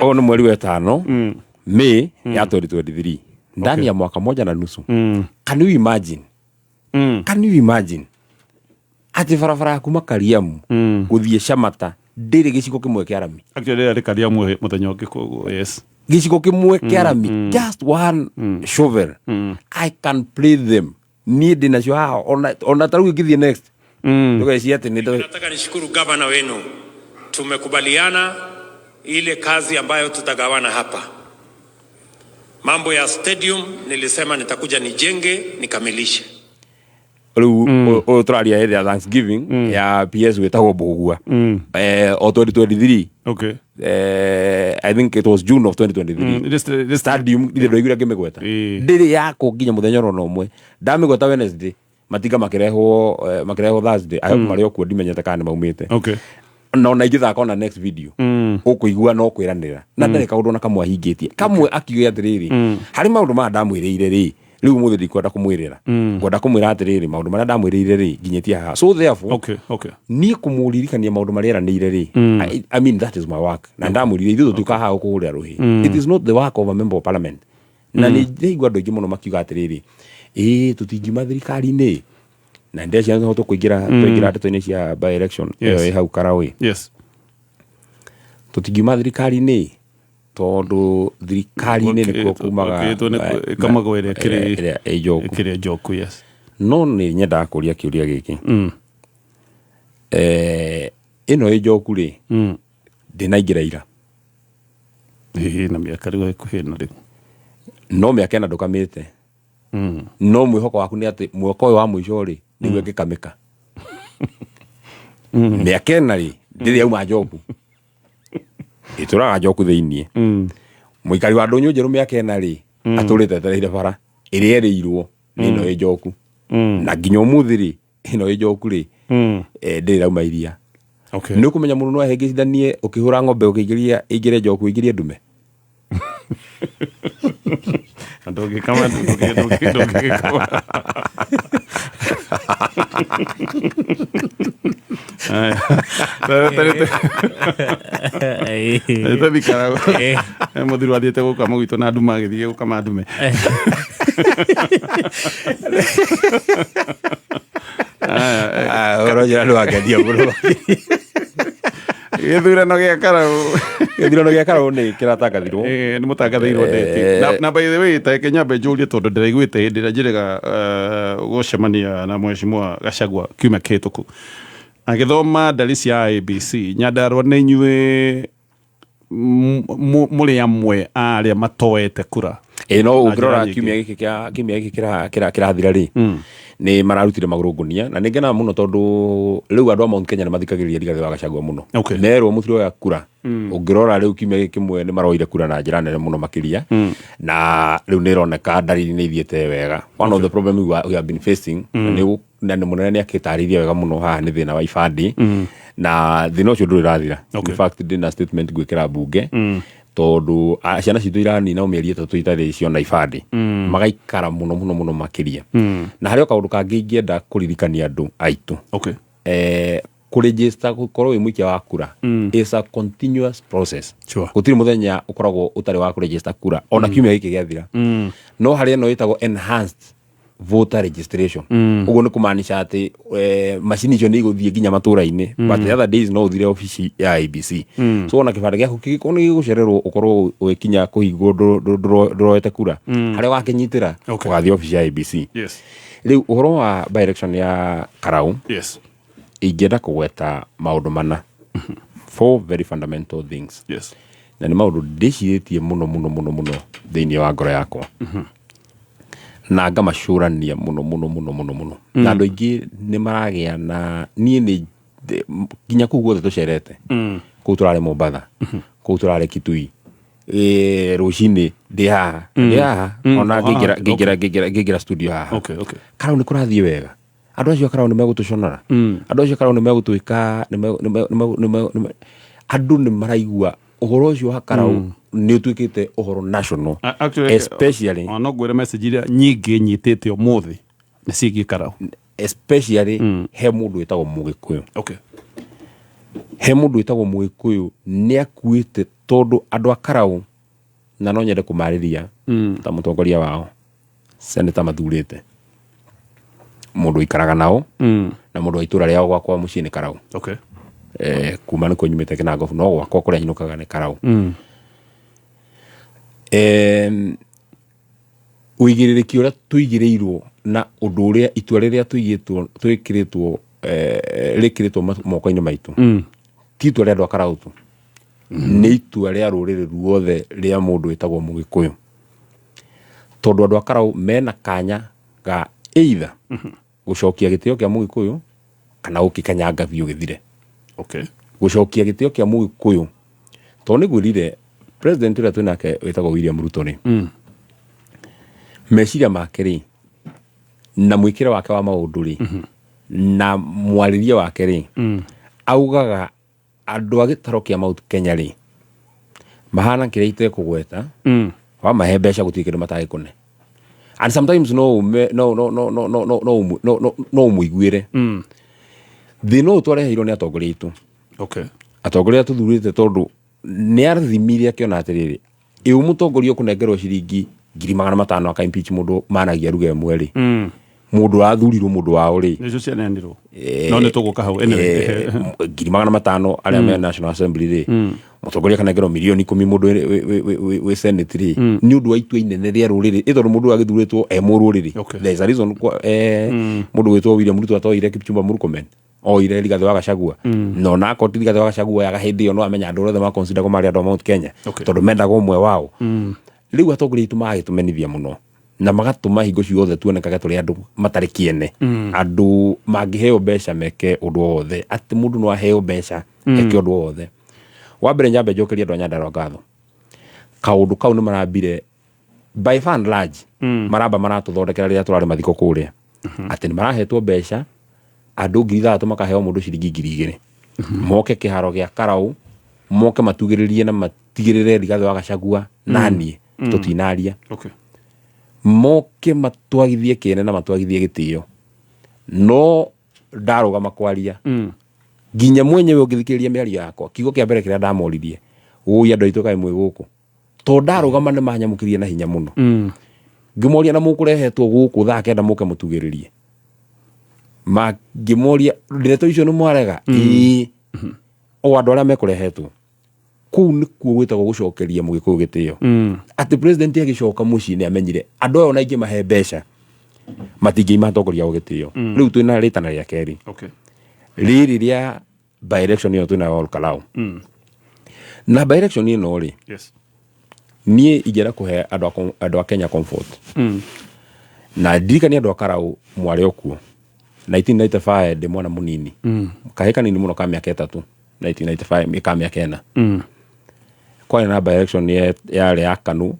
ono mwezi wa 5 Mei ya 2023 ndani ya mwaka 1.5. Can you imagine? Can you imagine? Ati farafara kuma Kariamu guthie Shamata ndire giciko kimwe kia rami. Actually ari Kariamu muthenya ngiko yes. Giciko kimwe kia rami, just one shovel. I can play them. Need na shwa ona taru githie next. Ndio ati nataka nishukuru gavana wenu. Tumekubaliana ile kazi ambayo tutagawana hapa. Mambo ya stadium nilisema nitakuja nijenge nikamilishe. Australia ya Thanksgiving ya PS wetagwo Bugua o 2023. Okay. I think it was June of 2023. The stadium ile ndio igura kimegweta ndiri yako nginya muthenya ro nomwe ndamigweta Wednesday matiga makireho Thursday ayo mario ku ndimenyete kana maumite. Okay. No na igithaka ona next video ukuigua no kwiranira na ndari kaundu na kamwe ahingitie kamwe akiuga atiriri hari maundu ma ndamwiriire ri riu muthe ndikwenda kumwirira ngwenda kumwira atiriri maundu maria ndamwiriire ri nginyetia ha so therefore ni kumuririkania maundu maria eranire ri I mean that is my work na ndamwirire ithu tuka ha kuhuria ruhi it is not the work of a member of parliament na ni ndigwa ndoigi muno makiuga atiriri tutingima thirikari ni na ndia cia hoto kuingira ndeto-ini cia by election iyo hau Karawe. Yes. Tutingima thirikari ni tondu thirikari ni nikuo kumaga kama gwere kire joku yes. No ni nyenda kuria kiuria giki ino ejoku ri ndinaingira ira na miaka rigo ikuhina ri no miaka na ndukamite no mwihoko waku ni ati mwoko wa mwisho ri niwe gikamika miaka na ri ndiri auma joku ituraga joku thiini muikari wa ndunyu njeru miaka na ri aturite tereire bara iri erirwo ino ejoku na nginya umuthiri ino ejoku ri ndiri auma iria. Okay. Ni kumenya mundu no ahengicithanie ukihura ng'ombe ukigiria igire joku igirie ndume ndoge kama muthiru athiete gukama gwitu na nduma agithie gukama ndume oroja ndo akadia bro githurano gia Karau ni kiratangathirwo ni mutangathirwo ndeti na by the way ta Kenya bejulie tondu ndiraiguite hindi ria njiriga gucemania na mheshimiwa Gachagua kiuma kituku agithoma ndari cia ABC Nyandarua ni inyue muri amwe aria matoete kura no ukirora kiumia giki kirathira ri ni mararutire maguru ngunia na ningena muno tondu riu andu a Mount Kenya ni mathikagiriria Rigathi wa Gachagua muno nero muthiro ya kura ungirora riu kiumia giki kimwe ni maroire kura na njira nene muno makiria na riu ni roneka ndariri ni ithiete wega. One of the problem we have been facing ni na munene ni akitarithia wega muno ha ni thina wa ifandi na thina ucio nduri rathira. In fact dina statement gwikira bunge tondu ciana citu irani na umieri 3 itari ciona ifandi magaikara muno makiria na hario kaundu kangi ngienda kuririkania andu aitu kuregister gukorwo wi muikia wa kura is a continuous process. Gutiri muthenya ukoragwo utari wa kuregister kura ona kiumia giki giathira no haria no itagwo enhanced voter registration ugo ni kumaanisha ati machine icio ni iguthie nginya matura-ini but the other days no uthire office ya ABC so ona kibanda giaku kigikoni gigucererwo ukorwo ukinya kuhingwo ndroete kura haria wakinyitira ugathie office ya ABC. Riu uhoro wa by election ya Karau ingenda kugweta maundu mana four very fundamental things na ni maundu ndiciritie muno thiini wa ngoro yakwa. na ngamacurania muno na andå aingä nä maragia na niä nä nginya kuu guothe tå cerete kuu tå rarä Mombatha kuu tå rarä Kitui rå-cinä ndä haha ona ngä ingä ra studio haha Karau nä kå rathiä wega andå acio Karau nä megå tå conora andå acio Karau nä megå twä ka andå nä maraigua å horo å cio wa Karau nä å tuä kä te å horo national especially no ngwä re message iria nyingä nyitä te å må thä nä ciägiä Karau especially he må ndå wä tagwo må gä kå yå he må ndå wä tagwo må gä kå yå nä akuä te tondå andå a Karau na no nyende kå marä ria ta må tongoria wao seneta mathurä te må ndå ikaraga nao na må ndå wa itå ra rä ao gwakwa må ciä nä Karau kuma nä kå nyumä te kä na ngobu no gwakwa kå rä a nyinå kaga nä Karau å igä rä rä ki å rä a tå igä rä irwo na å ndå å rä a itua rä rä a twä kä rä two rä kä rä two moko-inä maitå ti itua rä andå a Karau tu nä itua rä a rå rä rä ruothe rä a må ndå wä tagwo må gä kå yå tondå andå a Karau mena kanya ga either gå cokia gä tä o kä a må gä kå yå kana gå kä kanyanga biå gä thire gå cokia gä tä o kä a må gä kå yå tondå nä gwä rire president å rä a twä nake wä tagwo William Ruto rä meciria make rä na mwä kä re wake wa maå ndå rä na mwarä ria wake rä augaga andå a gä taro kä a Mount Kenya rä mahana kä rä a itekå gweta wamahe mbeca gå tuä kä ndå matagä kå ne and sometimes no må iguä re thä no å twareheirwo nä atongoria aitå atongoria tå thurä te tondå nä athimire akä ona atä rä rä ä å må tongoria å kå nengerwo ciringi 500,000 aka impeach må ndå managia ruga ĩmwe rĩ må ndå athurirwo må ndå wao rĩ nĩcio cianenirwo no nĩ tũgũka hau 500,000 arĩa me National Assembly rĩ mũtongoria kanengerwo milioni 10 må ndũ wĩ Senate rĩ nĩ ũndũ wa itua inene rĩa rũrĩrĩ ĩtondũ må ndũ agĩthurĩtwo mo rũrĩrĩ there is a reason må ndũ wĩtwo William Ruto atoire Kipchumba Murkomen oire Rigathĩ wa Gachagua no na akoti Rigathĩ wa Gachagua yaga hĩndĩ ĩyo no amenya andũ othe ma consider ko marĩ andũ a Mount Kenya tondũ mendaga ũmwe wao rĩu atongoria aitũ magagĩtũmenithia mũno na magatũma hingo ciothe tuonekaga tũrĩ andũ matarĩ kĩene andũ mangĩheo mbeca meke ũndũ wothe atĩ mũndũ no aheo mbeca eke ũndũ wothe wa mbere nyambe njokerie andũ a Nyandarua ngatho kaũndũ kau nĩ marambire by far and large maramba maratũthondekera rĩrĩa tũrarĩ mathiko kũrĩa atĩ nĩ marahetwo mbeca andũ 3,000 makaheo mũndũ ciringi 2,000 moke kĩharo gĩa Karau moke matugĩrĩrie na matigĩrĩre Rigathĩ wa Gachagua naniĩ tũtinaria moke matwagithie kĩene na matwagithie gĩtĩo no ndarũgama kwaria nginya mwenyewe ũngĩthikĩrĩria mĩario yakwa kiugo kĩa mbere kĩrĩa ndamoririe ũĩ andũ aitũ kaĩ mwĩ gũkũ to ndarũgama nĩ manyamũkirie na hinya mũno ngĩmoria na mũkũrehetwo gũkũ thaa kenda mũke mũtugĩrĩrie ngĩmoria ndeto icio nĩ mwarega o andũ arĩa mekũrehetwo kũu nĩkuo gwĩtagwo gũcokeria mũgĩkũyũ gĩtĩo atĩ president agĩcoka mũciĩ nĩ amenyire andũ aya ona ingĩ mahe mbeca matingĩima atongoria ao gĩtĩo rĩu twĩna rĩtana rĩa kerĩ rĩrĩ rĩa by election ĩyo twĩna Ol Kalou na by election ĩno rĩ niĩ ingĩenda kũhe andũ a Kenya comfort na ndirikania andũ a Karau mwarĩ okuo 1995 ndĩ mwana mũnini kahĩĩ kanini mũno ka mĩaka 3 1995 ka mĩaka 4 kwarĩ na by election yarĩ ya KANU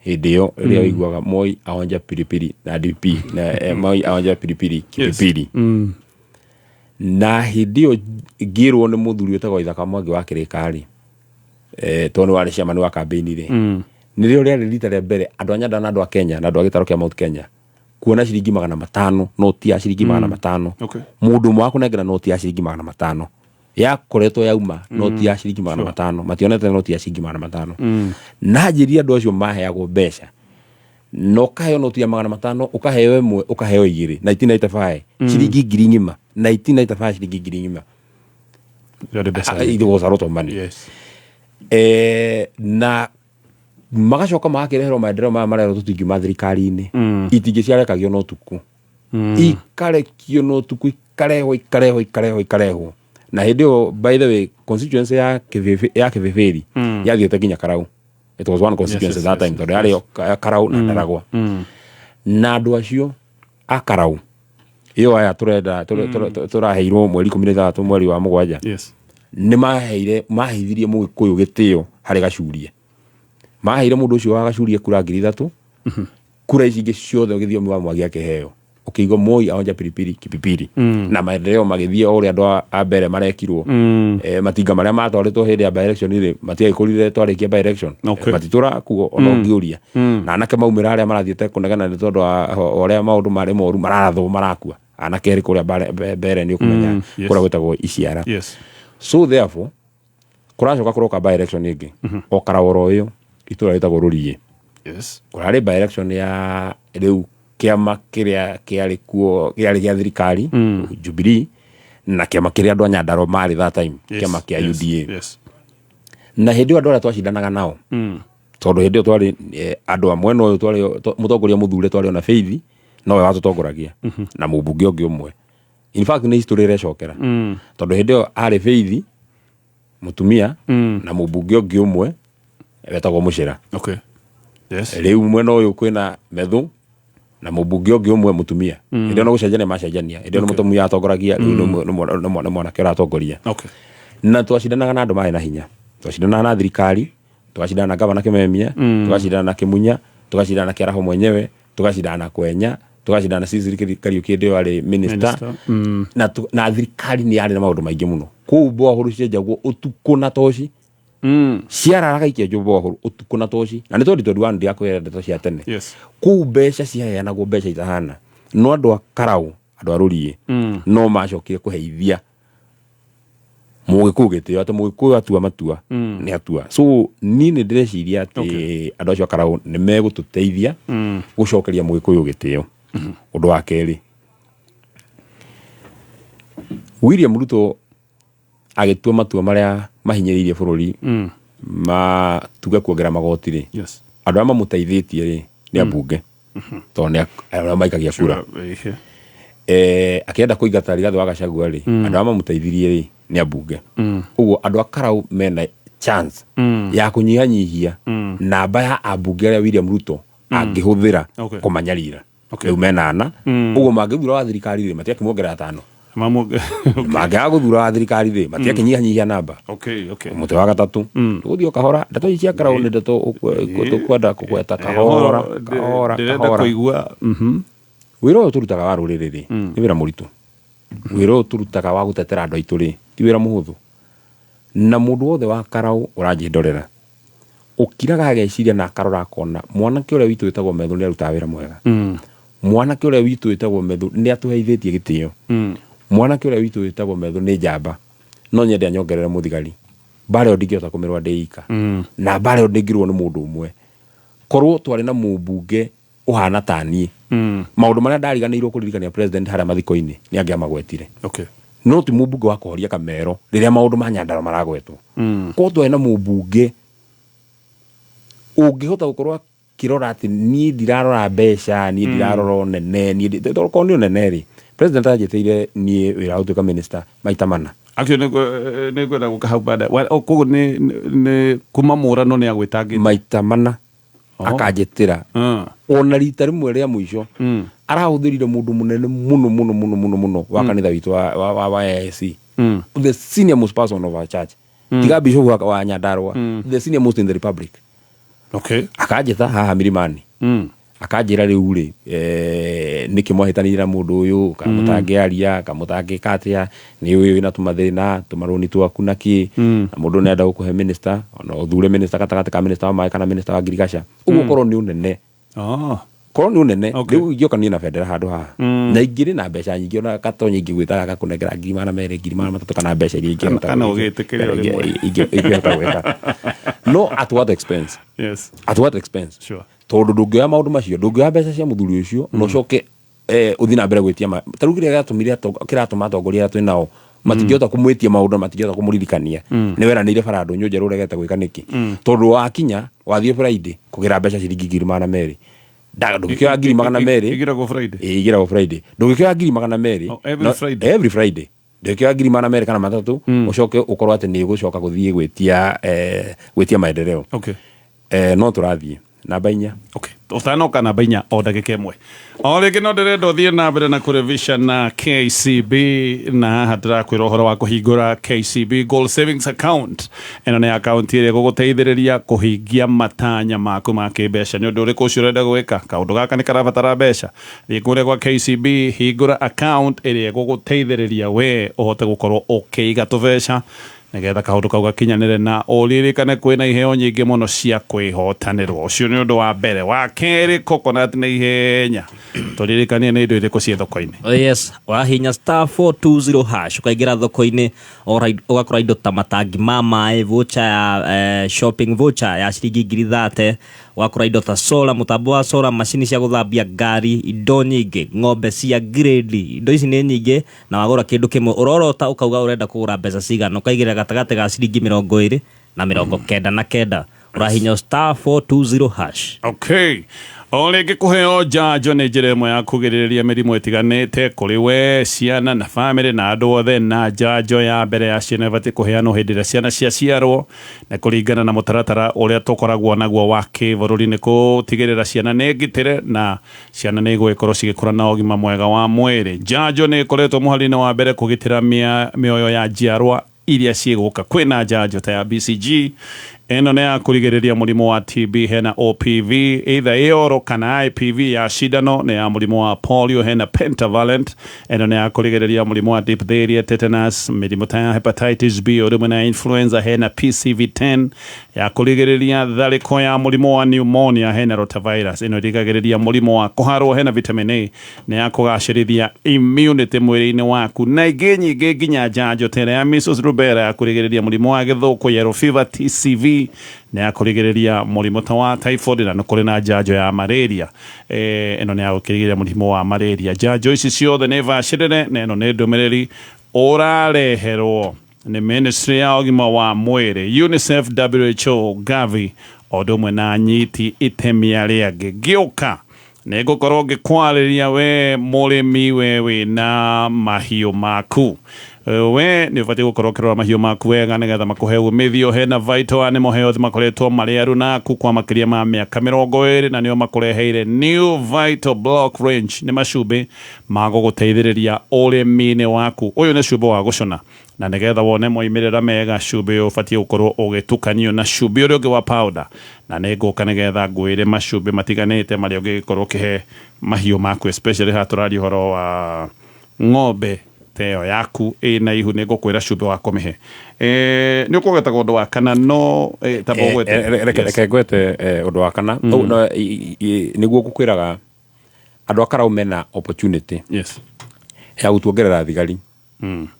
hĩndĩ ĩyo ĩrĩa ũiguaga Moi aonja Pilipili na DP na Moi aonja Pilipili Kipipili na hĩndĩ ĩyo ngĩrwo nĩ mũthuri wĩtagwo Ithaka Mwangi wa Kĩrĩka-rĩ tondũ warĩ ciamani wa kambĩini rĩ nĩrĩo rĩarĩ rita rĩa mbere andũ a Nyandarua na andũ a Kenya na andũ a gĩtarũ kĩa Mount Kenya kuona ciringi 500 noti ya ciringi 500 mũndũ ũmwe wa kũnengera noti ya ciringi 500 yakoretwo yauma noti ya ciringi 500 mationete noti ya ciringi 500 na njĩria andũ acio maheagwo mbeca no kaheo noti ya 500 ũkaheo ĩmwe ũkaheo igĩrĩ 1995 ciringi 1,000 1995 ciringi 1,000 it was a lot of money na magacoka magakĩreherwo maendeleo maya marerwo tũtingiuma thirikari-inĩ itingĩ ciarekagio no tuku ikarekio no tuku ikarehwo na hĩndĩ ĩyo by the way constituency ya Kĩbĩbĩri yathiĩte nginya Karau it was one constituency that time tondũ yarĩ Karau na Ndaragwa na andu acio akarau iyo aya turenda turaheirwo mweri 13 mweri wa 7 yes ni mahithirie Mugikuyu gitio hari gacurie maheire mundu ucio wa gacurie kura 3,000 kura ici ingi ciothe ugithiomi wa Mwangi akiheo ukiigo Moi aonja pilipili kipipiri na maendeleo magithie uri andu a mbere marekirwo matinga maria matwaritwo hindi ya by election ri matiaikurire twarikia by election matitura kuo ono ngiuria na anake maumira aria marathiete kunegana ni tondu oria maundu mari moru marathwo marakua anake ri kuria mbere ni ukumenya kuria gwetagwo iciara so therefore kuracoka kuroka by election ingi okaraworo uyu itura ritagwo Rurie kurari by election ya riu kiama kiria kiari kuo kiari gia thirikari Jubilee na kiama kiria andu a Nyandarua mari that time kiama kia UDA na hindi andu aria twacindanaga nao tondu hindi twari andu amwe no twari mutongoria muthure twari ona Faith no we watutongoragia na mubunge ungi umwe in fact ni history recokera tondu hindi ari Faith mutumia na mubunge ungi umwe wetagwo Mucira riu mwena uyu kwina Methu na mubunge ungi umwe mutumia ndio no gucenjania macenjania ndio no mutumia atongoragia riu no mwana kira atongoria na twacindanaga na andu mai na hinya twacindanaga na thirikari twacindana na gavana Kimemia twacindana na Kimunya twacindana na Kiaraho mwenyewe twacindana na Kwenya twacindana na Cecily Kariuki ndio ari minister na thirikari ni ari na maundu maingi muno ku bohuru cenjagwo utuku na toci ciara gaikia bohuru utuku na toci na ni tondi tondu wa ndia kwera ndeto cia tene ku mbeca ciaheanagwo mbeca itahana no andu a Karau andu a Rurie no macokire kuheithia Mugikuyu gitio ati Mugikuyu atua matua ni atua so ni ndireciria ati andu acio Karau ni megututeithia gucokeria Mugikuyu gitio undu wa keri William Ruto agitua matua maria mahinyiririe bururi ma tuge kuongera magoti ri andu ama mutaithitie ri ni abunge to ni maikagia kura akienda kuigata Rigathi wa Gachagua ri andu ama mutaithirie ri ni abunge uguo andu a Karau mena chance ya kunyihanyihia namba ya abunge aria William Ruto angihuthira kumanyarira riu mena ana uguo mangithura wa thirikari ri matiakimwongerera 5 maga guthura wa thirikari ri matiakinyihanyihia namba mutu wa gatatu tuthio kahora ndeto cia Karau ni ndeto tukwenda kukweta kahora kuigua wiro turutaga wa ruriri ri ni wira muritu wiro turutaga wa gutetera andu aitu ri ti wira muhuthu na mundu wothe wa Karau uranjindorera ukiraga ageciria na akarora kona mwanake uria witu witagwo Methu ni aruta wira mwega mwanake uria witu witagwo Methu ni atuheithitie gitio mwanake uria witu witagwo Methu ni njamba no nyende anyongerere muthigari bare ndingiota kumirwa ndeika na bare ndingirwo ni mundu umwe korwo twari na mubunge uhana tani maundu maria ndariganirwo kuririkania president haria mathiko-ini ni angia magwetire no ti mubunge wa kuhoria Kamero riria maundu ma Nyandarua maragwetwo ko twari na mubunge ungihota gukorwa kirora ati ni ndirarora mbeca ni ndirarora nene ni ndoroko ni nene ri president ajiteire ni wira utuka minister maita mana akio ne gwenda gukahau bada kogo ni kumamura no ni agwitangi maita mana akajitira ona rita rimwe ria muico arahuthirire mundu munene muno wa kanitha witu wa AIC the senior most person of our church tiga bishop wa Nyandarua the senior most in the republic akajita haha mirimani akajira riu ri nikimwahitanira mundu uyu kamutangiaria kamutangikatia ni uyu ina tumathina tumaroni twaku naki na mundu nenda gukuhe minister ona uthure minister katagati ka minister wa mai kana minister wa agriculture uguo korwo ni unene korwo ni unene riu igiokanio na federal handu haha na ingiri na mbeca nyingi ona katonye ingigwitaga gakunengera 2,200 2,300 kana mbeca iria ingihota kana ugitikiria ingihota gweka no at what expense at what expense tondu ndungioya maundu macio ndungioya mbeca cia muthuri ucio no coke uthi na mbere gwitia tarugiria gatumire kiratuma atongoria aria twinao matingihota kumwitia maundu matingihota kumuririkania ni weranire barando nyonje ruregete gwika niki tondu wakinya wathie Friday kugira mbeca ciringi 2,200 ndungikioya 2,200 igiragwo Friday ndungikioya 2,200 every Friday ndungikioya 2,200 kana matatu ucoke ukorwo ati ni gucoka guthie gwitia maendeleo no turathie namba 4 utanoka na bainya o ndagika imwe o rĩngĩ no ndĩrenda ũthiĩ na mbere na kũrevision na KCB na haha ndĩrakwĩra ũhoro wa kũhingũra KCB Gold Savings Account. Ĩno nĩ account ĩrĩa ĩgũgũteithĩrĩria kũhingia matanya maku ma kĩmbeca. Nĩ ũndũ ũrĩkũ ũcio ũrenda gwĩka? Kaũndũ gaka nĩ karabatara mbeca. Thiĩ kũrĩa gwa KCB, hingũra account ĩrĩa ĩgũgũteithĩrĩria we ũhote gũkorwo ũkĩiga tũbeca nigetha kaundu kau gakinyanire na uririkane kwina iheo nyingi muno cia kwihotanirwo. Ucio ni undu wa mbere. Wa keri, coconut na ihenya turirikanie ni indo iriku cie thoko-ini. Oh yes, wahinya *420# ukaingira thoko-ini ugakora indo ta matangi ma mai, voucher ya shopping voucher ya ciringi 30,000, wakora indo ta solar, mutambo wa solar, machine cia guthambia ngari, indo nyingi, ng'ombe cia grade. Indo ici ni nyingi na wagura kindu kimwe urorota ukauga urenda kugura mbeca cigana, ukaigira gatagate ga ciringi 20 na 99 urahinya *420#. Okay. O rĩngĩ kũheo njanjo nĩ njĩra ĩmwe ya kũgirĩrĩria mĩrimũ ĩtiganĩte kũrĩ we, ciana na famĩlĩ na andũ othe, na njanjo ya mbere ya ciana ĩbatiĩ kũheanwo hĩndĩ ĩrĩa ciana ciaciarwo na kũringana na mũtaratara ũrĩa tũkoragwo naguo wa kĩbũrũri nĩ gũtigĩrĩra ciana nĩ ngitĩre na ciana nĩ igũgĩkorwo cigĩkũra na ũgima mwega wa mwĩrĩ. Njanjo nĩ ĩkoretwo mũhari-inĩ wa mbere kũgitĩra mĩoyo ya njiarwa iria ciĩgũka. Kwĩna njanjo ta ya BCG, eno nĩ ya kũrigĩrĩria mũrimũ wa TB, hena OPV either ĩoro kana IPV ya cindano, nĩ ya mũrimũ wa polio, hena pentavalent, eno nĩ ya kũrigĩrĩria mũrimũ wa diphtheria, tetanus, mĩrimũ ta ya hepatitis B o rĩmwe na influenza, hena PCV10 ya kũrigĩrĩria tharĩko ya mũrimũ wa pneumonia, hena rotavirus ĩno ĩrigagĩrĩria mũrimũ wa kũharwo, hena vitamin A nĩ ya kũgacĩrithia immunity mwĩrĩ-inĩ waku, na ingĩ nyingĩ nginya njanjo ta ya measles, rubella ya kũrigĩrĩria mũrimũ wa gĩthũkũ, yellow fever, TCV nĩ ya kũrigĩrĩria mũrimũ ta wa typhoid, na kũrĩ na njanjo ya malaria. Ĩno nĩ ya kũrigĩrĩria mũrimũ wa malaria. Njanjo ici ciothe nĩ bacĩrĩre na ĩno nĩ ndũmĩrĩri ũrareherwo nĩ Ministry ya ũgima wa mwĩrĩ, UNICEF, WHO, Gavi o ũndũ ũmwe na nyiti itemi arĩa angĩ. Ngĩũka nĩ ngũkorwo ngĩkwarĩria we mũrĩmi we wĩna mahiũ maku. We nĩ ũbatiĩ gũkorwo ũkĩrora mahiũ maku wega nĩgetha makũhe umithio. Hena Vital Animal Health makoretwo marĩ aru naku kwa makĩria ma mĩaka 20 na nĩo makũreheire New Vital Block Range. Nĩ macumbĩ ma gũgũteithĩrĩria ũrĩmi-inĩ waku. Ũyũ nĩ cumbĩ wa gũcũna na nĩgetha wone moimĩrĩra mega, cumbĩ ũyũ ũbatiĩ gũkorwo ũgĩtukanio na cumbĩ ũrĩa ũngĩ wa powder, na nĩ ngũka nĩgetha ngwĩre macumbĩ matiganĩte marĩa ũngĩgĩkorwo ũkĩhe mahiũ maku, especially ha tũraria ũhoro wa ng'ombe teo yaku ina ihu. Nĩ ngũkwĩra cumbĩ wa kũmĩhe. Nĩ ũkũgweta ũndũ wa kana no tamba ũgwete? Reke ngwete ũndũ wa kana nĩguo ngũkwĩraga andũ a Karau mena opportunity ya gũtuongerera thigari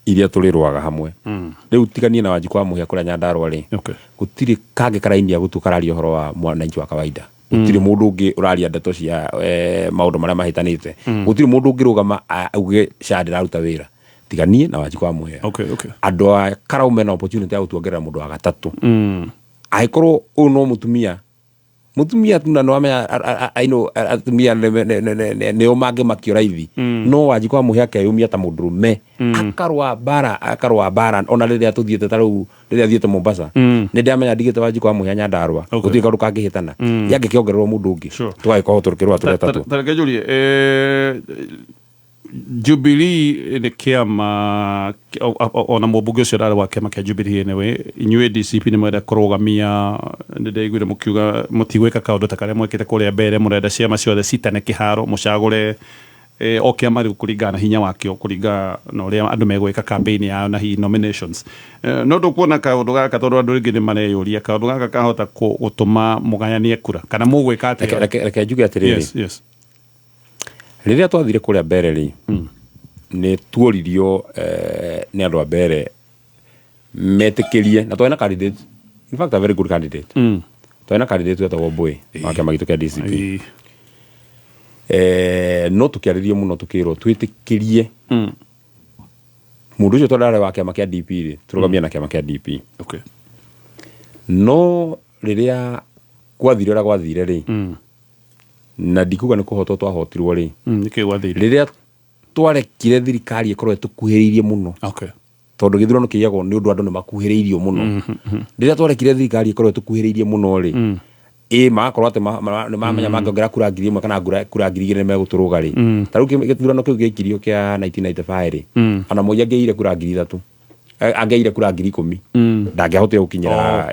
iria tũrĩrũaga hamwe. Rĩu tiganie na Wanjikũ wa Mũhĩa kũrĩa Nyandarua rĩ, gũtirĩ kangĩ karainia gũtukararia ũhoro wa mwananchi wa kawaida. Gũtirĩ mũndũ ũngĩ ũraria ndeto cia maũndũ marĩa mahĩtanĩte. Gũtirĩ mũndũ ũngĩ rũgama auge SHA ndĩraruta wĩra tiganie na Wanjikũ wa Mũhĩa. Andũ a Karau mena opportunity ya gũtuongerera mũndũ wa gatatũ. Angĩkorwo ũyũ no mutumia tu na no amenya atumia nĩo mangĩmakio raithi, no Wanjikũ wa Mũhĩa akeyumia ta mũndũrũme akarũa mbara. Ona rĩrĩa tũthiĩte ta rĩu rĩrĩa thiĩte Mombasa nĩ ndĩamenya ndigĩte Wanjikũ wa Mũhĩa Nyandarua gũtirĩ kaũndũ kangĩhĩtana yangĩkĩongererwo mũndũ ũngĩ tũgagĩkorwo tũrĩkĩrũa tũretatũ. Tareke Julie, Jubilee nĩ kĩama ona mũmbunge ũcio ũrarĩ wa kĩama kĩa Jubilee. Anyway, inyuĩ DCP nĩ mwenda kũrũgamia, nĩ ndaiguire mũkiuga mũtigwĩka kaũndũ ta karĩa mwekĩte kũrĩa mbere, mũrenda ciama ciothe citane kĩharo mũcagũre o kĩama rĩu kũringana na hinya wakĩo, kũringana na ũrĩa andũ megwĩka campaign yao na hihi nominations. No ndũkuona kaũndũ gaka tondũ andũ aingĩ nĩ mareyũria kaũndũ gaka kahota gũtũma mũgayanie kura kana mũgwĩka atĩa? Reke njuge atĩrĩrĩ, rĩrĩa twathire kũrĩa mbere rĩ, nĩ tuoririo nĩ andũ a mbere metĩkĩrie na twena candidate, in fact a very good candidate. Twena candidate wetagwo Mbũi wa kĩama gitũ kĩa DCP. No tũkĩarĩrio mũno tũkĩrwo twĩtĩkĩrie mũndũ ũcio twarĩ wa kĩama kĩa DP rĩ, tũrũgamia na kĩama kĩa DP. No rĩrĩa gwathire ũrĩa gwathire rĩ, na ndikuga nĩ kũhotwo twahotirwo rĩ, rĩrĩa twarekire thirikari ĩkorwo ĩtũkuhĩrĩirie mũno, tondũ gĩthurano kĩiyagwo nĩ ũndũ andũ nĩ makuhĩrĩirio mũno. Rĩrĩa twarekire thirikari ĩkorwo ĩtũkuhĩrĩirie mũno rĩ, magakorwo ati mamenya mangiongerera kura 1,000 kana kura 2,000 meguturuga ri ta riu githurano kiu gikirio kia 1995 ri ana Moi angeire kura 3,000 angeire kura 10,000 ndangehotire gukinyira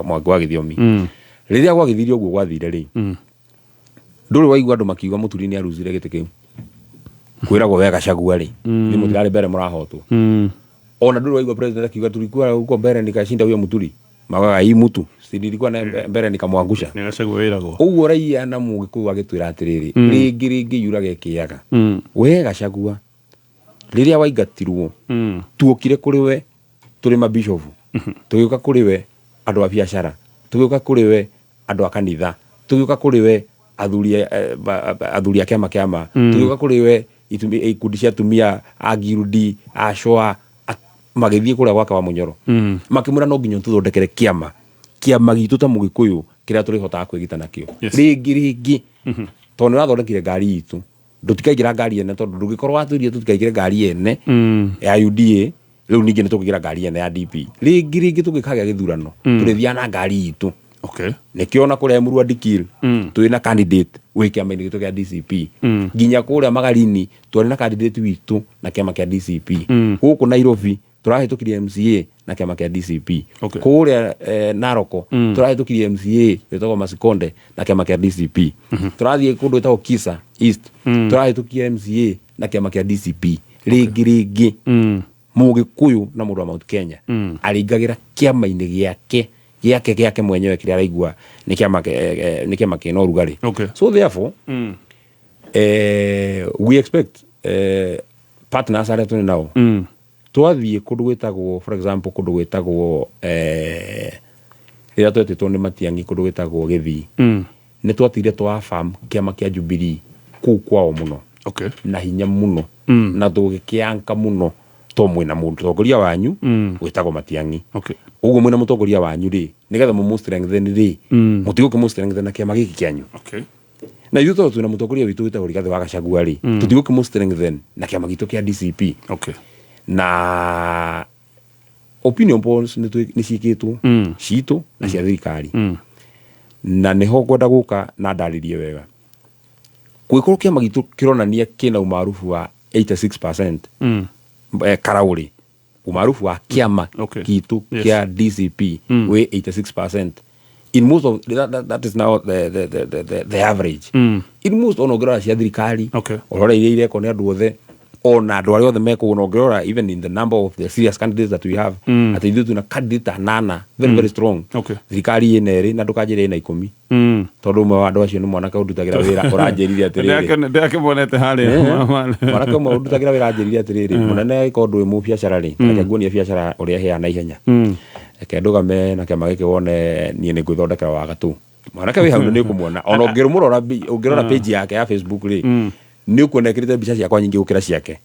Mwangi wa Githiomi riria gwagithirio guo gwathire ri nduri waigua andu makiuga Muturi ni aruzire giti kiu kwiragwo wega Gachagua ri ni mutirari mbere murahotwo ona nduri waigua president akiuga tulikuwa huko mbere nikashinda huyo Muturi magaga hii mutu nilikuwa mbere nikamwangusha ni Gachagua wiragwo uguo raia na Mugikuyu agitwira atiriri ringi yuraga kiaga we Gachagua riria waigatirwo tuokire kuri we turi mabishofu tugiuka kuri we andu a biashara tugiuka kuri we andu a kanitha tugiuka kuri we athuri a kiama tugiuka kuri we ikundi cia atumia agirudi acoa magithie kuria gwaka wa Munyoro makimura no nginya tuthondekere kiama gitu ta Mugikuyu kiria turi hotaga kwigita nakio ringi tondu rathondekire ngari itu ndutikaingira ngari ene tondu ndugikorwo aturie tutikaigire ngari ene ya UDA riu ningi nitukigira ngari ene ya DP ringi tugikaga githurano turithia na ngari itu nikiona kuria Emurua Dikil twina candidate wi kiama-ini gitu kia DCP nginya kuria Magarini twari na candidate witu na kiama kia DCP guku Nairobi turahitukirie MCA na kiama kia DCP kuria Naroko turahitukirie MCA wetagwo Masikonde na kiama kia DCP turathie kundu wetagwo Kisa East turahitukirie MCA na kiama kia DCP ringi Mugikuyu na mundu wa Mount Kenya aringagira kiama-ini giake mwenyewe kiria araigua ni kiama kina urugari so therefore we expect partners are to now twathie kundu gwitagwo for example kundu gwitagwo ira twetitwo ni Matiangi kundu gwitagwo Githii ni twatire twa farm kiama kia Jubilee ku kwao muno na hinya muno na tugikianka muno to mwina mutongoria wanyu gwitagwo Matiangi uguo mwina mutongoria wanyu ri nigetha mu strengthen ri mutigo mu strengthen na kiama giki kianyu na ithu twina mutongoria witu gwitagwo Rigathi wa Gachagua ri tutigo mu strengthen na kiama gitu kia DCP na opinion polls ni cikitwo citu na cia thirikari na niho kwenda guka na ndaririe wega gwikorwo kiama gitu kironania kina umaarufu wa 86% karauri umaarufu wa kiama gitu kia DCP we 86% in most of that is now the average in most onogera cia thirikari orora iria ko ni andu othe ona andu aria othe meko onogera even in the number of the serious candidates that we have at least tuna candidate anana very strong thirikari ine na ndukajire ina 10 tondu mwe andu acio ni mwanake udutagira wira uranjirithia atiriri ndake monete hari mwanake mwe udutagira wira anjirithia atiriri munene ikondu wi mu biashara ri reke nguonie biashara uria hea na ihenya reke ndugame na kiama giki wone nie ni ngwithondekera wa gatu mwanake wi hau ni kumwona ona ungirora page yake ya Facebook ri ni ukuonekirite mbica ciakwa nyingi gukira ciake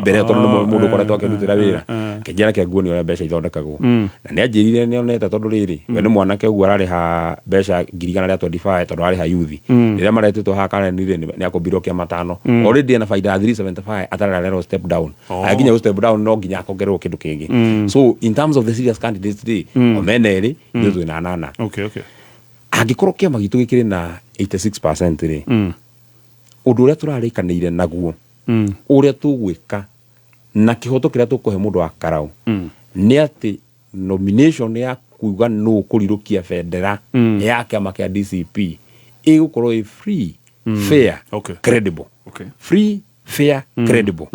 mbere tondu mundu koretwo akirutira wira kijana kia nguoni ora mbeca ithondekagwo na ni anjirire ni onete tondu riri we ni mwanake ugu arariha mbeca 125 tondu ariha yuthi riria maretitwo ha kanenire ni akumbirwo kia matano already na faida 375 atararero step down aginya step down no nginya akongerwo kindu kingi so in terms of the serious candidates today omeneri ni twina nana angikorwo kiama gitu gikiri na 86% ri undu uria turarikanire naguo uria tugwika na kihoto kiria tukuhe mundu wa karau ni ati nomination ya kuga no kurirukia federa ya kiama kia DCP igukorwo free fair credible free fair credible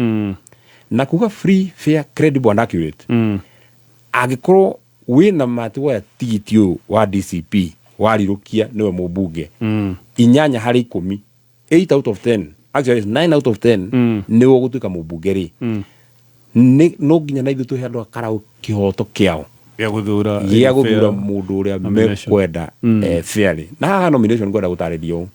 na kuga free fair credible and accurate agikorwo wina matiwa ya tigitio wa DCP warirukia niwe mubunge 8/10 8 out of 10 actually 9 out of 10 ni wogutuika mubunge ri no nginya na ithu tuhe andu akarau kihoto kiao ya guthura mundu uria mekwenda fairly na haha nomination kwenda gutaririo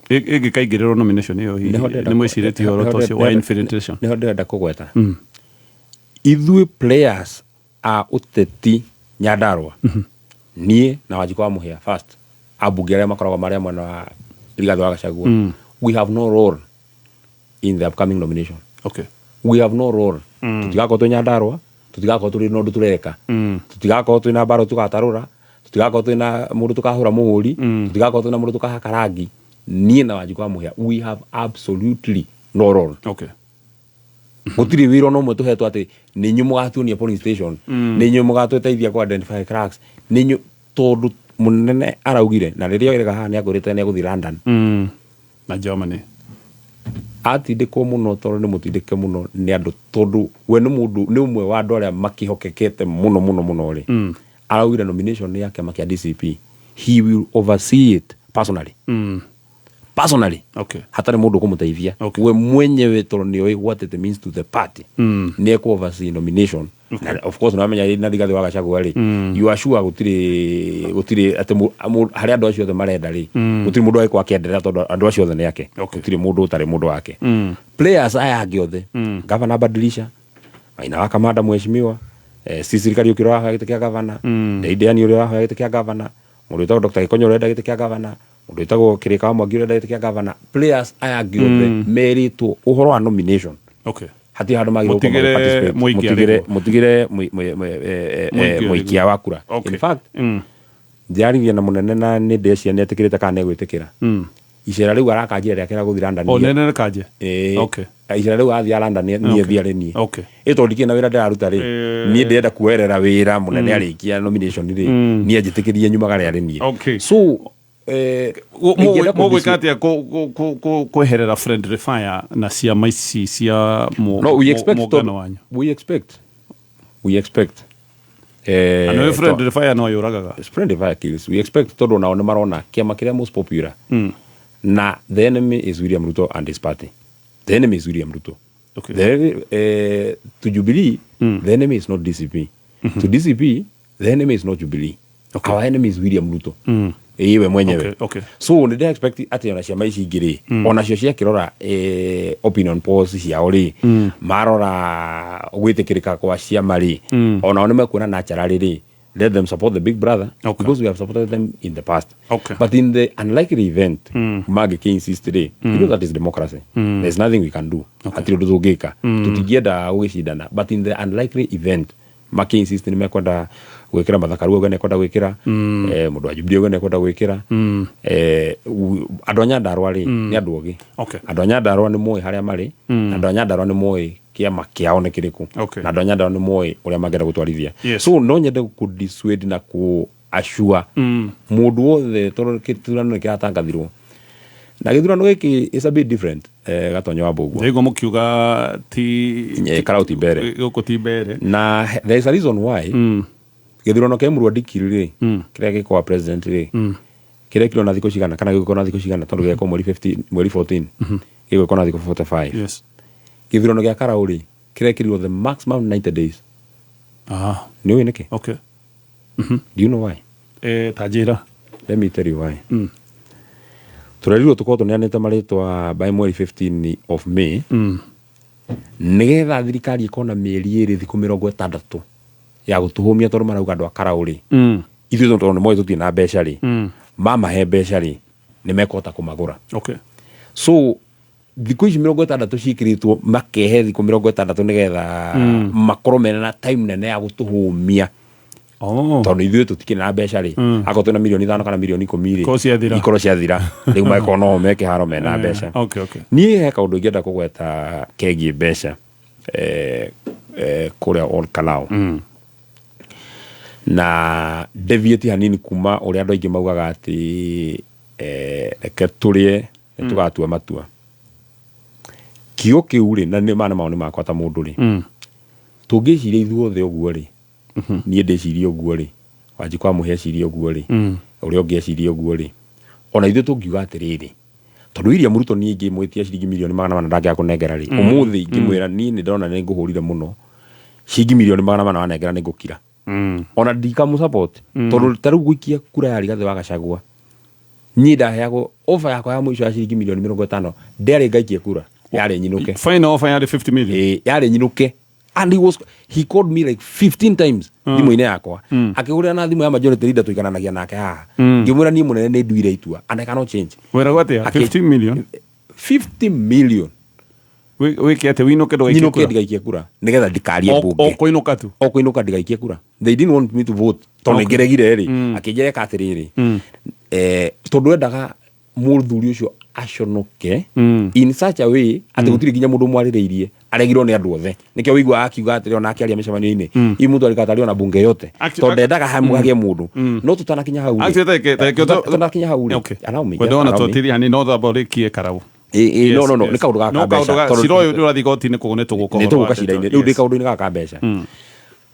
igi kaigiriro nomination iyo ni mwiciriti horo tocio wa infiltration ni ndenda kugweta ithu players a uteti Nyandarua nie na Wanjiku wa Muhia first abunge aria makoragwo maria mwana wa Rigathi wa Gachagua we have no role in the upcoming nomination we have no role tutigako tu Nyandarua tutigako turi no ndu tureka tutigako tu na baro tugatarura tutigakorwo twina mundu tukahura muhuri tutigakorwo twina mundu tukahaka rangi nie na Wanjiku wa Muhia we have absolutely no role. Okay. Gutiri wiro no mwe tuhetwo ati ni nyu mugatuonia police station ni nyu mugatuteithia ku identify cracks ni nyu tondu munene araugire na riria oirega haha ni agurite ni aguthi London na Germany atindikwo muno tondu ni mutindike muno ni andu tondu we ni mundu ni umwe wa andu aria makihokekete muno ri araugire nomination yake makia DCP he will oversee it personally. Personally. Okay. Hatari mundu kumuteithia. Okay. We mwenyewe tondu ni oi what it means to the party. Ni ku oversee nomination. Okay. And of course no amenya na Rigathi wa Gachagua ri. You are sure gutiri ati hari andu acio the marenda ri. Gutiri mundu ai kwa kiendelea tondu andu acio the ni yake. Gutiri mundu utari mundu wake. Players aya angi othe. Governor Badilisha. Maina wa Kamanda mheshimiwa. Sisi Rikari ukiro wa gite kia governor. Ndeideani uri wa gite kia governor. Mundu utagwo Dr. Gikonyo uri gite kia governor. Mundu utagwo Kirika wa Mwangi uri gite kia governor. Players aya angi othe meritwo uhoro wa nomination. Okay. Hati handu magiro mutigire muikia wa kura. In fact ndiarigia na munene na ni ndecia ni etikirite kana egwitikira icera riu arakanjira ria kira guthi London o nene kanje. Okay. Icera riu athia London ni ethiare ni okay ito ndikie na wira ndiraruta ri ni ndenda kuerera wira munene arikia nomination ri ni ajitikirie nyumaga ria ri ni. Okay. So mwikatia kweherera friendly fire na ciama ici cia muungano wanyu. We expect no friendly fire no yuragaga friendly fire kills. We expect todo na marona kiama kiria most popular na the enemy is William Ruto and his party. The enemy is William Ruto. Okay. To Jubilee the enemy is not DCP. To DCP the enemy is not Jubilee. Okay. Our enemy is William Ruto. Iwe mwenyewe. Okay. So ni dey expect ati ona ciama ici ngiri ona cio cia kirora opinion polls ciao ri marora gwitikirika kwa ciama ri ona one mekuona na charari ri let them support the big brother. Okay. Because we have supported them in the past. Okay. But in the unlikely event Magi King insist today you know that is democracy. There's nothing we can do. Okay. Ati nduzugika tutigienda ugishidana but in the unlikely event Magi insist ni mekwenda gwikira mathakaru uga ne kwenda gwikira mundu wa Jubilee uga ne kwenda gwikira andu Nyandarua ri ni andu ogi. Okay. Andu Nyandarua ni moi haria mari andu Nyandarua ni moi kiama kiao ni kiriku na andu Nyandarua ni moi uria mangenda gutwarithia. So no nyende ku dissuade na ku assure mundu wothe tondu kiturano ni kiratangathirwo na githurano giki is a bit different. Gatonyo wa Mbugua ego mukiuga ti Karauti mbere goko ti mbere na there is a reason why githurano kia Murwa Dikiri ri kiria gikwa president ri kiria kilo na thiko cigana kana giko na thiko cigana tondu giko mweri 14 giko na thiko 45. Yes. Githurano kia Karau ri kiria kilo the maximum 90 days. Ni we niki. Okay. Do you know why? Tajira. Let me tell you why. Turelirwo tukorwo tuneanite maritwa by mweri 15 of May nigetha thirikari ikona mieri iri thiku 60 ya gutuhumia tondu marauga andu Karau ri ithuĩ tondu moi tutie na mbeca ri mama he mbeca ri ni mekota kumagura. Okay. So thiku ici 60 cikiritwo makehe thiku 60 nigetha makorwo mena time nene ya gutuhumia tondu ithuĩ tutikire na mbeca ri akorwo twina milioni 5 kana milioni 10 ri ikoro ciathira riu makorwo no meke haro mena mbeca. Okay. Okay. Niĩ he kaundu ingĩenda kũgweta kegie mbeca kuria on Kalau na deviate hanini kuma uria andu aingi maugaga ati reke turie tugatua matua kio kiu ri na ni mana maoni makwa ta mundu ri tungiciria ithuothe uguo ri nie ndiciria uguo ri Wanjiku wa Muhia ciria uguo ri uria ungi ciria uguo ri ona ithuĩ tungiuga atiriri tondu William Ruto ni ingi mwitia ciringi milioni 400 ndangĩa kunengera ri umuthi ngimwira ni ndona ni nguhurire muno ciringi milioni 400 wanengera ni ngukira ona ndikamu support tondu taru gwikia kura ya Rigathi wa Gachagua ni ndaheagwo offer yakwa ya mwisho ya ciringi milioni 50 ndere ngaikie kura yari nyinuke final offer yari 50 million yari nyinuke and he called me like 15 times thimu-ini yakwa akigurira na thimu ya majority leader tuikananagia nake ngimwira ni munene ni nduire itua and I cannot change wera gwate 50 million wiki ate wino kedo gaikia kura nigetha ndikarie bunge okuinuka tu okuinuka ndigaikie kura. They didn't want me to vote tondu ngeregire ri akijere katiriri tondu endaga muthuri ucio aconoke in such a way ati gutiri ginya mundu mwaririirie aregirwo ni andu othe nikio wigwa akiuga atiri ona akiaria micemanio-ini i mundu alikatario na bunge yote tondu endaga hamugagie mundu no tutanakinya hau tutanakinya hau allow me kwendona twotiri hani no thaborikie karau no ni kaundu gaka mbeca ciro uyu urathi goti-ini kugu nitugukorwo nituguka cira-ini riu ndi kaundu-ini gaka mbeca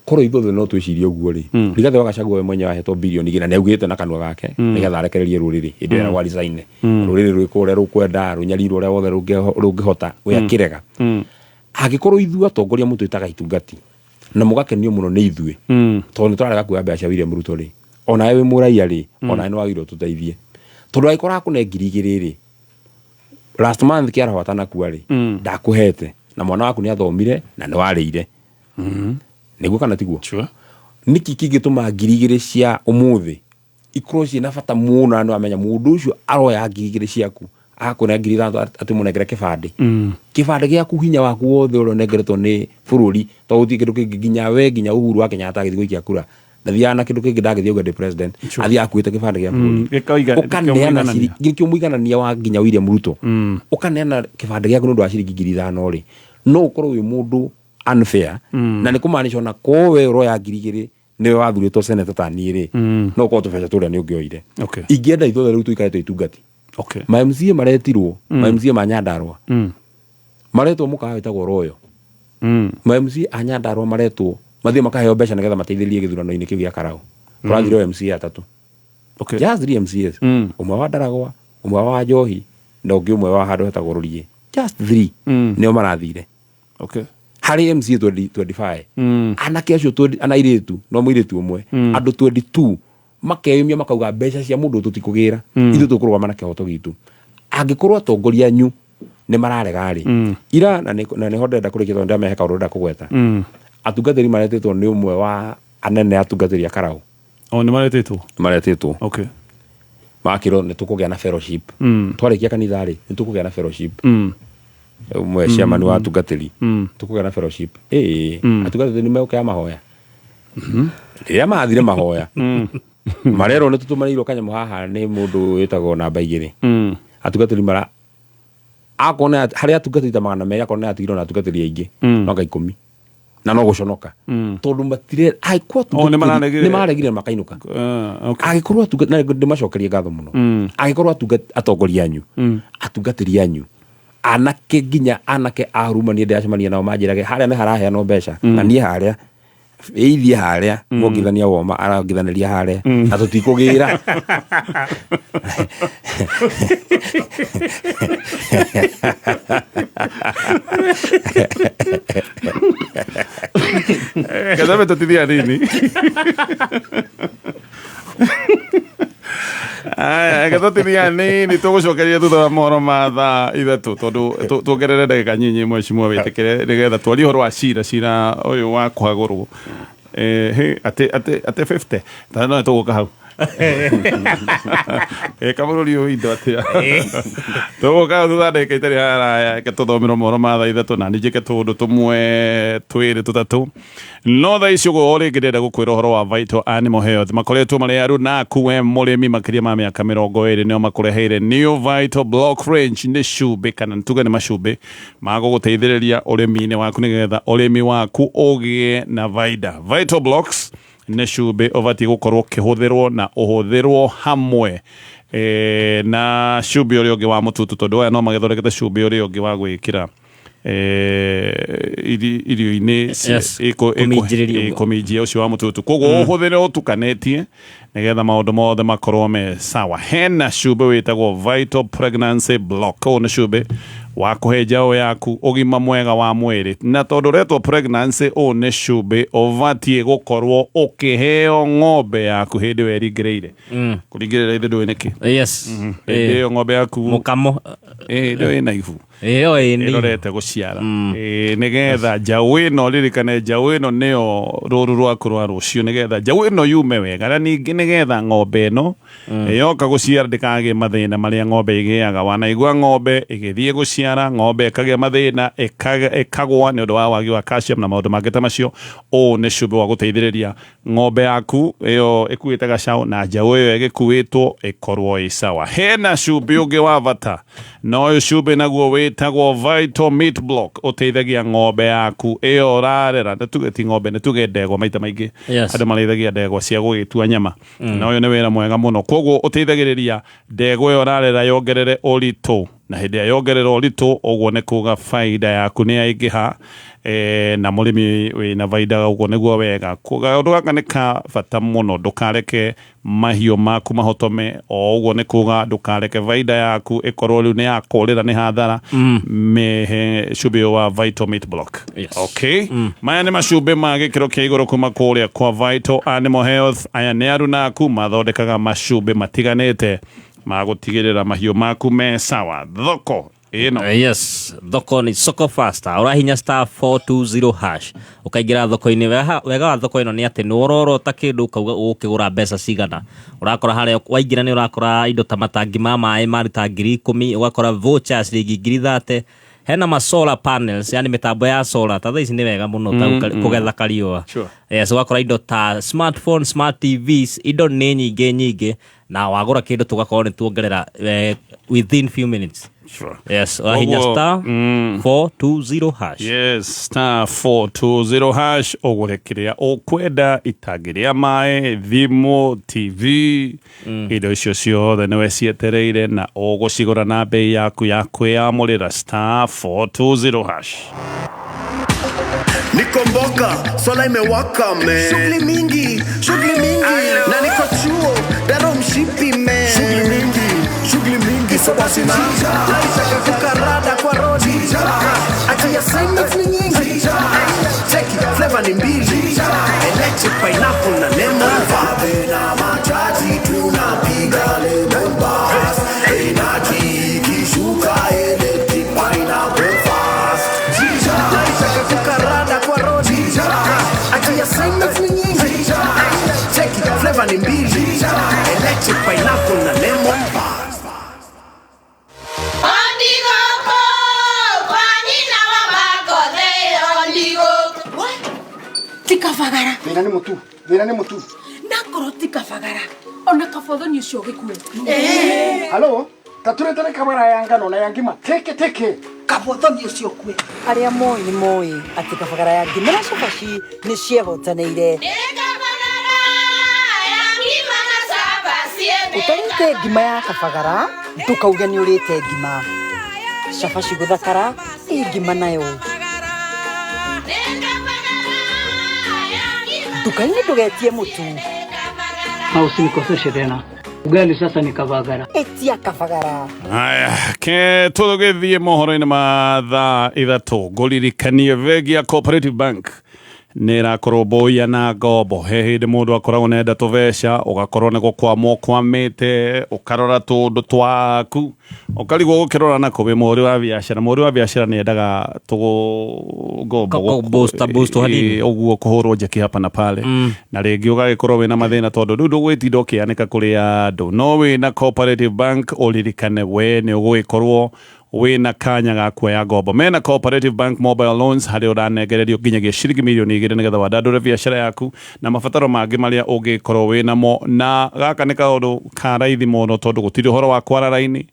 korwo ithuothe no twicirie uguo ri Rigathi wa Gachagua we mwenye wahetwo bilioni igana ni augite na kanua gake nigetha arekererie ruriri hindi ira rwa resign ruriri rwikure rukwenda runyariirwo ria wothe rungihota we akirega agikorwo ithu atongoria mutu itaga itungati na mugakenio muno ni ithui tondu ni turarega kuoya mbeca William Ruto ri ona we muraia ri ona ni wagirwo tuteithie tondu agikora kune ngiri igiri ri last month kiara watana kuwa ri ndakuhete na mwana waku ni athomire na ni warĩire niguo kana tiguo niki kingituma ngiri igiri cia umuthi ikorwo ciina bata muno na amenya mundu ucio aroya ngiri igiri ciaku akona ngiri ithatũ ati munengere kibande kibande giaku hinya waku wothe uronengeretwo ni bururi to uthi kindu kingi nginya we nginya Uhuru wa Kenyatta agithii guikia kura ndathia na kindu kingi ndagithii uga president athia akuite kibande gia bururi ukaneana ciringi kio muiganania wa nginya William Ruto ukaneana kibande giaku nundu wa ciringi ngiri 5 ri no ukorwo wi mundu unfair na ni kumaanisha na kowe roya ngiri igiri niwe wathurĩtwo senator ta niĩ ri no ko tubeca turia ni ungioire ingienda ithuothe riu tuikarete itungati ma MCA maretirwo ma MCA ma Nyandarua maretwo mukawa witagwo Royo ma MCA a Nyandarua maretwo mathie makaheo mbeca nigetha mateithĩrĩrie gĩthurano-inĩ kĩu gĩa Karau tũrathire MCA atatu just 3 MCAs umwe wa Ndaragwa umwe wa Njohi na ũngĩ umwe wa handũ hetagwo Rũriĩ just 3 nĩo marathire hari MCA 25 anake acio anairitu no muiritu umwe andu 22 makeyumia makauga mbeca cia mundu tutikugira ithu tukurugama na kihoto gitu angikorwo atongoria nyu ni mararega ri ira na ni hodenda kurikia tondu ameheka urunda kugweta atungatiri maretetwo ni umwe wa anene atungatiri Karau ni maretetwo makiro ni tukugia na fellowship twarikia kanitha ri ni tukugia na fellowship umwe chairman wa atungatiri tukugia na fellowship atungatiri ni meuka mahoya ria mathire mahoya marero ni tutumanirwo kanyamu haha ni mundu witagwo namba 2 atungatiri mara akona hari atungatiri ta magana meri akona atigirwo na atungatiri aingi no 10 na no guconoka tondu matire aikwo ni maregire makainuka agikorwo atungatiri na ndimacokerie ngatho muno agikorwo atongoria anyu atungatiri anyu anake nginya anake arumania ndacemania nao manjirage haria ni harahea no mbeca na nie haria ithia haria ngongithania woma arangithaniria haria na tutikugira kadame tutithia nini gatotithia nini tugucokeria thutha wa mohoro ma thaa ithatu tondu tuongerere ndagika nyinyi mheshimiwa witikire nigetha twarie uhoro wa cira uyu wa kuhagurwo ate 50 tano tuguka hau kamururi uyu indo atia tuguka thutha ndagika itari haraya ke tuthomera mohoro ma thaa ithatu na ninjike tundu tumwe twiri tutatu no thaa icio go ri ngirenda gukwira uhoro wa Vital Animal Health makoretwo mari aru na kuwe murimi makiria ma miaka 20 nio makureheire New Vital Block Range ni cumbi kana ntuga ni macumbi mago guteithiriria urimi-ini waku nigetha urimi waku ugie na vaida. Vital Blocks ni cumbi ubati gukorwo kihuthirwo na uhuthirwo hamwe na cumbi uri ungi wa mututu tondu aya no magethondekete cumbi uri ungi wa gwikira irio-ini ikuminjia ucio wa mututu koguo uhuthire utukanetie nigetha maundu mothe makorwo me sawa. Hena cumbi witagwo Vital Pregnancy Block o ni cumbi wa kuhe njaũ yaku ugima mwega wa mwiri na tondu retwo pregnancy o ni cumbi ubatie gukorwo ukiheo ng'ombe yaku hindi weringĩrĩire kuringĩrĩra ithe ndũĩ nĩkĩ iyo ng'ombe yaku mukamo ndũĩ na ibu iyo irorete guciara nigetha njaũ ĩno ririkane njaũ ĩno nĩyo rũru rwaku rwa rũciũ nigetha njaũ ĩno yume wega na ningĩ nigetha ng'ombe ĩno yoka guciara ndĩkagĩe mathĩna marĩa ng'ombe igĩaga wanaigua ng'ombe igĩthiĩ guciara ciara ng'ombe ĩkagĩa mathĩna ĩkagwa nĩ ũndũ wa wagi wa calcium na maũndũ mangĩ ta macio ũũ nĩ cumbĩ wa gũteithĩrĩria ng'ombe yaku ĩyo ĩkuĩte gacaũ na njaũ ĩyo ĩgĩkuĩtwo ĩkorwo ĩ sawa. Hena cumbĩ ũngĩ wa bata na ũyũ cumbĩ naguo wĩtagwo Vital Meat Block ũteithagia ng'ombe yaku ĩyo ũrarera nĩtuge ti ng'ombe nĩtuge ndegwa maita maingĩ andũ marĩithagia ndegwa cia gũgĩtua nyama na ũyũ nĩ wĩra mwega mũno koguo ũteithagĩrĩria ndegwa ĩyo ũrarera yongerere ũritũ na hĩndĩ ĩrĩa yongerera ũritũ ũguo nĩ kuga baida yaku nĩ yaingĩha na mũrĩmi wĩna baida ũguo nĩguo wega. Kaũndũ gaka nĩ ka bata mũno ndũkareke mahiũ maku mahotome o ũguo nĩ kuga ndũkareke baida yaku ĩkorwo rĩu nĩ yakũrĩra nĩ hathara mehe cumbĩ wa Vital Meat Block. Okay, maya nĩ macumbĩ ma gĩkĩro kĩa igũrũ kuma kũrĩa kwa Vital Animal Health. Aya nĩ aruna aku mathondekaga macumbĩ matiganĩte ma gũtigĩrĩra mahiũ maku me sawa. Thoko yes, thoko ni Soko Fasta. Urahinya *420# ukaingira thoko-ini. Wega wa thoko ino ni ati ni urorota kindu ukauga ukigura mbeca cigana. Urakora haria waingira ni urakora indo ta matangi ma mai mari ta 10,000, ugakora vouchers ringi 30,000. Hena ma solar panels, yani mitambo ya solar. Tatha ici ni wega muno ta kugetha kariwa. Yes, ugakora indo ta smartphone, smart TVs, indo ni nyingi na wagura kindu tugakorwo ni tuongerera within few minutes. Sure. Yes, urahinya *420#. Yes, *420# ugure kiria ukwenda itangĩrĩa mai, thimũ, TV, indo icio ciothe nĩwe cietereire na ũgũcigũra na bei yaku ya kwĩyamũrĩra *420#. Niko mboka, sola imewaka me. Shughuli mingi na niko chuo, daro mshipi me. Shughuli mingi so basi naanza. Laisha kavuka rada kwa rodi. Ati assignments ni nyingi. Check it, flavor ni mbili. Electric pineapple na lemon. Vabe na machaji tunapiga lemon bars. Energy kishuka electric pineapple fast. Laisha kavuka rada kwa rodi. Ati assignments ni nyingi. Check it, flavor ni mbili. Electric pineapple na lemon bars. Tikafagara. Wĩra nĩ mũtu. Ndakorwo tikafagara. Ona kabotho ni ũcio gĩkuũ. Halo, taturete nĩ kamera ya ngano na ya ngima. Teke. Kabotho ni ũcio kwe. Arĩa moĩ nĩ moĩ atĩ kabagara ya ngima na cabaci nĩ ciĩhotanĩire. Ũtarĩte ngima ya kabagara, ndũkauge nĩ ũrĩte ngima. Cabaci gũthakara, ngima nayo. Dukaini ndugetie mutu. Usinikoseshe tena. Ugali sasa ni kabagara. Etia kabagara. Haya, ke tũgĩthiĩ mohoro-inĩ ma thaa ithatũ ngũririkanie bengi ya Cooperative Bank nĩ ĩrakũrũmbũiya na ngombo. He hĩndĩ mũndũ akoragwo nenda tũbeca ũgakorwo nĩ gũkwama ũkwamĩte ũkarora tũndũ twaku ũkarigwo gũkĩrora nako wĩ mũhũri wa biacara. Mũhũri wa biacara nĩ endaga ngombo boost hanini ũguo kũhũrwo njeki hapa na pale na rĩngĩ ũgagĩkorwo wĩna mathĩna tondũ rĩu ndũgwĩtinda ũkĩanĩka kũrĩ andũ. No wĩna Cooperative Bank ũririkane we nĩ ũgũgĩkorwo wĩna kanya ga kuoya ngombo. Mena Cooperative Bank Mobile Loans harĩa ũranengererio nginyagia ciringi milioni 2 nĩgetha wandandũre biacara yaku na mabataro mangĩ marĩa ũngĩkorwo wĩnamo. Na gaka nĩ kaũndũ ka raithi mũno tondũ gũtirĩ ũhoro wa kwara raini,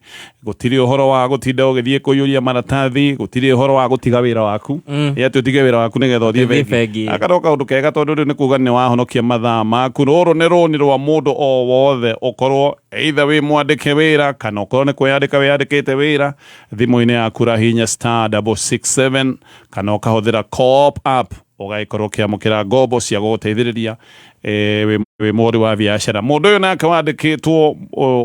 gũtirĩ ũhoro wa gũtinda ũgĩthiĩ kũiyũria maratathi, gũtirĩ ũhoro wa gũtiga wĩra waku. Ĩatĩ ũtige wĩra waku nĩgetha ũthiĩ bengi. Aka no kaũndũ kega tondũ rĩu nĩ kuga nĩ wahonokia mathaa maku. Rũrũ nĩ rũni rwa mũndũ o wothe ũkorwo either wĩ mwandĩke wĩra kana ũkorwo nĩ kwĩyandĩka wĩyandĩkĩte wĩra. Thimũ-inĩ yaku rahinya *667 kana ũkahũthĩra Co-op app ũgagĩkorwo ũkĩamũkĩra ngombo cia gũgũteithĩrĩria wĩ mũhũri wa biacara. Mũndũ ũyũ nake wandĩkĩtwo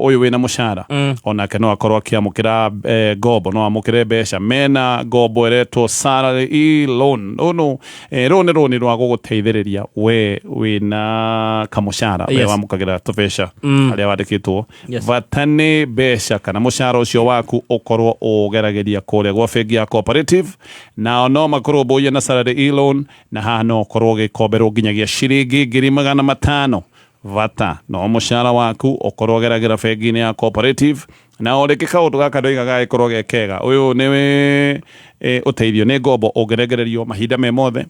ũyũ wĩna mũcara onake no akorwo akĩamũkĩra ngombo, no amũkĩre mbeca. Mena ngombo ĩretwo salary loan. Rũrũ nĩ rũni rwa gũgũteithĩrĩria we wĩna kamũcara we wamũkagĩra tũbeca harĩa wandĩkĩtwo. Bata nĩ mbeca kana mũcara ũcio waku ũkorwo ũgerageria kũrĩa gwa bengi ya Cooperative, nao no makũrũmbũiye na salary loan na haha no ũkorwo ũgĩkomberwo nginyagia ciringi 500,000. Vata no mũcara waku ũkorwo ũgeragĩra bengi-inĩ ya Cooperative na oreke kaundu gaka ndoigaga ikorwo gekega uyu niwe uteithio ni ngombo ungeregererio mahinda me mothe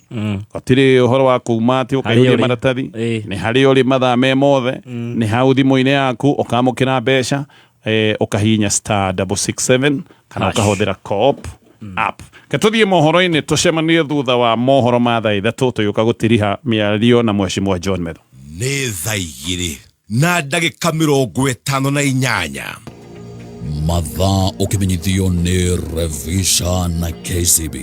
gutiri uhoro wa kuma ati ukaihuria maratathi ni hari uri mathaa me mothe ni hau thimu-ini yaku ukamukira mbeca ukahinya *667 kana ukahuthira co-op app katuthie mohoro-ini tucemanie thutha wa mohoro ma thaa ithatu tuyuka gutiriha miario na Mheshimiwa John Medho ni thaa igiri na ndagika 58 mathaa ukimenyithio ni Revisha na KCB.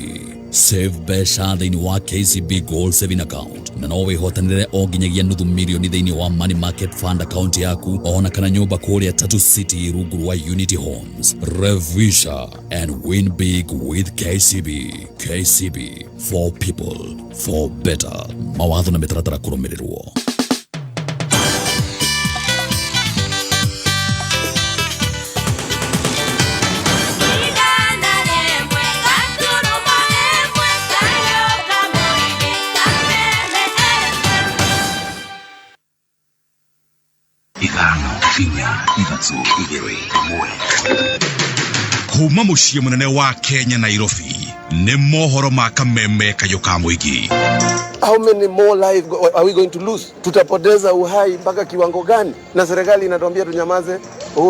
Save mbeca thĩinĩ wa KCB Gold Saving Account na no wihotanire o nginyagia nuthu milioni thĩinĩ wa Money Market Fund account yaku ona kana nyũmba kũrĩa Tatu City rungu rwa Unity Homes. Revisha and win big with KCB. KCB, for people, for better. Mawatho na mĩtaratara kũrũmĩrĩrwo. Kuma muciĩ munene wa Kenya Nairobi nĩ mohoro ma kameme Kayuka Mũingĩ. How many more lives are we going to lose? Tutapoteza uhai mpaka kiwango gani? Na serikali inatuambia tunyamaze,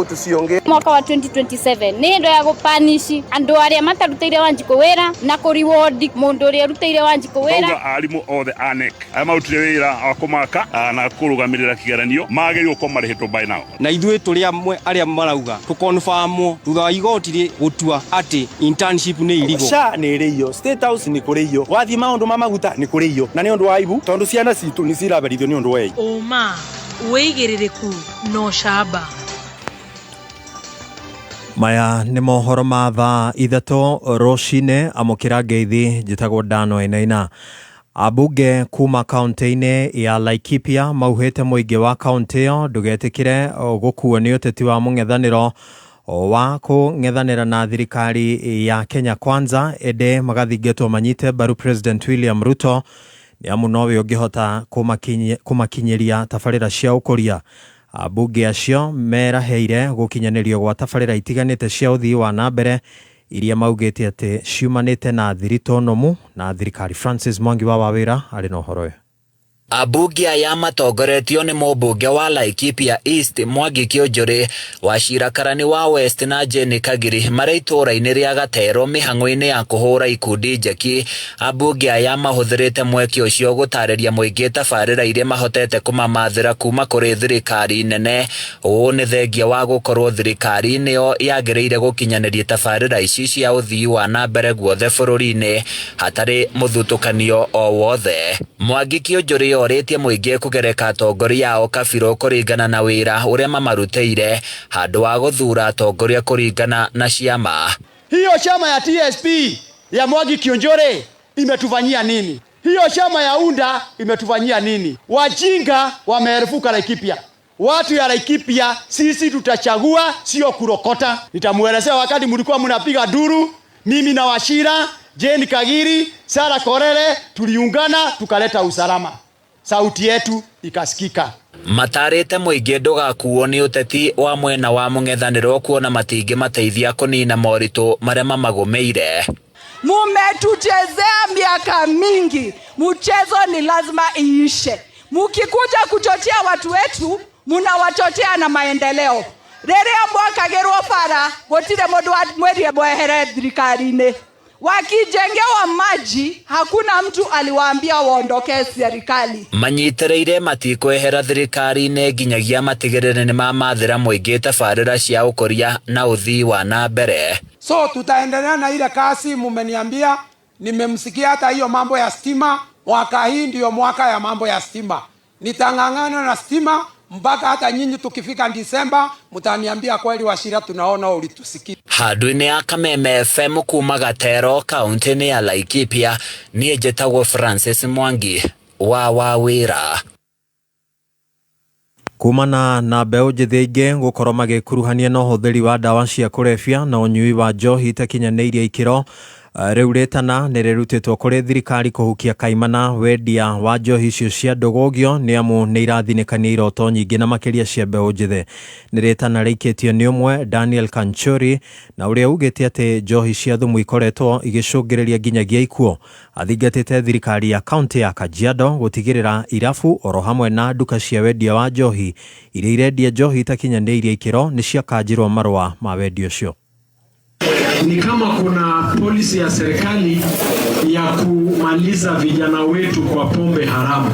tusiongee. Mwaka wa 2027 ni ndo ya gupanishi andu aria matarutire Wanjiku wira na ku reward mundu uria rutire Wanjiku wira. Auga arimu othe ANEC aya marutire wira wa kumaka na kurugamirira kigeranio magĩrĩirwo ko marĩhĩtwo by now. Na ithuĩ tũrĩ amwe arĩa marauga tũkonfirmwo thutha wa igoti gũtua atĩ internship nĩ irigo. SHA nĩ ĩrĩio, State House nĩ kũrĩio, wathi maũndũ ma maguta nĩ kũrĩio, na nĩ ũndũ wa aibu tondũ ciana citũ nĩ ciraberithio nĩ ũndũ wa aibu. Uma wĩigĩrĩrĩku no shamba. Maya nĩ mohoro ma thaa ithatũ rũcinĩ amũkĩra ngeithi njĩtagwo Dano Wainaina. Abunge kuma kaunti-inĩ ya Laikipia mauhĩte mũingĩ wa kaunti ĩyo ndũgetĩkĩre gũkuo nĩ ũteti wa mũng'ethanĩro wa kũng'ethanĩra na thirikari ya Kenya Kwanza ende magathingatwo manyite mbaru President William Ruto nĩ amu nowe ũngĩhota kũmakinyĩria tabarĩra cia ũkũria. Abunge acio meraheire gũkinyanĩrio gwa tabarĩra itiganĩte cia ũthii wa nambere iria maugĩte atĩ ciumanĩte na thirito nomu na thirikari. Francis Mwangi wa Wawĩra arĩ na ũhoro ũyũ. Abunge aya matongoretio nĩ mũmbunge wa Laikipia East Mwangi Kĩũnjũrĩ, Wachira Karani wa West na Jane Kagiri marĩ itũũra-inĩ rĩa Gatero mĩhang'o-inĩ ya kũhũra ikundi njeki. Abunge aya mahũthĩrĩte mweke ũcio gũtarĩria mũingĩ tabarĩra iria mahotete kũmamathĩra kuma kũrĩ thirikari nene. Ũũ nĩ thengia wa gũkorwo thirikari nĩyo yagĩrĩire gũkinyanĩria tabarĩra ici cia ũthii wa nambere guothe bũrũri-inĩ hatarĩ mũthutũkanio o wothe. Mwangi Kĩũnjũrĩ orĩtie mũingĩ kũgereka atongoria ao kabirũ kũringana na wĩra ũrĩa mamarutĩire handũ wa gũthura atongoria kũringana na ciama. Hiyo chama ya TSP ya Mwangi Kĩũnjũrĩ imetufanyia nini? Hiyo chama ya UNDA imetufanyia nini? Wajinga wameerefuka Laikipia. Watu ya Laikipia sisi tutachagua, sio kurokota. Nitamuelezea wakati mlikuwa mnapiga duru, mimi na Wachira, Jane Kagiri, Sara Korere tuliungana tukaleta usalama. Sauti yetu ikasikika. Matarĩte mũingĩ ndũgakuo nĩ ũteti wa mwena wa mũng'ethanĩro kuona matingĩ mateithia kũnina moritũ marĩa mamagũmĩire. Mumetuchezea miaka mingi, mchezo ni lazima iishe. Mukikuja kuchochea watu wetu, munawachochea na maendeleo. Rĩrĩa mwakagĩrwo bara gũtirĩ mũndũ mwerie mwehere thirikari-inĩ. Wakijengewa maji hakuna mtu aliwaambia waondoke serikali. Manyitĩrĩire matikwehera thirikari-inĩ nginyagia matigĩrĩre nĩ mamathĩra mũingĩ tabarĩra cia ũkũria na ũthii wa nambere. So tutaendelea na ile kasi mumeniambia, nimemsikia hata hiyo mambo ya stima, mwaka hii ndio mwaka ya mambo ya stima. Nitang'ang'ana na stima mpaka hata nyinyi tukifika Disemba mtaniambia kweli Wachira tunaona ulitusikia. Handũ-inĩ ya Kameme FM kuma Gatero kaunti-inĩ ya Laikipia niĩ njĩtagwo Francis Mwangi wa Wawĩra. Kumana na mbeũ njĩthĩ ingĩ gũkorwo magĩkuruhania na ũhũthĩri wa ndawa cia kũrebia na ũnyui wa njohi itakinyanĩirie ikĩro, Reuretana nererutitwo kuri thirikari kuhukia kaimana wendia wa njohi icio cia ndogogio ni amu ni irathinikania iroto nyingi na makiria cia mbeu njithe. Niretana reiketio ni umwe Daniel Kanchori na uria ugite ati njohi cia thumu ikoretwo igicungiriria nginyagia ikuo. Athingatite thirikari ya kaunti ya Kajiado gutigirira irafu oro hamwe na duka cia wendia wa njohi iria irendia njohi itakinyaniria ikiro ni ciakanjirwo marua ma wendia ucio. Ni kama kuna polisi ya serikali ya kumaliza vijana wetu kwa pombe haramu.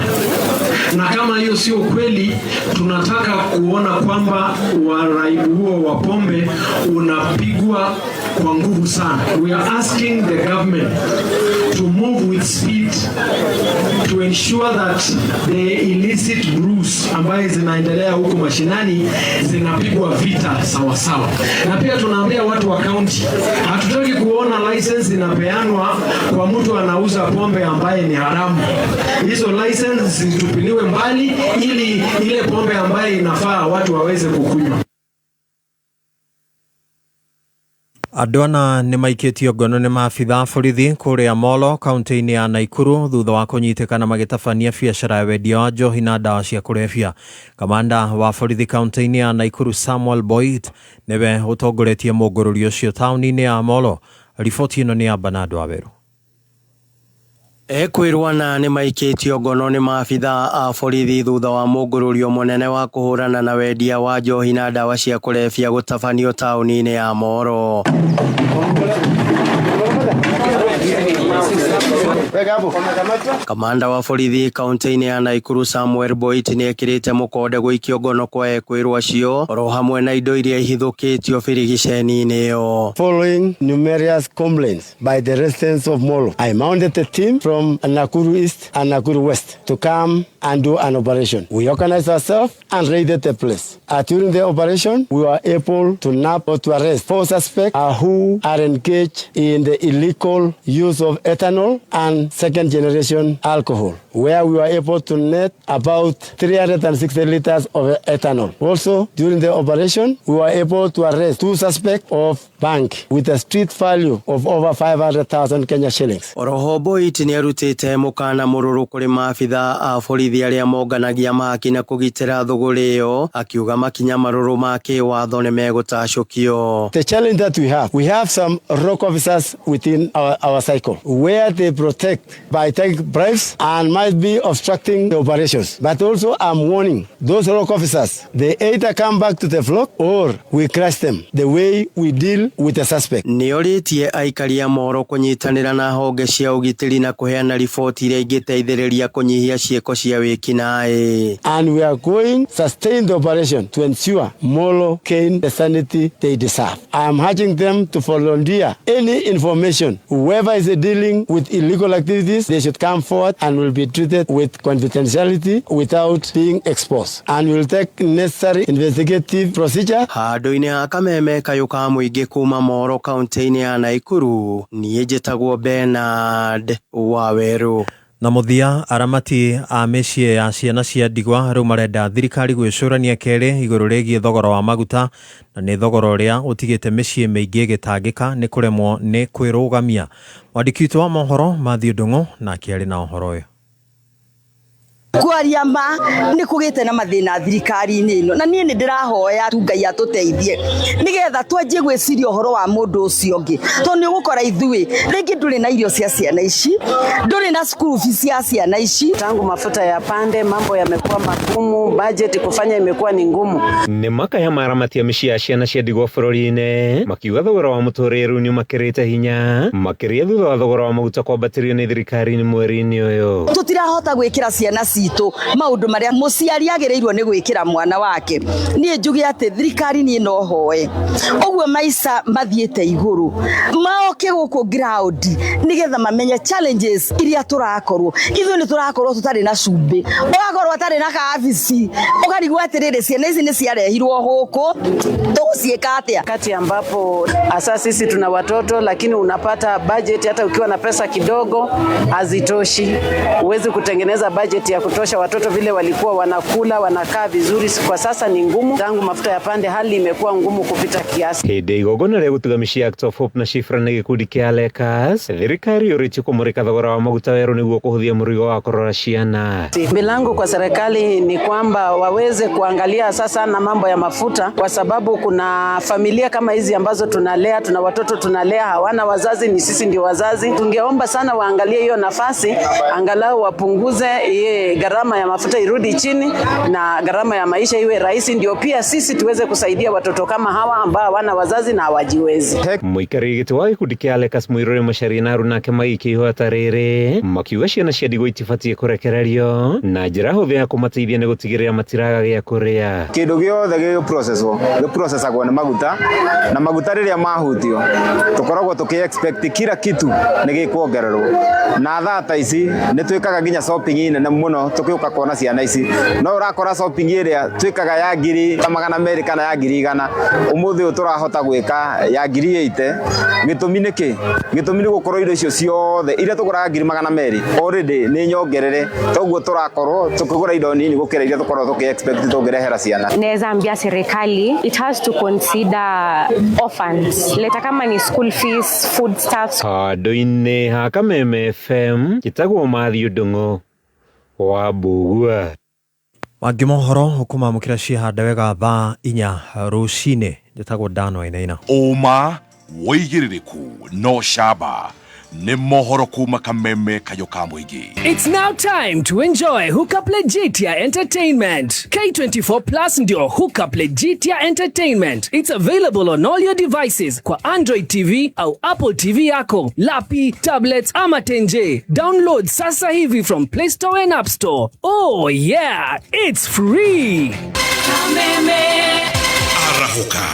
Na kama hiyo sio kweli, tunataka kuona kwamba waraibu huo wa pombe unapigwa kwa nguvu sana. We are asking the government to move with speed to ensure that the illicit brews ambaye zinaendelea huko mashinani zinapigwa vita sawa sawa. Na pia tunaambia watu wa county, hatutaki kuona license inapeanwa kwa mtu anauza pombe ambaye ni haramu. Hizo license zitupiliwe mbali ili ile pombe ambaye inafaa watu waweze kukunywa. Adona ni maiketio ngono ni maafitha borithi kuria Molo kaunti-ini ya Naikuru thutha wa kunyitikana magitabania biacara ya wendia wa njohi na dawa cia kurebia. Kamanda wa borithi kaunti-ini ya Naikuru Samuel Boyd niwe utongoretie mungururi ucio tauni-ini ya Molo. Riboti ino ni ya Bernard Waweru. Kwirwana ni maiketio ngono ni maafitha a borithi thutha wa mungururio munene wa kuhurana na wendia wa njohi na dawa cia kurebia gutabanio tauni-ini ya Molo. Kamanda wa borithi kaunti-ini ya Naikuru Samuel Boyd ni ekirite mukonde guikio ngono kwa ekwirwo acio oro hamwe na indo iria ihithukitio birigiceni-ini yo. Following numerous complaints by the residents of Molo, I mounted a team from Nakuru East and Nakuru West to come and do an operation. We organized ourselves and raided the place. During the operation, we were able to nab or to arrest 4 suspects who are engaged in the illegal use of ethanol and second-generation alcohol, where we were able to net about 360 liters of ethanol. Also, during the operation, we were able to arrest 2 suspects of bank with a street value of over 500,000 Kenya shillings. Oroho Boyd ni arutite mukana mururu kuri maafitha a borithi aria monganagia maki na kugitira thuguri yo akiuga makinya maruru make watho ni megutacukio. The challenge that we have some rock officers within our cycle where they protect by taking bribes and might be obstructing the operations. But also I'm warning those rock officers, they either come back to the flock or we crush them the way we deal with the suspect. Ni oritie aikari a Molo kunyitanira na honge cia ugitiri na kuheana riboti iria ingiteithiriria kunyihia cieko cia wikinae. And we are going to sustain the operation to ensure Molo gain the sanity they deserve. I am urging them to volunteer any information. Whoever is dealing with illegal activities, they should come forward and will be treated with confidentiality without being exposed. And we will take necessary investigative procedure. Handu-ini ha kameme kayuka muingi kuma Molo kaunti-ini ya Naikuru, nie njitagwo Bernard Waweru. Na muthia aramati a mĩciĩ ya ciana cia ndigwa rĩu marenda thirikari gwĩcũrania kerĩ igũrũ rĩgiĩ thogora wa maguta na nĩ thogora ũrĩa ũtigĩte mĩciĩ mĩingĩ gĩtangĩka nĩ kũremwo nĩ kwĩrũgamia. Mwandĩki witũ wa mohoro Matthew Ndung'u na akĩarĩ na ũhoro ũyũ. Kwaria ma ni kugite na mathina thirikari-ini ino na nie ni ndirahoya tu Ngai atuteithie nigetha twanjie gwiciria uhoro wa mundu ucio ngi to ni gukora ithui ringi nduri na irio cia ciana ici nduri na school fees cia ciana ici. Tangu mafuta ya pande mambo yamekuwa magumu, budget kufanya imekuwa ni ngumu. Ni maka ya maramatia mĩciĩ ya ciana cia ndigwa bũrũri-inĩ makiuga thogora wa mũtũrĩre ni makĩrĩte hinya makĩria thutha wa thogora wa maguta kwambatĩrio nĩ thirikari-inĩ mweri-inĩ ũyũ. Tutirahota gwĩkĩra ciana citu maundu maria muciari agirirwo ni gwikira mwana wake. Nie njugi ati thirikari ni no hoe ogwo maisa mathiete iguru maoke guku ground nigetha mamenye challenges iria turakorwo ithu ni turakorwo tutari na cumbi ugakorwo atari na kabici ukarigwa atiriri ciana ici ni ciarehirwo guku tucieka atia kati ambapo asa sisi tuna watoto lakini unapata budget hata ukiwa na pesa kidogo hazitoshi. Uwezi kutengeneza budget ya kutosha. Watoto vile walikuwa wanakula, wanakaa vizuri, kwa sasa ni ngumu. Tangu mafuta ya pande hali imekuwa ngumu kupita kiasi. Hĩndĩ igongona rĩa gũtugamishia Act of Hope na Shifra nĩ gĩkundi kĩa Lekas, thirikari yũrĩtie kũmũrĩka thogora wa maguta werũ nĩguo kũhũthia mũrigo wa kũrora ciana. Milango kwa serikali ni kwamba waweze kuangalia sasa na mambo ya mafuta, kwa sababu kuna familia kama hizi ambazo tunalea, tuna watoto tunalea, hawana wazazi, ni sisi ndio wazazi. Tungeomba sana waangalie hiyo nafasi, angalau wapunguze gharama ya mafuta irudi chini na gharama ya maisha iwe rahisi, ndio pia sisi tuweze kusaidia watoto kama hawa ambao hawana wazazi na hawajiwezi. Mũikarĩri gĩtĩ wa gĩkundi kĩa Lekas Mũirũrĩ Macharia na Arunake Maiki ihota rĩrĩ makiuga ciana cia ndigũ itibatiĩ kũrekererio na njĩra hũthũ ya kũmateithia nĩ gũtigĩrĩra matiraga gĩa kũrĩa. Kĩndũ gĩothe gĩ-processagwo nĩ maguta, na maguta rĩrĩa mahutio tũkoragwo tũkĩ-expect kila kitu nĩ gĩkuongererwo, na thata ici nĩ twĩkaga nginya shopping nene mũno tũkĩũka kuona ciana ici, no ũrakora shopping ĩrĩa twĩkaga ya 200 kana ya 100, ũmũthĩ ũyũ tũrahota gwĩka ya 80. Gĩtũmi nĩkĩ? Gĩtũmi nĩ gũkorwo indo icio ciothe iria tũgũraga 200 already nĩ nyongerere, toguo tũrakorwo tũkĩgũra indo nini gũkĩra iria tũkorwo tũkĩ-expect tũngĩrehera ciana. Naweza ambia serikali it has to consider orphans, leta kama ni school fees, food stuffs. Handũ-inĩ ha Kameme FM gĩtagwo Matthew Ndung'u wa Mbugua. Mangĩ mohoro ũkũmamũkĩra ciĩhanda wega thaa 4 rũcinĩ. Njĩtagwo Dan Wainaina. Ũma wĩigĩrĩrĩku no camba nĩ mohoro kuma Kameme kayo ka mũingĩ. It's now time to enjoy Hookup Legitia Entertainment. K24 Plus ndio Hookup Legitia Entertainment. It's available on all your devices kwa Android TV au Apple TV yako, lapi, tablets ama tenje. Download sasa hivi from Play Store and App Store. Oh yeah, it's free. Kameme Arahuka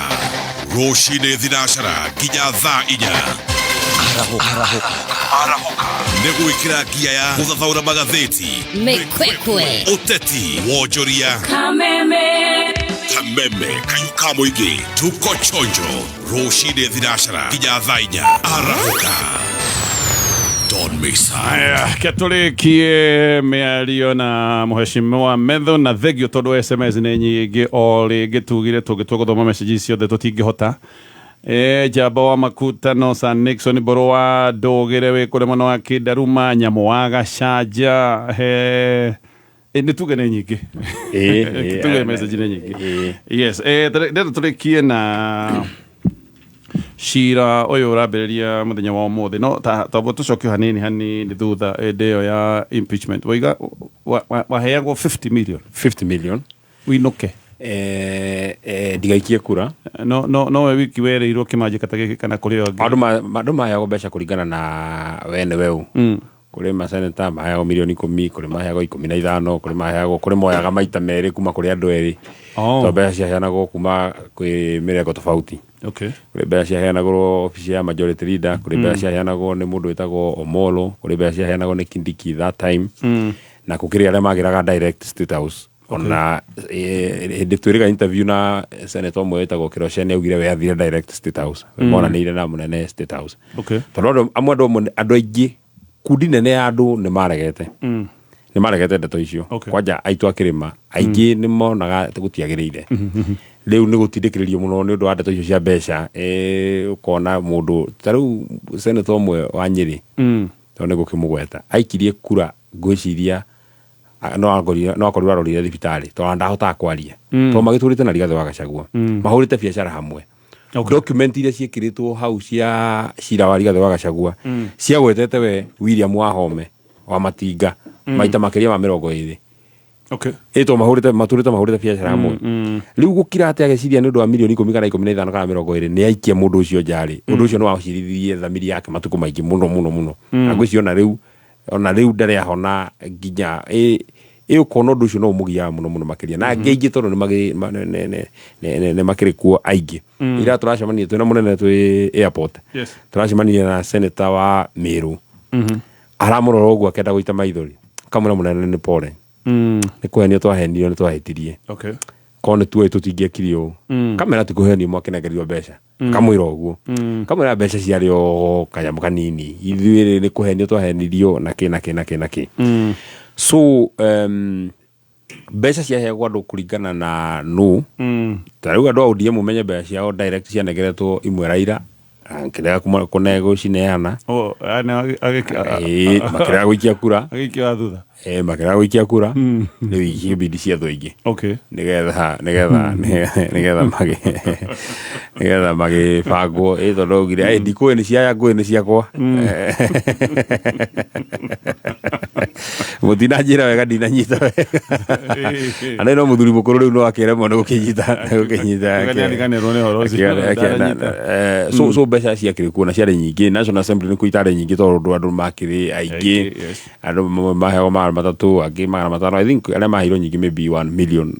Roshine Dinashara Ginya Tha Inya Arahuka Negwikira gia ya gũthathaũra magathĩti, Mĩkwekwe, ũteti, wonjoria. Kameme kayo ka mũingĩ, tuko chonjo. Roshine Dinashara Ginya Tha Inya Arahuka Don Mesa. Aya, katũrĩkie mĩario na Mheshimiwa Medho na thegio tondũ SMS nĩ nyingĩ o rĩngĩ tugire tũngĩtua gũthoma message ciothe tũtingĩhota. Jamba wa Makuta no San Nixon Boro wa Ndũgĩre wĩ kũrĩ mwena wa Kĩndaruma, Nyamũ wa Gacanja nĩ tuge nĩ nyingĩ. Tuge message nĩ nyingĩ. Yes, tũrĩkie na Shira ũyũ ũrambĩrĩria mũthenya wa ũmũthĩ, no twabuo tũcokio hanini thutha ĩyo ya impeachment. Waiga waheagwo 50 million winuke ndigaikie kura no we wiki wereirwo kĩmanjĩka ta gĩkĩ kana kũrĩ angĩ andũ maheagwo mbeca kũringana na wene weu. Kũrĩ maseneta maheagwo milioni 10, kũrĩ maheagwo 15, kũrĩ maheagwo, kũrĩ moyaga maita merĩ kuma kũrĩ andũ erĩ. So mbeca ciaheanagwo kuma kwĩ mĩrengo tofauti. Okay. Kũrĩ mbeca ciaheanagwo ofici ya majority leader, kũrĩ mbeca ciaheanagwo nĩ mũndũ wĩtagwo Omolo, kũrĩ mbeca ciaheanagwo nĩ Kindiki that time, na gũkĩrĩ arĩa magĩraga direct State House. Ona hĩndĩ twĩrĩga interview na senator ũmwe wĩtagwo Kĩrocheni augire we athire direct State House, monanĩire na mũnene State House. Tondũ andũ aingĩ kundi nene ya andũ nĩ maregete ndeto icio. Kwanja aitũ akĩrĩma aingĩ nĩ monaga gũtiagĩrĩire. Rĩu nĩ gũtindĩkĩrĩrio mũno nĩ ũndũ wa ndeto icio cia mbeca. Ũkona mũndũ ta rĩu senator ũmwe wa Nyĩrĩ tondũ nĩ gũkĩmũgweta aikirie kura ngwĩciria no akorirwo arorire thibitarĩ tondũ ndahotaga kwaria tondũ magĩtũrĩte na Rigathĩ wa Gachagua mahũrĩte biacara hamwe. Document iria ciĩkĩrĩtwo hau cia Shira wa Rigathĩ wa Gachagua ciagwetete we William Wahome wa Matinga maita makĩria ma 20. Ĩtwo mahũrĩte biacara hamwe. Rĩu gũkira atĩ agĩciria nĩ ũndũ wa milioni 10 kana 15 kana 20 nĩ aikia mũndũ ũcio njarĩ. Ũndũ ũcio nĩ wacirithirie thamiri yake matukũ maingĩ mũno. Na ngwĩciria ona rĩu ndarĩ ahona nginya ũkona ũndũ ũcio no ũmũgiaga mũno makĩria. Na angĩ aingĩ tondũ nĩ makĩrĩ kuo aingĩ. Ira tũracemania twĩna mũnene twĩ airport. Tũracemania na senator wa Meru. Aramũrora ũguo akĩenda gũita maithori. Kamũra mũnene nĩ pole. Nĩ kũhenio twahenirio nĩ twahĩtirie. Korwo nĩ tuoĩ tũtingĩekire ũũ. Kamera tũkũhenio mwakenegerio mbeca. Kamwĩra ũguo. Kamwĩra mbeca ciarĩ o kanyamũ kanini. Ithuĩ nĩ kũhenio twahenirio na kĩ. So mbeca ciaheagwo andũ kũringana na no ta rĩu andũ a ODM menye mbeca ciao direct cianegeretwo imwe Raila kĩrĩa kũnego cineana makĩrĩa gũikia kura makĩrĩa gũikia kura rĩu ikĩbidi cia thũ ingĩ nĩgetha magĩbangwo tondũ augire ndikũĩ nĩ ciaya ngũĩ nĩ ciakwa mũtinanjĩra wega ndinanyita wega ana no mũthuri mũkũrũ rĩu no akĩremwo nĩ gũkĩnyita so mbeca ciakĩrĩ kuona ciarĩ nyingĩ National Assembly nĩ kũitarĩ nyingĩ tondũ andũ makĩrĩ aingĩ andũ maheagwo magana matatũ angĩ magana matano I think arĩa maheirwo nyingĩ maybe 1 million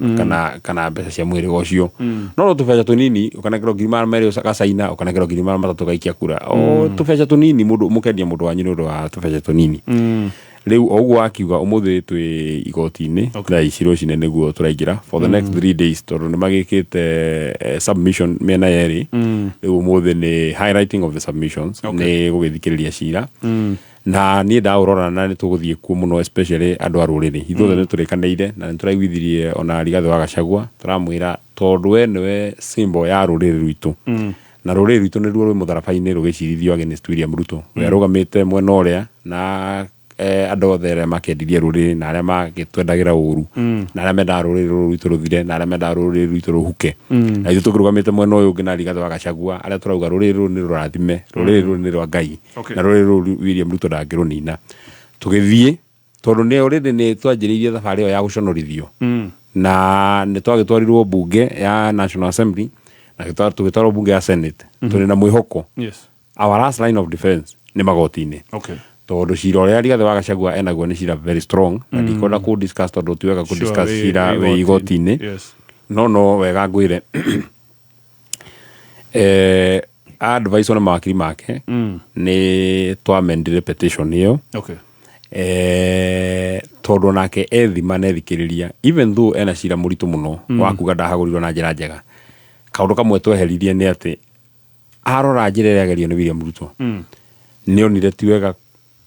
kana mbeca cia mwĩrĩ ũcio no tũbeca tũnini ũkanengerwo ngiri magana merĩ ũgacaina ũkanengerwo ngiri magana matatũ gaikia kura tũbeca tũnini mũndũ mũkendia mũndũ wanyu nĩ ũndũ wa tũbeca tũnini rĩu ũguo akiuga ũmũthĩ twĩ igoti-inĩ thaa ici rũcinĩ nĩguo tũraingĩra for the next 3 days tondũ nĩ magĩkĩte submission mĩena yerĩ rĩu ũmũthĩ nĩ highlighting of the submissions nĩ gũgĩthikĩrĩria cira na niĩ ndaũrora na nĩ tũgũthiĩ kuo mũno especially andũ a rũrĩrĩ ithuothe nĩ tũrĩkanĩire na nĩ tũraiguithirie ona Rigathĩ wa Gachagua tũramwĩra tondũ we nĩwe symbol ya rũrĩrĩ rwitũ na rũrĩrĩ rwitũ nĩruo rwĩ mũtharaba-inĩ rũgĩcirithio against William Ruto we arũgamĩte mwena ũrĩa na andũ othe arĩa makĩendirie rũrĩrĩ na arĩa magĩtwendagĩra ũru na arĩa mendaga rũrĩrĩ rwitũ rũthire na arĩa mendaga rũrĩrĩ rwitũ rũhuke na ithuĩ tũkĩrũgamĩte mwena ũyũ ũngĩ na Rigathĩ wa Gachagua arĩa tũrauga rũrĩrĩ rũrũ nĩ rũrathime rũrĩrĩ rũrũ nĩ rwa Ngai na rũrĩrĩ rũrũ William Ruto ndangĩrũnina tũgĩthiĩ tondũ nĩ twanjĩrĩirie thabarĩ ĩyo ya gũconorithio na nĩ twagĩtwarirwo bunge ya National Assembly na tũgĩtwarwo bunge ya Senate tũrĩ na mwĩhoko our last line of defense nĩ magoti-inĩ tondũ cira ũrĩa Rigathĩ wa Gachagua enaguo nĩ cira very strong na ndikwenda kũ-discuss tondũ tiwega kũ-discuss cira wĩ igoti-inĩ no wega ngwĩre advice ona mawakiri make nĩ twamendire petition ĩyo tondũ nake ethima na ethikĩrĩria even though ena cira mũritũ mũno wa kuga ndahagũrirwo na njĩra njega kaũndũ kamwe tweheririe nĩ atĩ arora njĩra ĩrĩa agerio nĩ William Ruto nĩ onire ti wega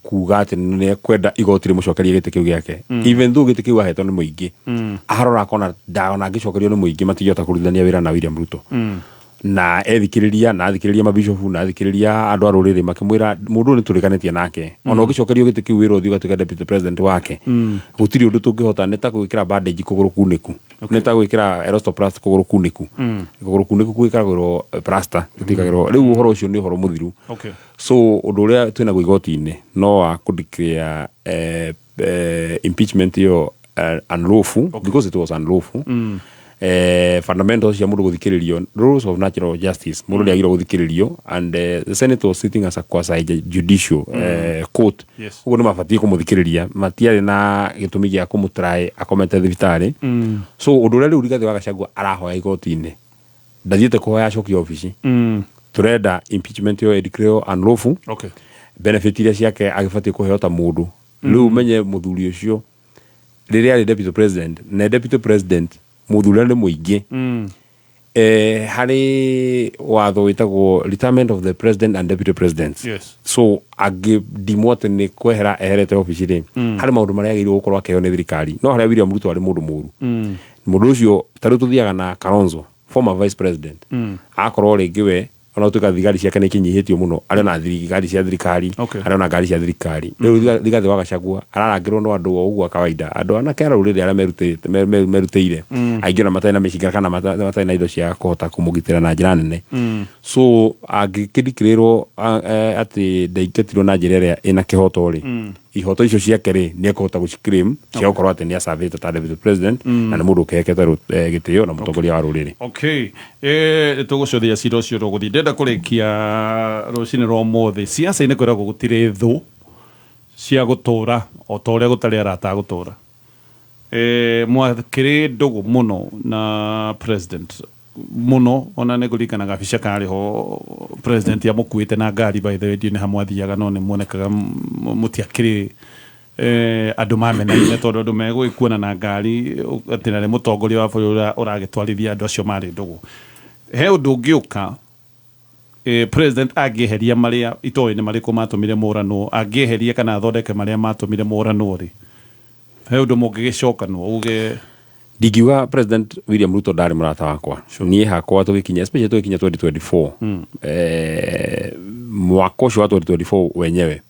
kuga atĩ nĩ kwenda igoti rĩmũcokerie gĩtĩ kĩu gĩake even though gĩtĩ kĩu ahetwo nĩ mũingĩ arora akona ndaona angĩcokerio nĩ mũingĩ matingĩhota kũrutithania wĩra na William Ruto na ethikĩrĩria na athikĩrĩria mabishofu na athikĩrĩria andũ a rũrĩrĩ makĩmwĩra mũndũ nĩ tũrĩkanĩtie nake ona ũngĩcokerio gĩtĩ kĩu wĩra ũthiĩ ũgatuĩka deputy president wake gũtirĩ ũndũ tũngĩhota nĩ ta gwĩkĩra bandage kũgũrũ kunĩku nĩ ta gwĩkĩra elastoplast kũgũrũ kunĩku gwĩkagĩrwo plaster gũtikagĩrwo rĩu ũhoro ũcio nĩ ũhoro mũthiru so ũndũ ũrĩa twĩnaguo igoti-inĩ no wa kũdeclare impeachment ĩyo unlawful because it was unlawful fundamentals cia mũndũ gũthikĩrĩrio rules of natural justice mũndũ nĩ agĩrĩirwo gũthikĩrĩrio and the Senate was sitting as a quasi judicial court ũguo nĩ mabatiĩ kũmũthikĩrĩria matiarĩ na gĩtũmi gĩa kũmũtry akomete thibitarĩ so ũndũ ũrĩa rĩu Rigathĩ wa Gachagua arahoya igoti-inĩ ndathiĩte kũhoya acokio obici tũrenda impeachment ĩyo declare unlawful benefit iria ciake agĩbatiĩ kũheo ta mũndũ rĩu menye mũthuri ũcio rĩrĩa arĩ deputy president na deputy president mũthuri nĩ mũingĩ harĩ watho wĩtagwo retirement of the president and deputy presidents so angĩndimwo atĩ nĩ kwehera eherete obici-rĩ harĩ maũndũ marĩa agĩrĩirwo gũkorwo akĩheo nĩ thirikari no harĩa William Ruto arĩ mũndũ mũru mũndũ ũcio tarĩu tũthiaga na Kalonzo former vice president akorwo rĩngĩ we ona ũtuĩka thigari ciake nĩ kinyihĩtio mũno arĩ na thigari cia thirikari arĩ na ngari cia thirikari rĩu Rigathĩ wa Gachagua ararangĩrwo no andũ ũguo kawaida andũ anake a rũrĩrĩ arĩa merutĩire aingĩ na matarĩ na mĩcinga kana matarĩ na indo cia kũhota kũmũgitĩra na njĩra nene so angĩkĩdeclarerwo atĩ ndaingatirwo na njĩra ĩrĩa ĩna kĩhoto-rĩ ihoto icio ciake-rĩ nĩ ekũhota gũciclaim cia gũkorwo atĩ nĩ acavĩte ta deputy president na nĩ mũndũ ũkehekete gĩtĩo na mũtongoria wa rũrĩrĩ tũgũcothia cira ũcio rũgũthiĩ ndenda kũrĩkia rũcinĩ rwa ũmũthĩ ciaca-inĩ kwĩragwo gũtirĩ thũ cia gũtũra o ta ũrĩa gũtarĩ arata a gũtũra mwakĩrĩ ndũgũ mũno na president mũno ona nĩ kũririkana gabica karĩ ho president amũkuĩte na ngari by the way nĩ hamwathiaga no nĩ muonekaga mũtiakĩrĩ andũ mamenaine tondũ andũ megũgĩkuona na ngari atĩ na nĩ mũtongoria wa bũrũri ũragĩtwarithia andũ acio marĩ ndũgũ he ũndũ ũngĩũka president angĩeheria marĩa itoĩ nĩ marĩkũ matũmire mũrano angĩeheria kana athondeke marĩa matũmire mũrano-rĩ he undu mungigicokanwo uge Ndigiuga President William Ruto ndari murata wakwa. Niĩ hakwa tugikinya especially tugikinya 2024 mwaka ũcio wa 2024 wenyewe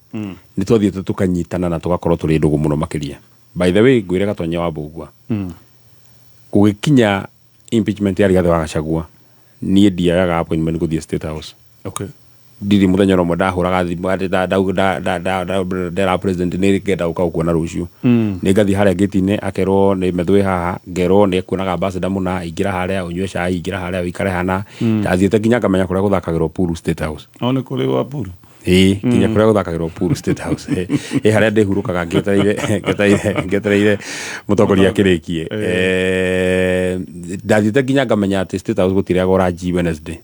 nĩ twathiĩte tukanyitana na tugakorwo tũrĩ ndũgũ mũno makĩria. By the way ngwĩre Gatonya wa Mbugua gũgĩkinya impeachment ya Rigathi wa Gachagua niĩ ndiaga appointment gũthiĩ State House. Okay. Ndiri muthenya no ndahuraga thimu ndera president nĩ ngenda kuona rũciũ nĩ ngathi harĩa gate-inĩ akerwo nĩ methwe haha ngerwo nĩ kuonaga ambassador mũna ingira harĩa unywe cai ingira harĩa wikare hana ndathiĩte nginya ngamenya kũrĩa gũthakagĩrwo Puru State House. One kũrĩ wa Puru nginya kũrĩa gũthakagĩrwo Puru State House harĩa ndĩhurũkaga ngetereire mũtongoria akĩrĩkie ndathiĩte nginya ngamenya atĩ State House gũtirĩagwo ranji Wednesday.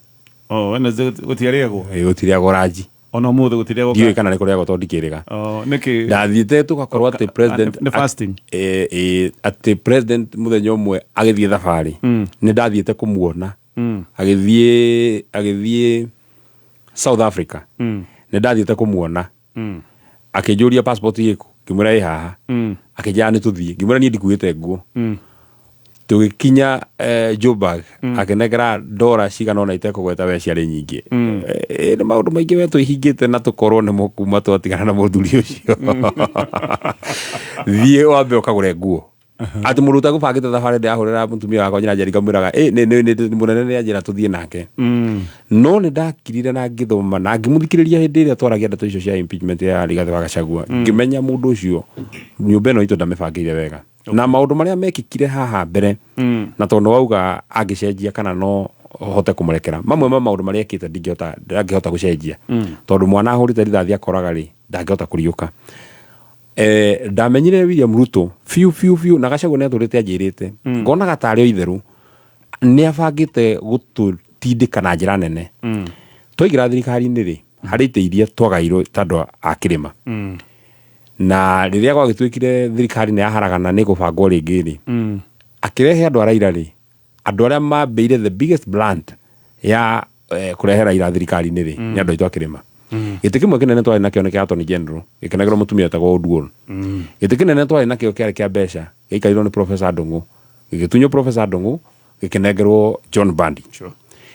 Wednesday gũtirĩagwo gũtirĩagwo ranji ona mũthĩ gũtirĩagwo ndiũĩ kana nĩ kũrĩagwo tondũ ndikĩrĩga nĩkĩ ndathiĩte tũgakorwo atĩ president nĩ fasting atĩ president mũthenya ũmwe agĩthiĩ thabarĩ nĩ ndathiĩte kũmuona agĩthiĩ South Africa nĩ ndathiĩte kũmuona akĩnjũria passport yĩku ngĩmwĩra ĩ haha akĩnjĩra nĩ tũthiĩ ngĩmwĩra niĩ ndikuĩte nguo tugikinya Joburg akinegera ndora cigana ona itekũgweta we ciarĩ nyingĩ nĩ maũndũ maingĩ we twĩhingĩte na tũkorwo nĩ mũkuma twatigana na mũthuri ũcio thiĩ wambe ũkagũre nguo atĩ mũndũ ũtegũbangĩte thabarĩ ndĩrahũrĩra mũtumia wakwa nyina Njeri ngamwĩraga nĩ mũnene nĩ anjĩra tũthiĩ nake no nĩ ndakirire na ngĩthoma na ngĩmũthikĩrĩria hĩndĩ ĩrĩa twaragia ndeto icio cia impeachment ya Rigathi wa Gachagua ngĩmenya mũndũ ũcio nyũmba ĩno itũ ndamĩbangĩire wega na maũndũ marĩa mekĩkire haha mbere na tondũ wauga angĩcenjia kana no hote kũmũrekera mamwe ma maũndũ marĩa ekĩte ndangĩhota gũcenjia tondũ mwana ahũrĩte rithathi akoraga rĩ ndangĩhota kũriũka ndamenyire William Ruto fiu na Gachagua nĩ atũrĩte anjĩrĩte ngonaga tarĩ o itherũ nĩ abangĩte gũtũtindĩka na njĩra nene twaingĩra thirikari-inĩ rĩ harĩ itĩ iria twagairwo tondũ akĩrĩma na rĩrĩa gwagĩtuĩkire thirikari nĩ yaharagana nĩ gũbangwo rĩngĩ rĩ akĩrehe andũ a Raila rĩ andũ arĩa mambĩire the biggest blunt ya kũrehe Raila thirikari-inĩ rĩ nĩ andũ aitũ akĩrĩma gĩtĩ kĩmwe kĩnene twarĩ nakĩo nĩ kĩa Attorney General gĩkenagĩrwo mũtumia etagwo Oduor gĩtĩ kĩnene twarĩ nakĩo kĩarĩ kĩa mbeca gĩikarirwo nĩ Professor Ndung'u gĩgĩtunywo Professor Ndung'u gĩkenengerwo John Bandi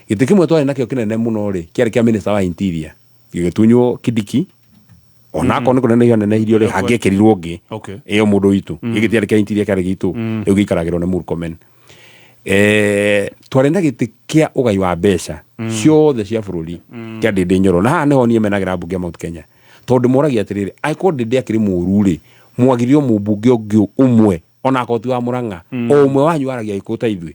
gĩtĩ kĩmwe twarĩ nakĩo kĩnene mũno rĩ kĩarĩ kĩa Minister wa Interior gĩgĩtunywo Kindiki ona akorwo nĩ kũnene irio rĩ hangĩekĩrirwo ũngĩ ĩyo mũndũ witũ gĩgĩtiarĩ kĩa Interior kĩarĩ gitũ rĩu gĩikaragĩrwo nĩ Murkomen twarĩ na gĩtĩ kĩa ũgai wa mbeca ciothe cia bũrũri kĩa Ndĩndĩ Nyoro na haha nĩho niĩ menagĩra mbunge ya Mount Kenya tondũ moragia atĩrĩrĩ angĩkorwo Ndĩndĩ akĩrĩ mũũru rĩ mwagirio mũmbunge ũngĩ ũmwe ona akorwo ti wa Mũrang'a o ũmwe wanyu aragia gĩkũ ta ithuĩ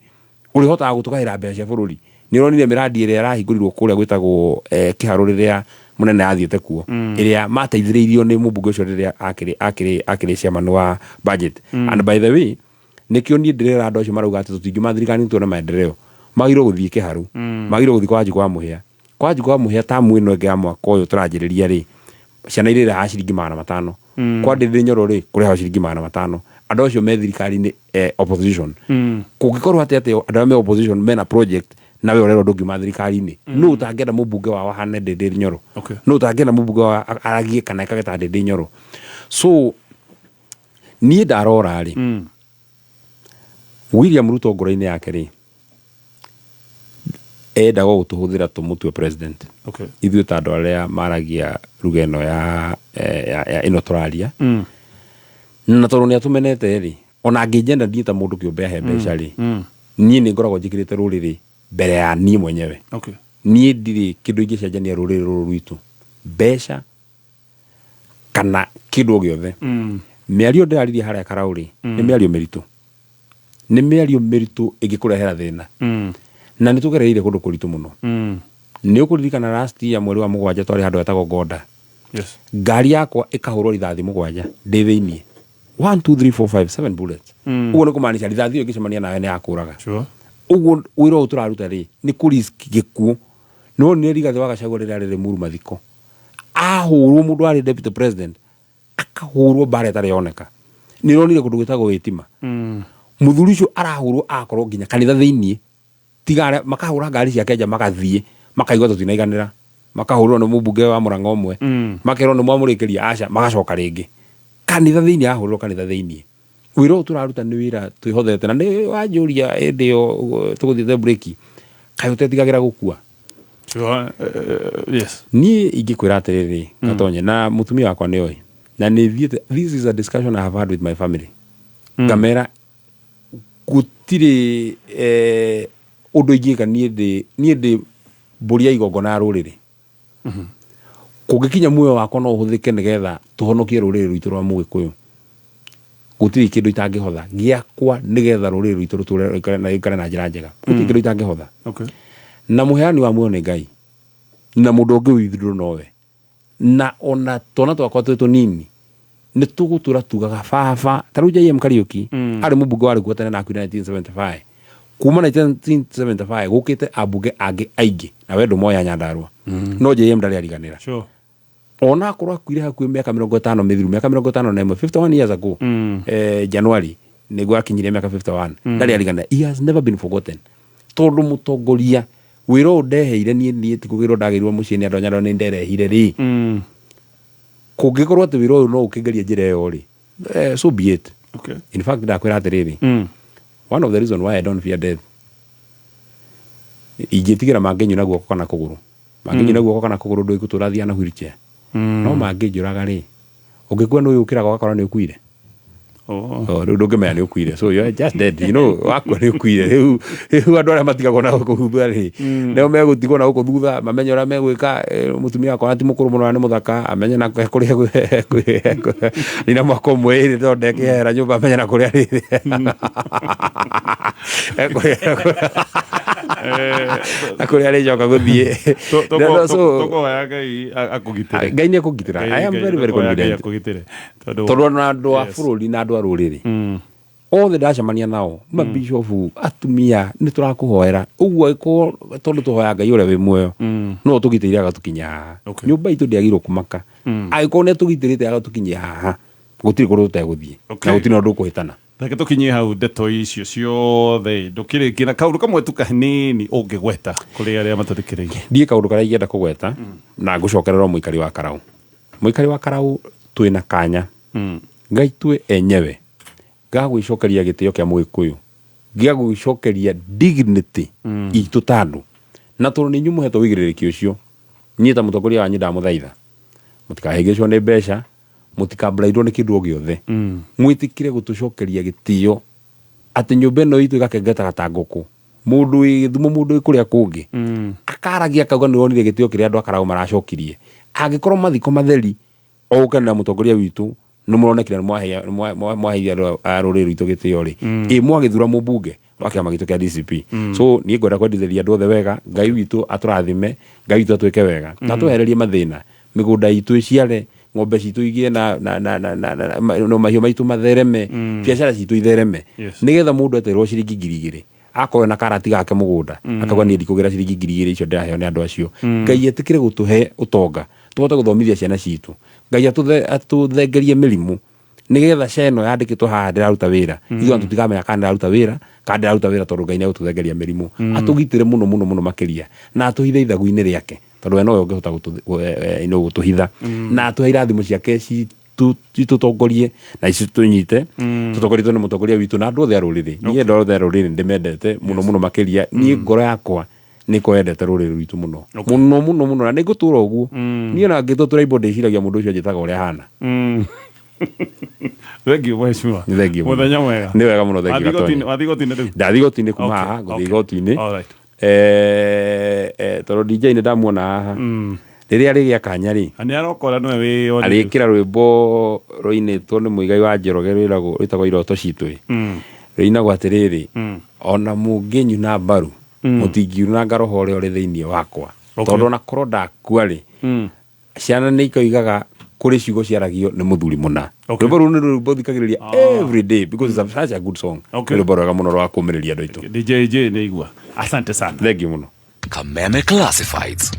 ũrĩhotaga gũtũgaĩra mbeca cia bũrũri nĩ ũronire mĩrandi ĩrĩa yarahingũrirwo kũrĩa gwĩtagwo kĩharo rĩrĩa mũnene athiĩte kuo ĩrĩa mateithĩrĩirio nĩ mũmbunge ũcio rĩrĩa akĩrĩ chairman wa budget and by the way nikio niĩ ndĩrera andũ acio marauga atĩ tũtingĩuma thirikari tuone maendeleo magĩrĩirwo gũthiĩ kĩharu magĩrĩirwo gũthiĩ kwa Wanjikũ wa Mũhĩa tamu ĩno ĩngĩ ya mwaka ũyũ tũranjĩrĩria rĩ ciana irĩ ha ciringi 500 kwa Ndĩndĩ Nyoro rĩ kũrĩ ha ciringi 500 andũ acio me thirikari-inĩ opposition kũngĩkorwo atĩ andũ arĩa me opposition mena project nawe ũrero ndũngiuma thirikari-inĩ no ũtangĩenda mũmbunge wao ahane Ndĩndĩ Nyoro no ũtangĩenda mũmbunge wao aragie kana ekage ta Ndĩndĩ Nyoro so niĩ ndarora rĩ William Ruto ngoro-inĩ yake rĩ endaga gũtũhũthĩra tũmũtue president ithuĩ ta andũ arĩa maragia ruga ĩno ya ĩno tũraria na tondũ nĩ atũmenete rĩ ona angĩnjenda ndiĩ ta mũndũ kĩũmbe ahe mbeca rĩ niĩ nĩ ngoragwo njĩkĩrĩte rũrĩrĩ mbere ya niĩ mwenyewe niĩ ndirĩ kĩndũ ingĩcenjania rũrĩrĩ rũrũ rwitũ mbeca kana kĩndũ gĩothe mĩario ndĩraririe harĩa Karaũ nĩ mĩario mĩritũ nĩ mĩario mĩritũ ĩngĩkũrehera thĩna na nĩ tũgereire kũndũ kũritũ mũno nĩ ũkũririkana last year mweri wa mũgwanja twarĩ handũ hetagwo Gonda ngari yakwa ĩkahũrwo rithathi mũgwanja ndĩ thĩiniĩ 1 2 3 4 5 7 bullets ũguo nĩ kũmaanisha rithathi ĩyo ĩngĩcemania nawe nĩ yakũraga ũguo wĩra ũyũ tũraruta rĩ nĩ kũrisk gĩkuũ no nĩ Rigathi wa Gachagua rĩrĩa rĩrĩ Muru mathiko ahũrwo mũndũ warĩ deputy president akahũrwo mbara ĩtarĩ yoneka nĩ ronire kũndũ gwĩtagwo Wĩtima mũthuri ũcio arahũrwo akorwo nginya kanitha thĩiniĩ tigare makahũra ngari ciake nja magathiĩ makaigua tũtinaiganĩra makahũrwo nĩ mũmbunge wa Mũrang'a ũmwe makerwo nĩ mwamũrĩkĩria aca magacoka rĩngĩ kanitha thĩiniĩ ahũrwo kanitha thĩiniĩ wira turaruta ni wira twihothete na ni wanjuria endio tuguthite break kayo tetigagira gukua yes ni ingikwira atiriri gatonye na mutumia wakwa ni oi na ni thiete. This is a discussion I have had with my family. Kamera gutire undu ingika nie ndi buria igongona ruriri kugikinya muoyo wakwa no uhuthike nigetha tuhonokie ruriri rwitu rwa Mugikuyu gutire kindu itangihotha giakwa nigetha ruriri rwitu ruture na ikare na njira njega gutire kindu itangihotha. Okay. Na muheani wa muoyo ni Ngai na mundu ungi withuru nowe na ona tona twakwa twetu nini ni tugutura tugaga baba taru JM Kariuki ari mubunge wari kuotana na 1975 kuma 1975 gukite abunge angi aingi na wendo moya Nyandarua no JM ndari ariganira sure ona akorwo akuire hakuhi miaka 50 mithiru miaka 51 51 years ago January niguo akinyire miaka 51 ndari ariganira. He has never been forgotten tondu mutongoria wiro ndeheire nie tikugirwo ndagirwo mucii ni andonyaro ni nderehire ri kugikorwo ati wiro uyu no ukigeria njira yo ri so be it. Okay. In fact ndakwira atiriri one of the reason why I don't fear death igitigira mangenyu naguo kana kuguru mangenyu naguo kana kuguru ndo igutura thia na wheelchair no mangenjuraga ri ungikua no yukiraga wakora ni ukuire ndo ngemenya ni ukuire so you just dead you know wakwa ni ukuire riu andu aria matigagwo na kuhutha ri neo megutigwo na guku thutha mamenye ura megwika mutumia wakwa ati mukuru muno ni muthaka amenye na kuria ni na mwako mwiri ndo ndekehera nyumba amenye na kuria ri akuria ri joka guthie toko ya Ngai akugitire Ngai ni akugitira. I am very very confident tondu na andu a bururi na andu a ruriri othe ndacemania nao mabishofu atumia ni turakuhoera uguo ko tondu tuhoya Ngai uria wi muoyo no tugitire agatukinya nyumba itu ndiagirwo kumaka agiko ne tugitirite agatukinya haha gutiri kundu tuteguthie na gutiri ndu kuhitana. Reke tukinyie hau ndeto icio ciothe ndukirikira kaundu kamwe tu kanini ungigweta kuri aria matathikiririe. Ndie kaundu karia ingenda kugweta na ngucokerera muikari wa Karau. Muikari wa Karau twina kanya Ngai twe enyewe gagwicokeria gitio kia Mugikuyu giagwicokeria dignity itu tandu na tondu ni nyumu heto wigiririki ucio nyita mutongoria wanyu ndamuthaitha mutikahigicwo ni mbeca mutikablairwo ni kindu giothe mwitikire gutucokeria gitio ati nyumba ino itu igakengeta gatanguku mundu withumu mundu ikuria kungi akaragia kauga ni wonire gitio kiria andu Akarau maracokirie angikorwo mathiko matheri ogukena mutongoria witu no muronekira mwaheithia ruriri rwitu gitio ri mwagithura mubunge wake magitu kia DCP so ni ngwenda kwendithia andu othe wega Ngai witu aturathime Ngai witu atweke wega na twehererie mathina migunda itu iciare ng'ombe citu igie na no mahiu maitu mathereme biacara citu ithereme nigetha mundu eterwo ciringi 2,000 akowe na karati gake mugunda akauga ni ndikugira ciringi 2,000 icio ndaheo ni andu acio Ngai etikire gutuhe utonga tuhote guthomithia ciana citu Ngai atuthengerie mirimu nigetha ceno yandikitwo haha ndiraruta wira ithuĩ tutikamenya kana ndiraruta wira kana ndiraruta wira tondu Ngai ni agututhengeria mirimu atugitire muno makiria na atuhithe ithagu-ini riake tondu we nowe ungihota gutuhitha na atuhe irathimo ciake tutongorie na ici tunyite tutongorie ni mutongoria witu na andu othe a ruriri nie andu othe a ruriri ndimendete muno makiria nie ngoro yakwa ni kwendete ruriri rwitu muno na ni ngutura uguo nie na ngitutura ibo ndiciragia mundu ucio njitaga uria hana. Thank you mheshimiwa. Thank you. Muthenya mwega. Ni wega muno thank you. Wathigotini riu. Ndathigotini kuma haha nguthi gotini. All right. Toro DJ ni ndamuona haha riria rigia kanya ri ani arokora no we oni arikira rwimbo roinetwo ni muigai wa Njoroge rwitagwo iroto citu rwinagwo atiriri ona munginyu na mbaru mutingiuna ngaroho uria uri thiini wakwa tondu na korwo ndakua ri ciana ni ikoigaga kuri ciugo ciaragio ni muthuri muna rwimbo ru ni rwimbo thikagiriria every day because it's such a good song rwimbo rwega muno rwa kumiriria andu aitu DJ ni igua asante sana thank you muno Kameme Classifieds.